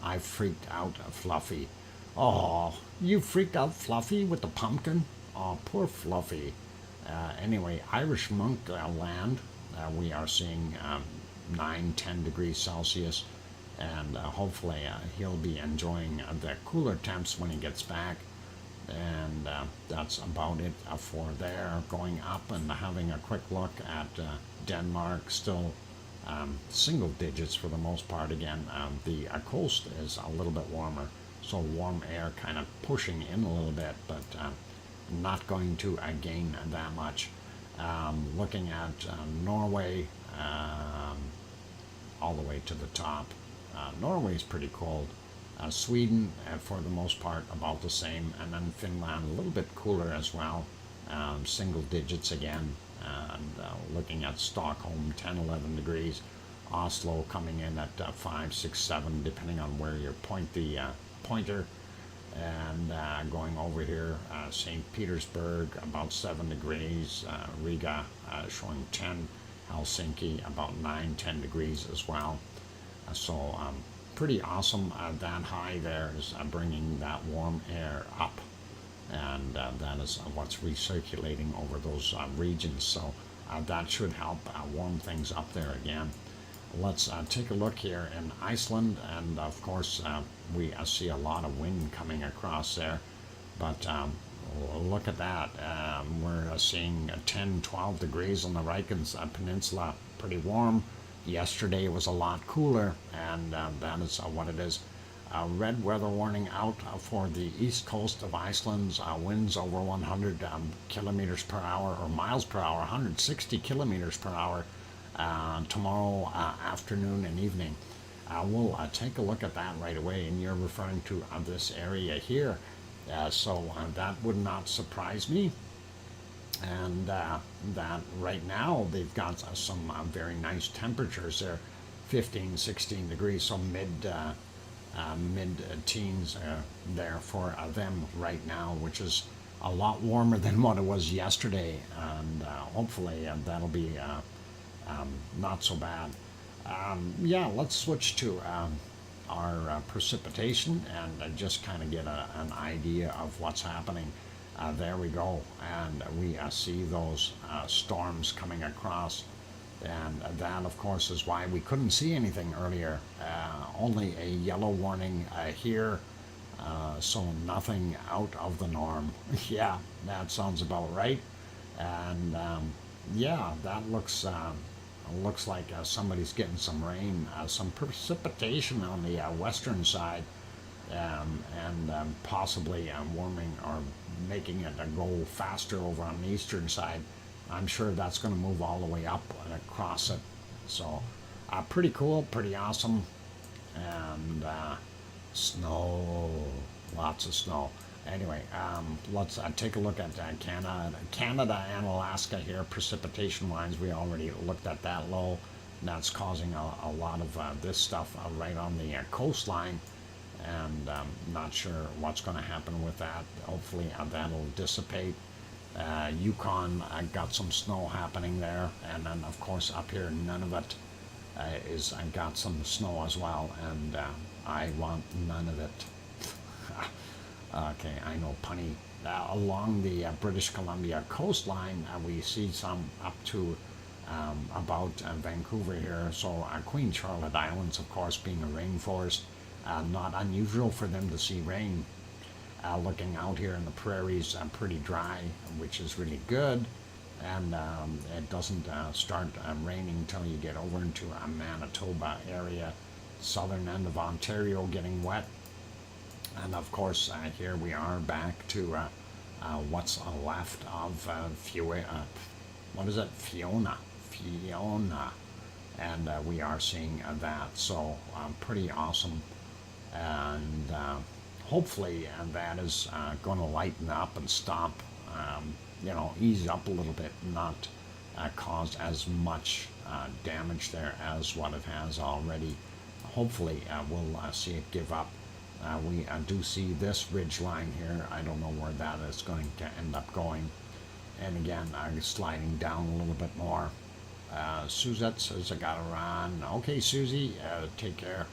I freaked out Fluffy. Oh, you freaked out Fluffy with the pumpkin? Oh, poor Fluffy. Anyway, Irish Monk land, we are seeing 9, 10 degrees Celsius, and hopefully he'll be enjoying the cooler temps when he gets back. And that's about it for there. Going up and having a quick look at Denmark, still single digits for the most part again. The coast is a little bit warmer, so warm air kind of pushing in a little bit, but not going to gain that much. Looking at Norway, all the way to the top. Norway is pretty cold. Sweden, for the most part, about the same, and then Finland a little bit cooler as well, single digits again. And looking at Stockholm, 10, 11 degrees. Oslo coming in at 5, 6, 7, depending on where you point the pointer. And going over here, St. Petersburg, about 7 degrees. Riga showing 10. Helsinki, about 9, 10 degrees as well. So pretty awesome. That high there is bringing that warm air up, and that is what's recirculating over those regions. So that should help warm things up there again. Let's take a look here in Iceland, and of course we see a lot of wind coming across there, but look at that. We're seeing 10, 12 degrees on the Reykjanes Peninsula, pretty warm. Yesterday it was a lot cooler, and that is what it is. Red weather warning out for the east coast of Iceland. Winds over 100 kilometers per hour, or miles per hour, 160 kilometers per hour tomorrow afternoon and evening. We'll take a look at that right away, and you're referring to this area here. So that would not surprise me. And that right now they've got some very nice temperatures there, 15, 16 degrees, so mid-teens there for them right now, which is a lot warmer than what it was yesterday, and hopefully that'll be not so bad. Yeah, let's switch to our precipitation and just kind of get an idea of what's happening. There we go, and we see those storms coming across, and that of course is why we couldn't see anything earlier. Only a yellow warning here, so nothing out of the norm. Yeah, that sounds about right. And yeah, that looks like somebody's getting some rain, some precipitation on the western side, and possibly warming or making it go faster over on the eastern side. I'm sure that's going to move all the way up and across it. So pretty cool, pretty awesome. And snow, lots of snow. Anyway, let's take a look at Canada and Alaska here. Precipitation-wise, we already looked at that low. That's causing a lot of this stuff right on the coastline, and not sure what's going to happen with that. Hopefully that'll dissipate. Yukon got some snow happening there, and then of course up here Nunavut is got some snow as well, and I want none of it. Okay, I know, punny. Along the British Columbia coastline, we see some up to about Vancouver here. So Queen Charlotte Islands, of course, being a rainforest, not unusual for them to see rain. Looking out here in the prairies, pretty dry, which is really good. And it doesn't start raining until you get over into Manitoba area, southern end of Ontario getting wet. And of course, here we are back to what's left of Fiona, and we are seeing that. So pretty awesome, and hopefully that is going to lighten up and stop, ease up a little bit, not cause as much damage there as what it has already. Hopefully, we'll see it give up. We do see this ridge line here. I don't know where that is going to end up going. And again, I'm sliding down a little bit more. Suzette says I gotta run. Okay, Susie, take care.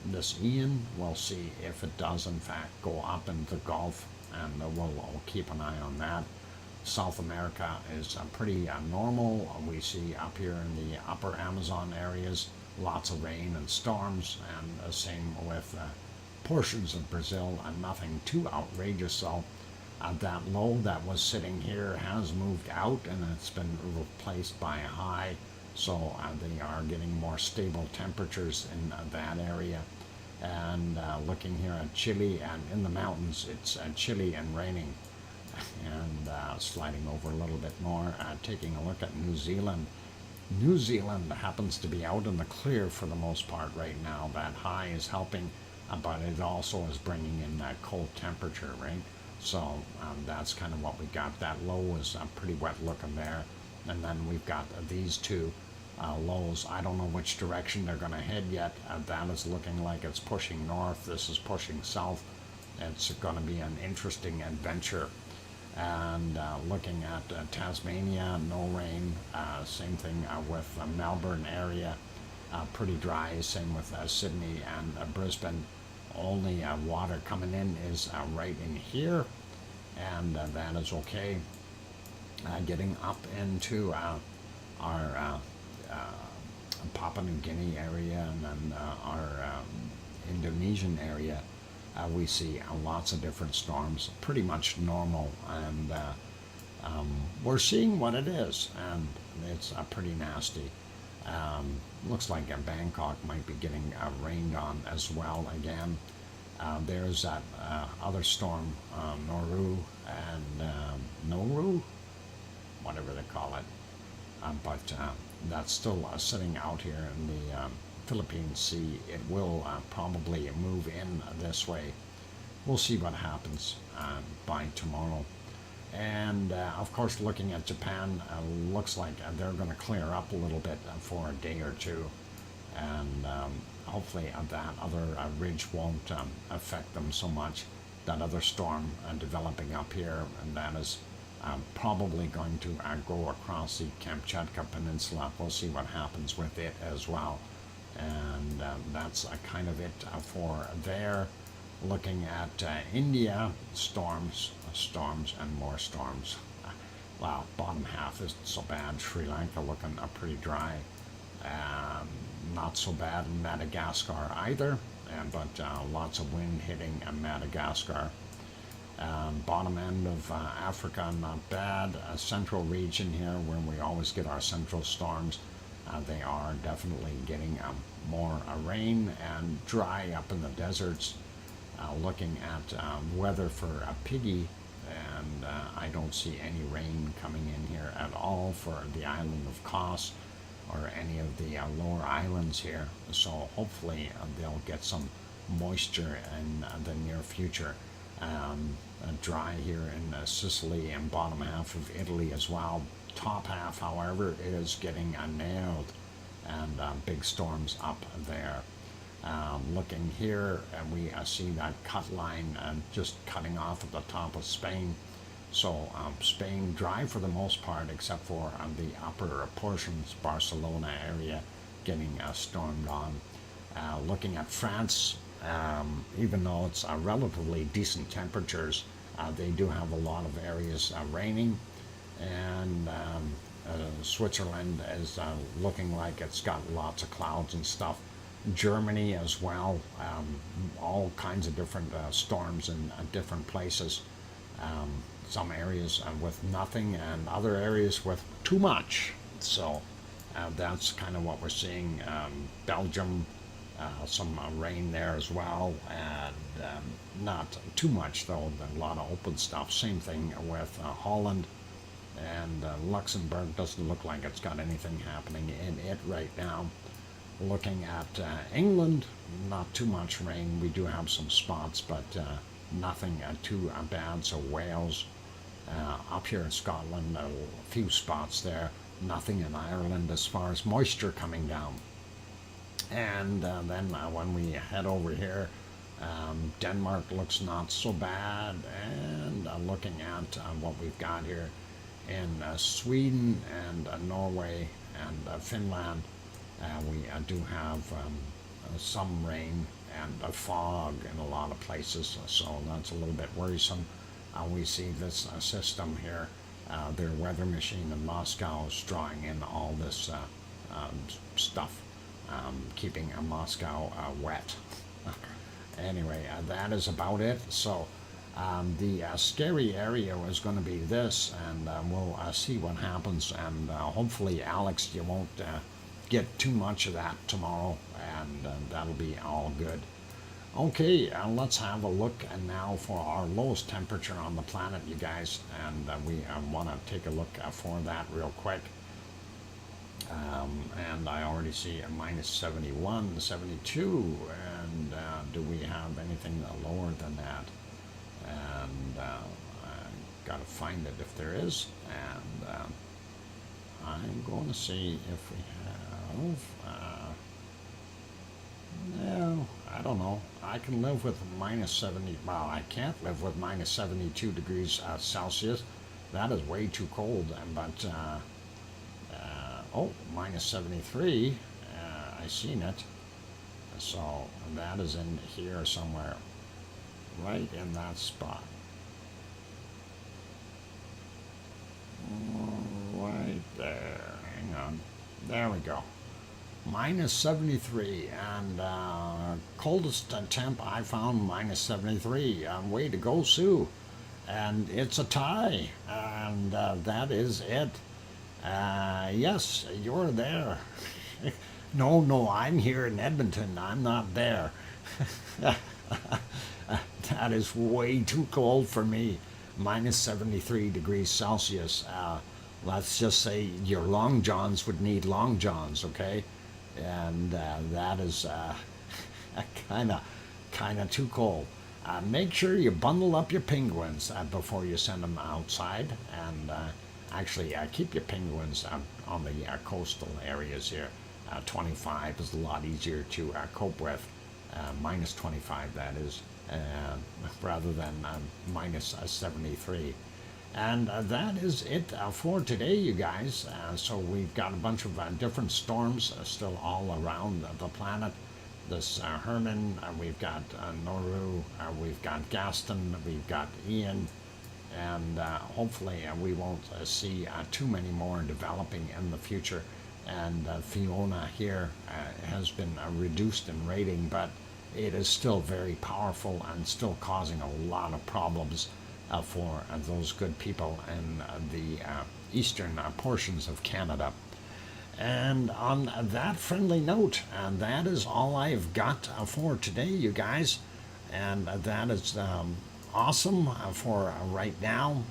This Ian, we'll see if it does in fact go up into the Gulf, and we'll keep an eye on that. South America is pretty normal. We see up here in the upper Amazon areas lots of rain and storms, and same with portions of Brazil, and nothing too outrageous. So that low that was sitting here has moved out, and it's been replaced by a high. So they are getting more stable temperatures in that area. And looking here at Chile, and in the mountains, it's chilly and raining. And sliding over a little bit more, taking a look at New Zealand. New Zealand happens to be out in the clear for the most part right now. That high is helping, but it also is bringing in that cold temperature, right? So that's kind of what we got. That low is pretty wet looking there. And then we've got these two lows. I don't know which direction they're going to head yet. That is looking like it's pushing north. This is pushing south. It's going to be an interesting adventure. And looking at Tasmania, no rain. Same thing with Melbourne area, pretty dry. Same with Sydney and Brisbane. Only water coming in is right in here, and that is okay. Getting up into our Papua New Guinea area, and then our Indonesian area, we see lots of different storms, pretty much normal, and we're seeing what it is, and it's pretty nasty. Looks like Bangkok might be getting rained on as well again. There's that other storm, Noru, and Noru, whatever they call it, but that's still sitting out here in the Philippine Sea. It will probably move in this way. We'll see what happens by tomorrow. And of course, looking at Japan, looks like they're going to clear up a little bit for a day or two, and hopefully that other ridge won't affect them so much. That other storm developing up here, and that is probably going to go across the Kamchatka Peninsula. We'll see what happens with it as well. And that's kind of it for there. Looking at India, storms, and more storms. Wow, bottom half isn't so bad. Sri Lanka looking pretty dry. Not so bad in Madagascar either, but lots of wind hitting Madagascar. Bottom end of Africa, not bad. Central region here, where we always get our central storms. They are definitely getting more rain and dry up in the deserts. Looking at weather for Piggy, and I don't see any rain coming in here at all for the island of Kos or any of the lower islands here. So hopefully they'll get some moisture in the near future. dry here in Sicily and bottom half of Italy as well. Top half, however, is getting nailed, and big storms up there. Looking here, we see that cut line just cutting off at the top of Spain. So Spain dry for the most part, except for the upper portions, Barcelona area, getting stormed on. Looking at France, even though it's relatively decent temperatures, they do have a lot of areas raining, and Switzerland is looking like it's got lots of clouds and stuff. Germany as well, all kinds of different storms in different places. Some areas with nothing, and other areas with too much. So that's kind of what we're seeing. Belgium, some rain there as well, and not too much though. A lot of open stuff. Same thing with Holland, and Luxembourg doesn't look like it's got anything happening in it right now. Looking at England, not too much rain. We do have some spots, but nothing too bad. So Wales, up here in Scotland, a few spots there. Nothing in Ireland as far as moisture coming down. And then when we head over here, Denmark looks not so bad. And looking at what we've got here in Sweden and Norway and Finland, we do have some rain and fog in a lot of places, so that's a little bit worrisome. We see this system here, their weather machine in Moscow is drawing in all this stuff, keeping Moscow wet. Anyway, that is about it. So the scary area is going to be this, and we'll see what happens, and hopefully, Alex, you won't get too much of that tomorrow, and that'll be all good. Okay, let's have a look now for our lowest temperature on the planet, you guys, and we want to take a look for that real quick. And I already see a minus 71, 72, and do we have anything lower than that? And I gotta find it if there is, and I'm going to see if we have. No, I don't know. I can live with minus 70. Well, I can't live with minus 72 degrees Celsius. That is way too cold. But oh, minus 73. I seen it. So that is in here somewhere, right in that spot. Right there. Hang on. There we go. Minus 73, and coldest temp I found minus 73. Way to go, Sue. And it's a tie, and that is it. Yes, you're there. No, I'm here in Edmonton. I'm not there. That is way too cold for me. Minus 73 degrees Celsius. Let's just say your long johns would need long johns, okay? And that is kind of too cold. Make sure you bundle up your penguins before you send them outside, and actually keep your penguins on the coastal areas here. 25 is a lot easier to cope with, minus 25 that is, rather than minus 73. And that is it for today, you guys. So we've got a bunch of different storms still all around the planet. This Herman, we've got Noru, we've got Gaston, we've got Ian, and hopefully we won't see too many more developing in the future. And Fiona here has been reduced in rating, but it is still very powerful and still causing a lot of problems for those good people in the eastern portions of Canada. And on that friendly note, that is all I've got for today, you guys. And that is awesome for right now.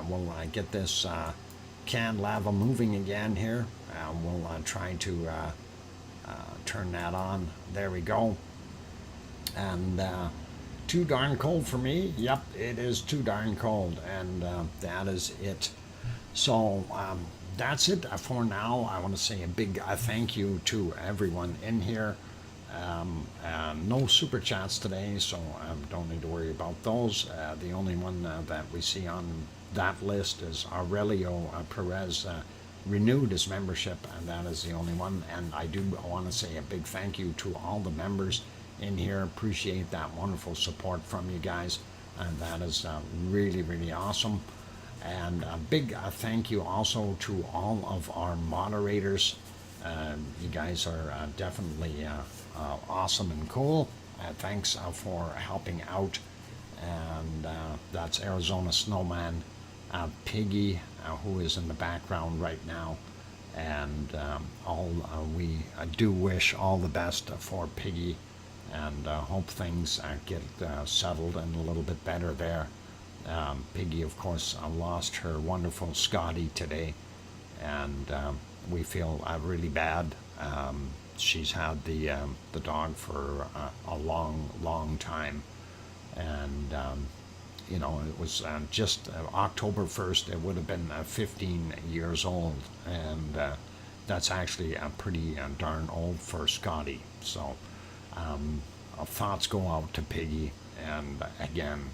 We'll get this canned lava moving again here. We'll try to turn that on. There we go. And Too darn cold for me. Yep, it is too darn cold, and that is it. So that's it for now. I want to say a big thank you to everyone in here. No super chats today, so don't need to worry about those. The only one that we see on that list is Aurelio Perez. Renewed his membership, and that is the only one. And I do want to say a big thank you to all the members in here. Appreciate that wonderful support from you guys, and that is really, really awesome. And a big thank you also to all of our moderators. You guys are definitely awesome and cool. Thanks for helping out. And that's Arizona Snowman, Piggy, who is in the background right now. And we do wish all the best for Piggy, and hope things get settled and a little bit better there. Piggy, of course, lost her wonderful Scotty today, and we feel really bad. She's had the dog for a long time, and it was just October 1st. It would have been 15 years old, and that's actually pretty darn old for Scotty. So our thoughts go out to Piggy, and again,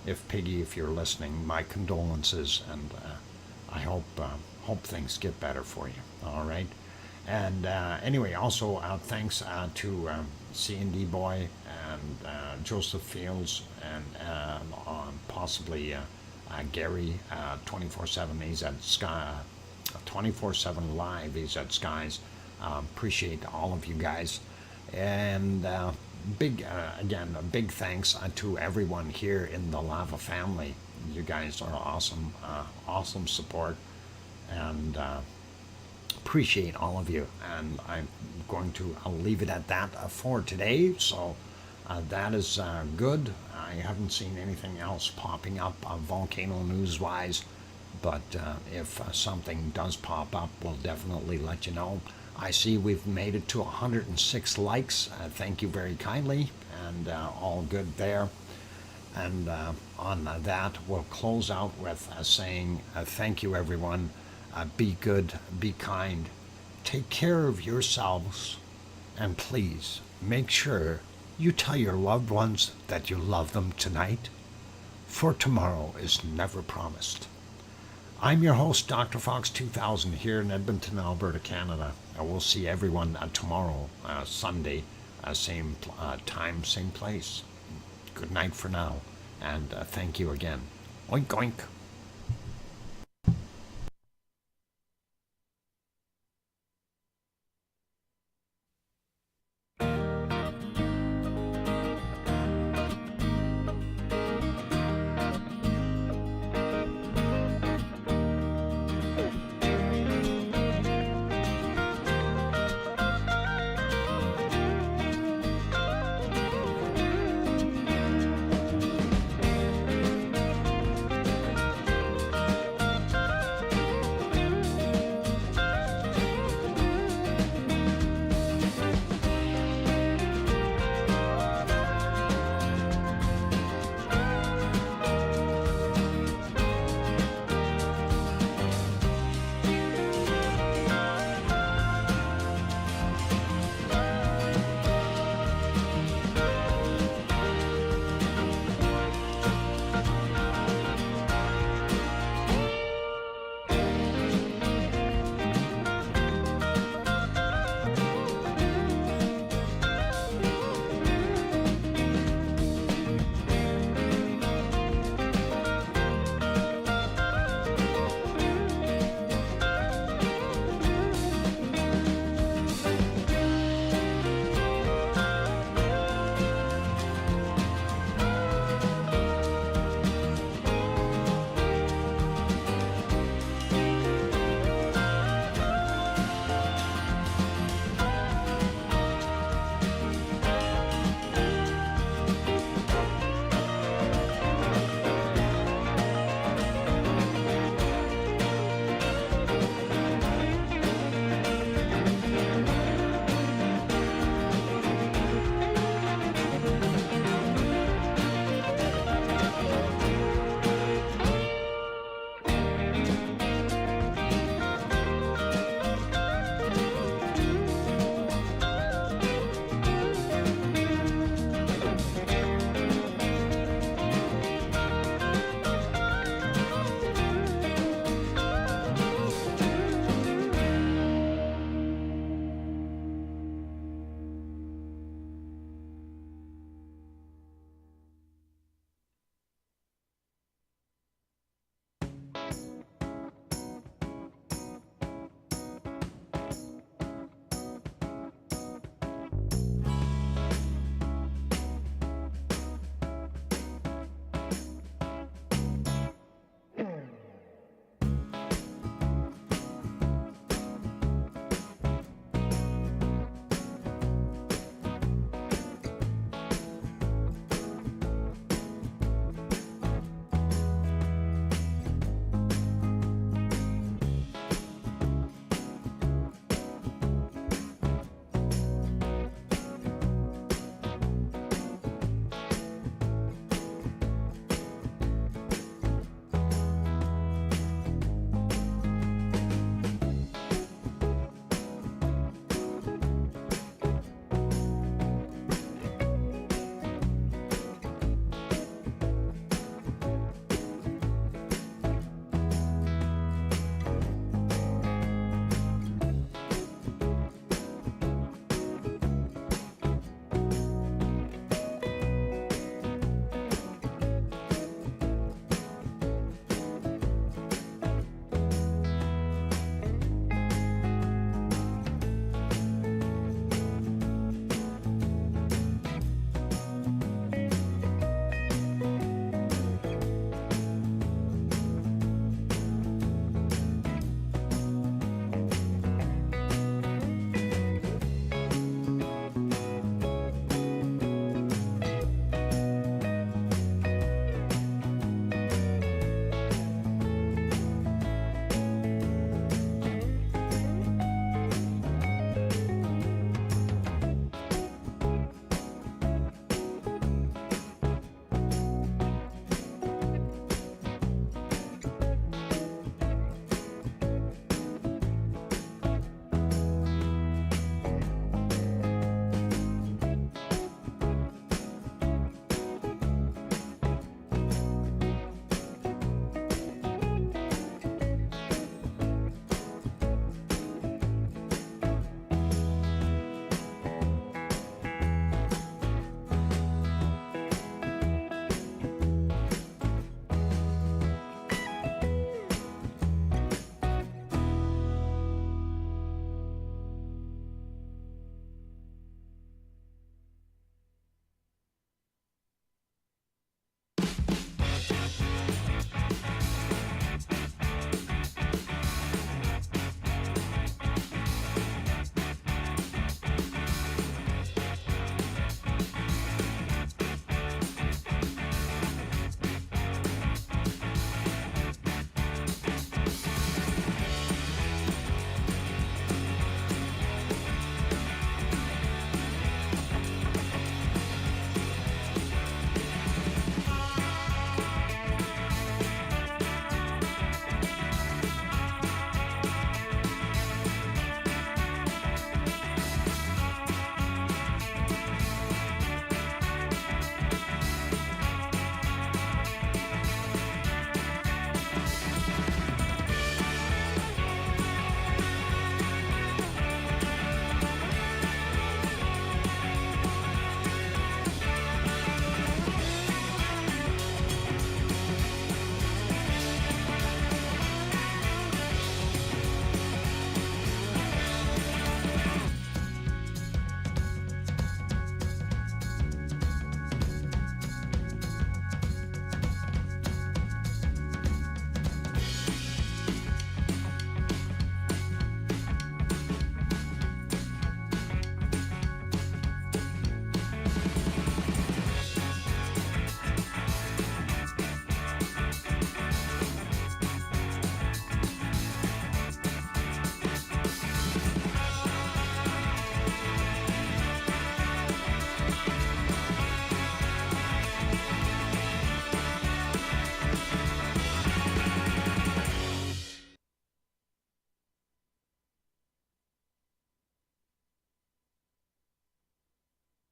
if you're listening, my condolences, and I hope things get better for you. All right. And anyway, also thanks to C&D Boy and Joseph Fields, and possibly Gary 24/7. He's at Sky 24/7 Live. He's at Skies. Appreciate all of you guys, and a big thanks to everyone here in the Lava family. You guys are awesome, awesome support, and appreciate all of you. And I'm going to leave it at that for today. So that is good. I haven't seen anything else popping up volcano news wise, but if something does pop up, we'll definitely let you know. I see we've made it to 106 likes. Thank you very kindly, and all good there. And on that, we'll close out with saying thank you, everyone. Be good, be kind, take care of yourselves, and please make sure you tell your loved ones that you love them tonight, for tomorrow is never promised. I'm your host, DrFox2000, here in Edmonton, Alberta, Canada. We'll see everyone tomorrow, Sunday, same time, same place. Good night for now, and thank you again. Oink, oink.